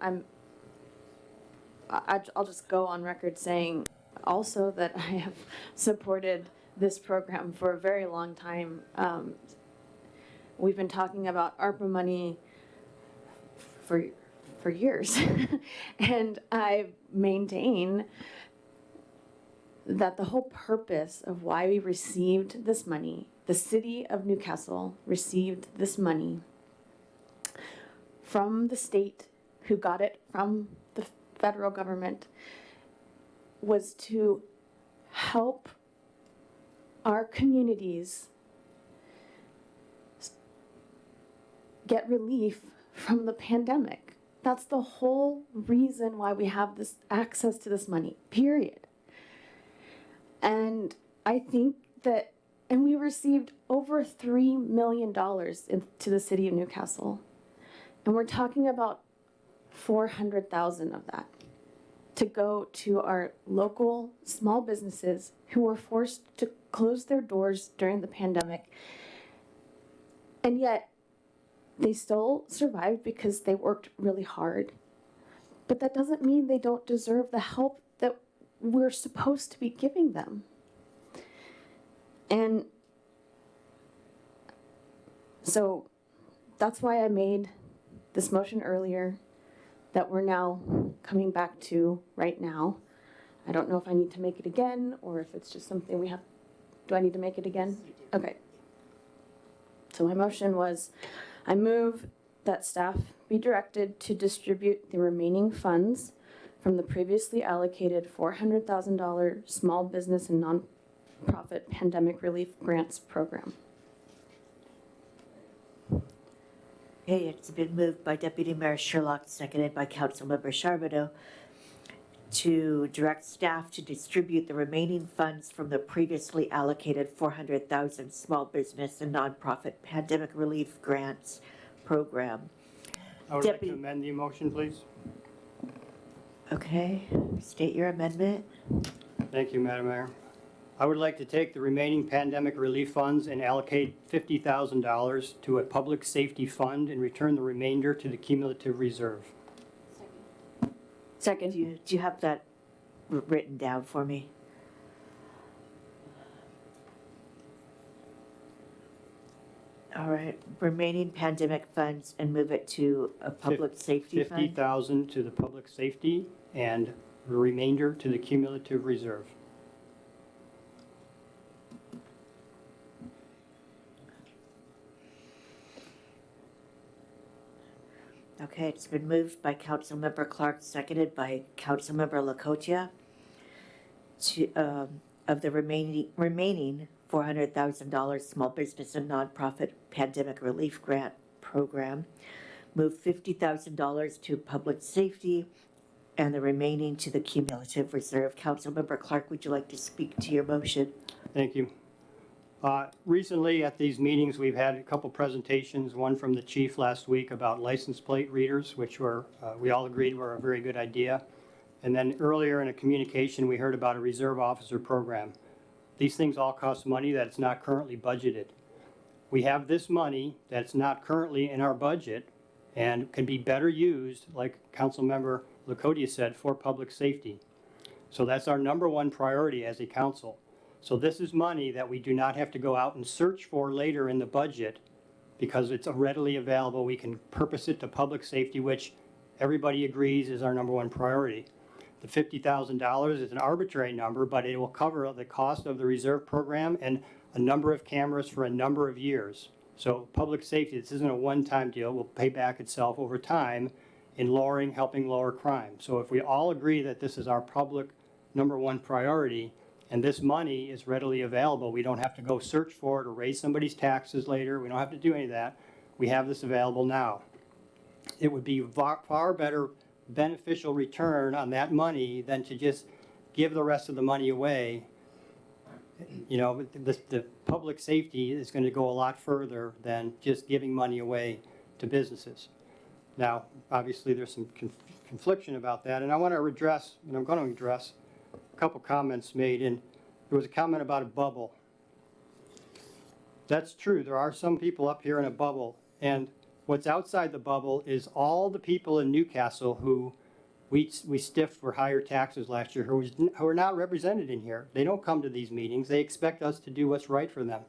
just go on record saying also that I have supported this program for a very long time. We've been talking about ARPA money for years, and I maintain that the whole purpose of why we received this money, the city of Newcastle received this money from the state, who got it from the federal government, was to help our communities get relief from the pandemic. That's the whole reason why we have this access to this money, period. And I think that, and we received over $3 million to the city of Newcastle. And we're talking about 400,000 of that to go to our local small businesses who were forced to close their doors during the pandemic. And yet they still survived because they worked really hard. But that doesn't mean they don't deserve the help that we're supposed to be giving them. And so that's why I made this motion earlier that we're now coming back to right now. I don't know if I need to make it again or if it's just something we have. Do I need to make it again? Okay. So my motion was, I move that staff be directed to distribute the remaining funds from the previously allocated $400,000 small business and nonprofit pandemic relief grants program. Okay, it's been moved by Deputy Mayor Sherlock, seconded by Councilmember Charbonneau, to direct staff to distribute the remaining funds from the previously allocated 400,000 small business and nonprofit pandemic relief grants program. I would like to amend the motion, please. Okay, state your amendment. Thank you, Madam Mayor. I would like to take the remaining pandemic relief funds and allocate $50,000 to a public safety fund and return the remainder to the cumulative reserve. Second. Do you have that written down for me? All right, remaining pandemic funds and move it to a public safety fund? 50,000 to the public safety and the remainder to the cumulative reserve. Okay, it's been moved by Councilmember Clark, seconded by Councilmember Lacotia, to, of the remaining $400,000 small business and nonprofit pandemic relief grant program, move $50,000 to public safety and the remaining to the cumulative reserve. Councilmember Clark, would you like to speak to your motion? Thank you. Recently, at these meetings, we've had a couple presentations, one from the chief last week about license plate readers, which were, we all agreed were a very good idea. And then earlier in a communication, we heard about a reserve officer program. These things all cost money that's not currently budgeted. We have this money that's not currently in our budget and can be better used, like Councilmember Lacotia said, for public safety. So that's our number one priority as a council. So this is money that we do not have to go out and search for later in the budget because it's readily available. We can purpose it to public safety, which everybody agrees is our number one priority. The $50,000 is an arbitrary number, but it will cover the cost of the reserve program and a number of cameras for a number of years. So public safety, this isn't a one-time deal, will pay back itself over time in helping lower crime. So if we all agree that this is our public number one priority, and this money is readily available, we don't have to go search for it or raise somebody's taxes later, we don't have to do any of that, we have this available now. It would be far better beneficial return on that money than to just give the rest of the money away. You know, the public safety is going to go a lot further than just giving money away to businesses. Now, obviously, there's some confliction about that, and I want to address, and I'm going to address a couple comments made, and there was a comment about a bubble. That's true. There are some people up here in a bubble, and what's outside the bubble is all the people in Newcastle who we stiffed for higher taxes last year, who are not represented in here. They don't come to these meetings. They expect us to do what's right for them.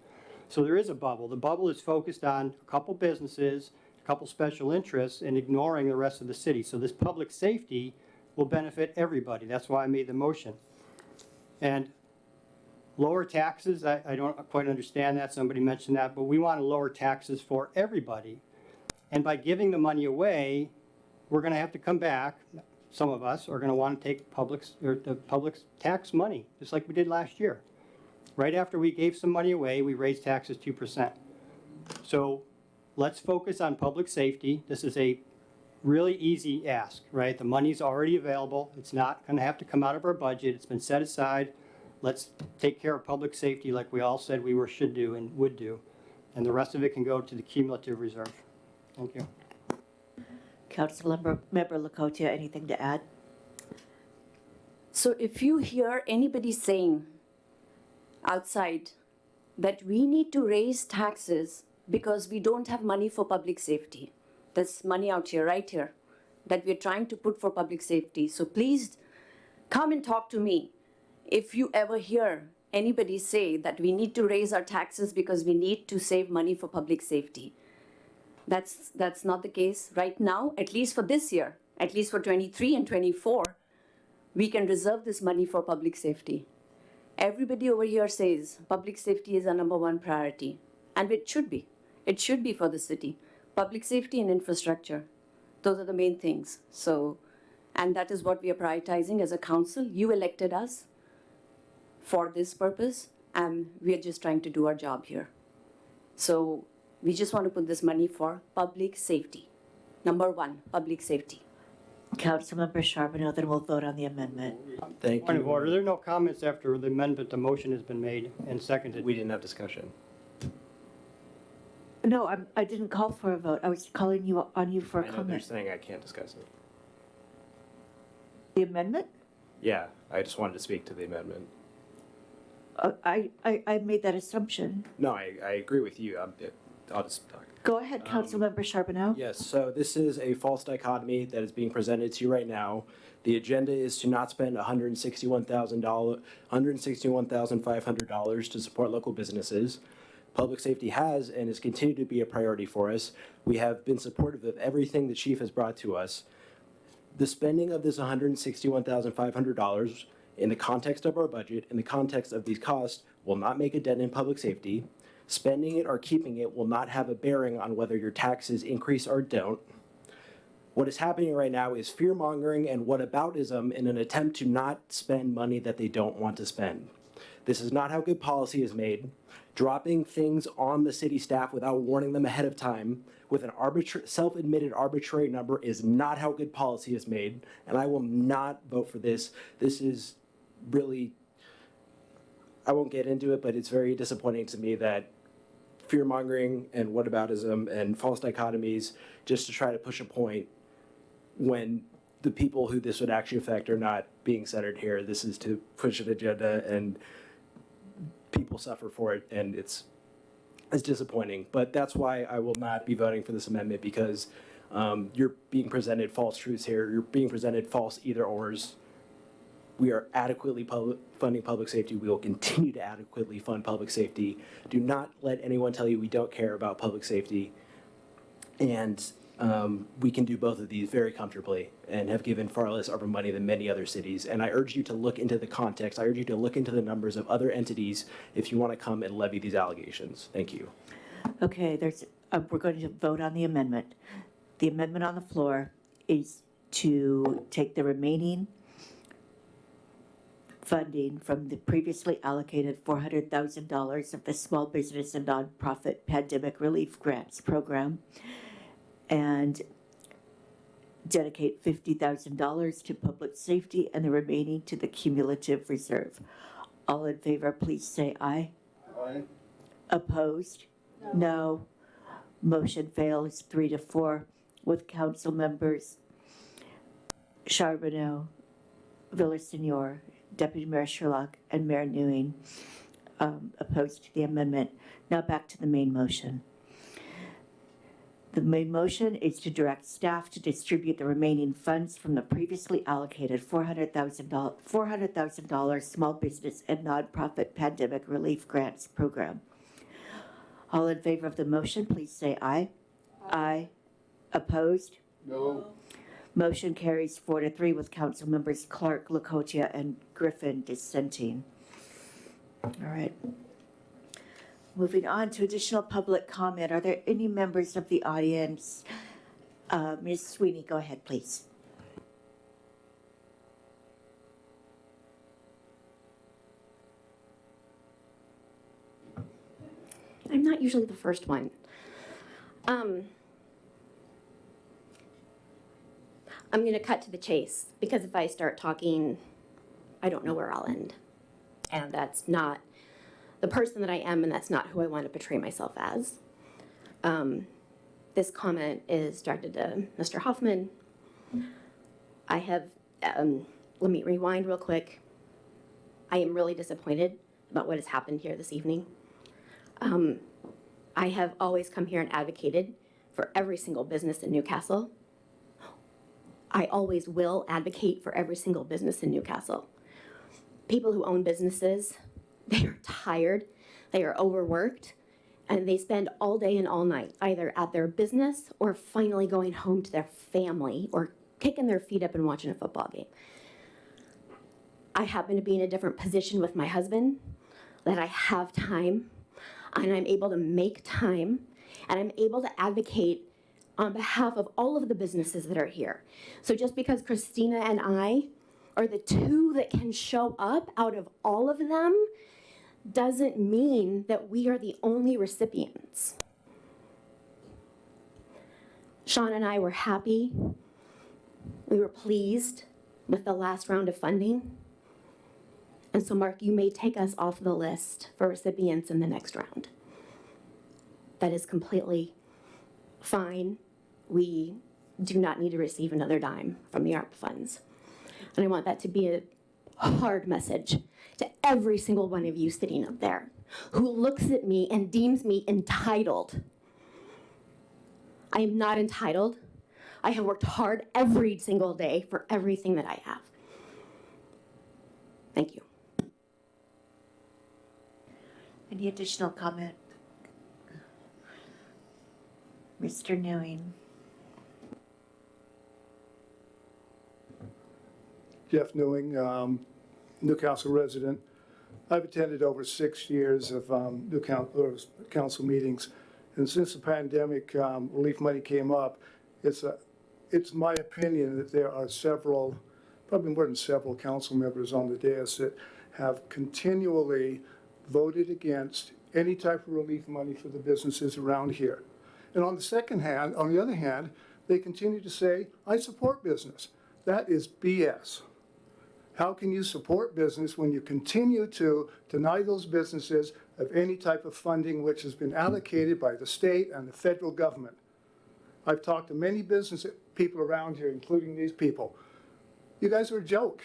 So there is a bubble. The bubble is focused on a couple businesses, a couple special interests, and ignoring the rest of the city. So this public safety will benefit everybody. That's why I made the motion. And lower taxes, I don't quite understand that. Somebody mentioned that, but we want to lower taxes for everybody. And by giving the money away, we're going to have to come back. Some of us are going to want to take the public tax money, just like we did last year. Right after we gave some money away, we raised taxes 2%. So let's focus on public safety. This is a really easy ask, right? The money's already available. It's not going to have to come out of our budget. It's been set aside. Let's take care of public safety like we all said we should do and would do. And the rest of it can go to the cumulative reserve. Thank you. Councilmember Lacotia, anything to add? So if you hear anybody saying outside that we need to raise taxes because we don't have money for public safety, there's money out here, right here, that we're trying to put for public safety. So please come and talk to me. If you ever hear anybody say that we need to raise our taxes because we need to save money for public safety, that's not the case right now, at least for this year, at least for 23 and 24, we can reserve this money for public safety. Everybody over here says public safety is our number one priority, and it should be. It should be for the city. Public safety and infrastructure, those are the main things. So, and that is what we are prioritizing as a council. You elected us for this purpose, and we are just trying to do our job here. So we just want to put this money for public safety. Number one, public safety. Councilmember Charbonneau, then we'll vote on the amendment. Thank Point of you. order. There are no comments after the amendment. The motion has been made and seconded. We didn't have discussion. No, I didn't call for a vote. I was calling on you for a I know they're comment. saying I can't discuss it. The amendment? Yeah, I just wanted to speak to the amendment. I made that assumption. No, I agree with you. I'll just talk. Go ahead, Councilmember Charbonneau. Yes, so this is a false dichotomy that is being presented to you right now. The agenda is to not spend $161,500 to support local businesses. Public safety has and has continued to be a priority for us. We have been supportive of everything the chief has brought to us. The spending of this $161,500 in the context of our budget, in the context of these costs, will not make a dent in public safety. Spending it or keeping it will not have a bearing on whether your taxes increase or don't. What is happening right now is fear-mongering and whataboutism in an attempt to not spend money that they don't want to spend. This is not how good policy is made. Dropping things on the city staff without warning them ahead of time with an self-admitted arbitrary number is not how good policy is made, and I will not vote for this. This is really, I won't get into it, but it's very disappointing to me that fear-mongering and whataboutism and false dichotomies just to try to push a point when the people who this would actually affect are not being centered here. This is to push an agenda, and people suffer for it, and it's disappointing. But that's why I will not be voting for this amendment, because you're being presented false truths here. You're being presented false either-ors. We are adequately funding public safety. We will continue to adequately fund public safety. Do not let anyone tell you we don't care about public safety. And we can do both of these very comfortably and have given far less ARPA money than many other cities. And I urge you to look into the context. I urge you to look into the numbers of other entities if you want to come and levy these allegations. Thank you. Okay, we're going to vote on the amendment. The amendment on the floor is to take the remaining funding from the previously allocated $400,000 of the Small Business and Nonprofit Pandemic Relief Grants Program and dedicate $50,000 to public safety and the remaining to the cumulative reserve. All in favor, please say aye. Aye. Opposed? No. Motion fails 3-4 with council members Charbonneau, Villasenor, Deputy Mayor Sherlock, and Mayor Newing opposed to the amendment. Now back to the main motion. The main motion is to direct staff to distribute the remaining funds from the previously allocated $400,000 Small Business and Nonprofit Pandemic Relief Grants Program. All in favor of the motion, please say aye. Aye. Opposed? No. Motion carries 4-3 with council members Clark, Lakotia, and Griffin dissenting. All right. Moving on to additional public comment. Are there any members of the audience? Ms. Sweeney, go ahead, please. I'm not usually the first one. I'm going to cut to the chase, because if I start talking, I don't know where I'll end. And that's not the person that I am, and that's not who I want to portray myself as. This comment is directed to Mr. Hoffman. I have, let me rewind real quick. I am really disappointed about what has happened here this evening. I have always come here and advocated for every single business in Newcastle. I always will advocate for every single business in Newcastle. People who own businesses, they are tired, they are overworked, and they spend all day and all night either at their business or finally going home to their family or kicking their feet up and watching a football game. I happen to be in a different position with my husband, that I have time, and I'm able to make time, and I'm able to advocate on behalf of all of the businesses that are here. So just because Christina and I are the two that can show up out of all of them doesn't mean that we are the only recipients. Sean and I were happy. We were pleased with the last round of funding. And so, Mark, you may take us off the list for recipients in the next round. That is completely fine. We do not need to receive another dime from the ARP funds. And I want that to be a hard message to every single one of you sitting up there who looks at me and deems me entitled. I am not entitled. I have worked hard every single day for everything that I have. Thank you. Any additional comment? Mr. Newing. Jeff Newing, Newcastle resident. I've attended over 6 years of council meetings, and since the pandemic relief money came up, it's my opinion that there are several, probably more than several council members on the dais that have continually voted against any type of relief money for the businesses around here. And on the other hand, they continue to say, I support business. That is BS. How can you support business when you continue to deny those businesses of any type of funding which has been allocated by the state and the federal government? I've talked to many business people around here, including these people. You guys are a joke.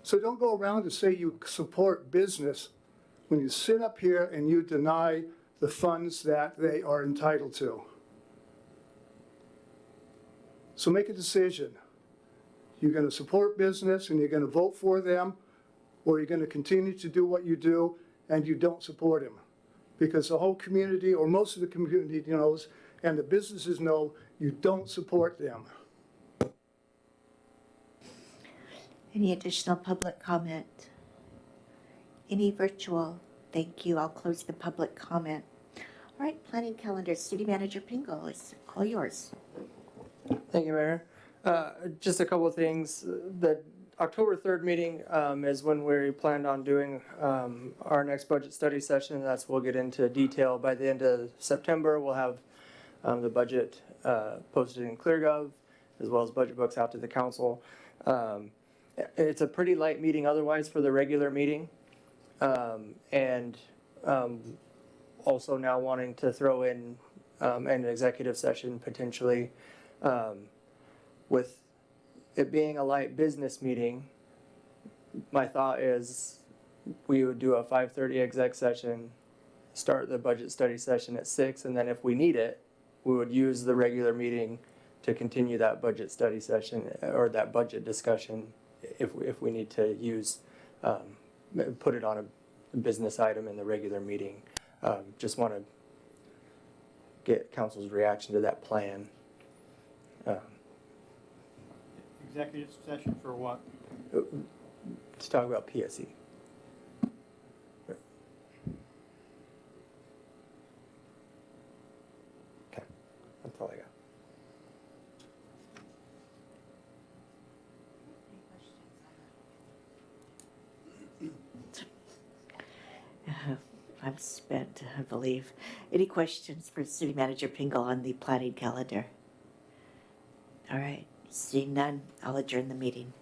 So don't go around and say you support business when you sit up here and you deny the funds that they are entitled to. So make a decision. You're going to support business and you're going to vote for them, or you're going to continue to do what you do and you don't support them. Because the whole community, or most of the community knows, and the businesses know, you don't support them. Any additional public comment? Any virtual? Thank you. I'll close the public comment. All right, planning calendar. City Manager Pingle, it's all yours. Thank you, Mayor. Just a couple of things. The October 3rd meeting is when we planned on doing our next budget study session. That's we'll get into detail. By the end of September, we'll have the budget posted in ClearGov, as well as budget books out to the council. It's a pretty light meeting otherwise for the regular meeting. And also now wanting to throw in an executive session potentially. With it being a light business meeting, my thought is we would do a 5:30 exec session, start the budget study session at 6, and then if we need it, we would use the regular meeting to continue that budget study session or that budget discussion if we need to use, put it on a business item in the regular meeting. Just want to get council's reaction to that plan. Executive session for what? To talk about PSE. Okay, that's all I got. I'm spent, I believe. Any questions for City Manager Pingle on the planning calendar? All right, seeing none, I'll adjourn the meeting.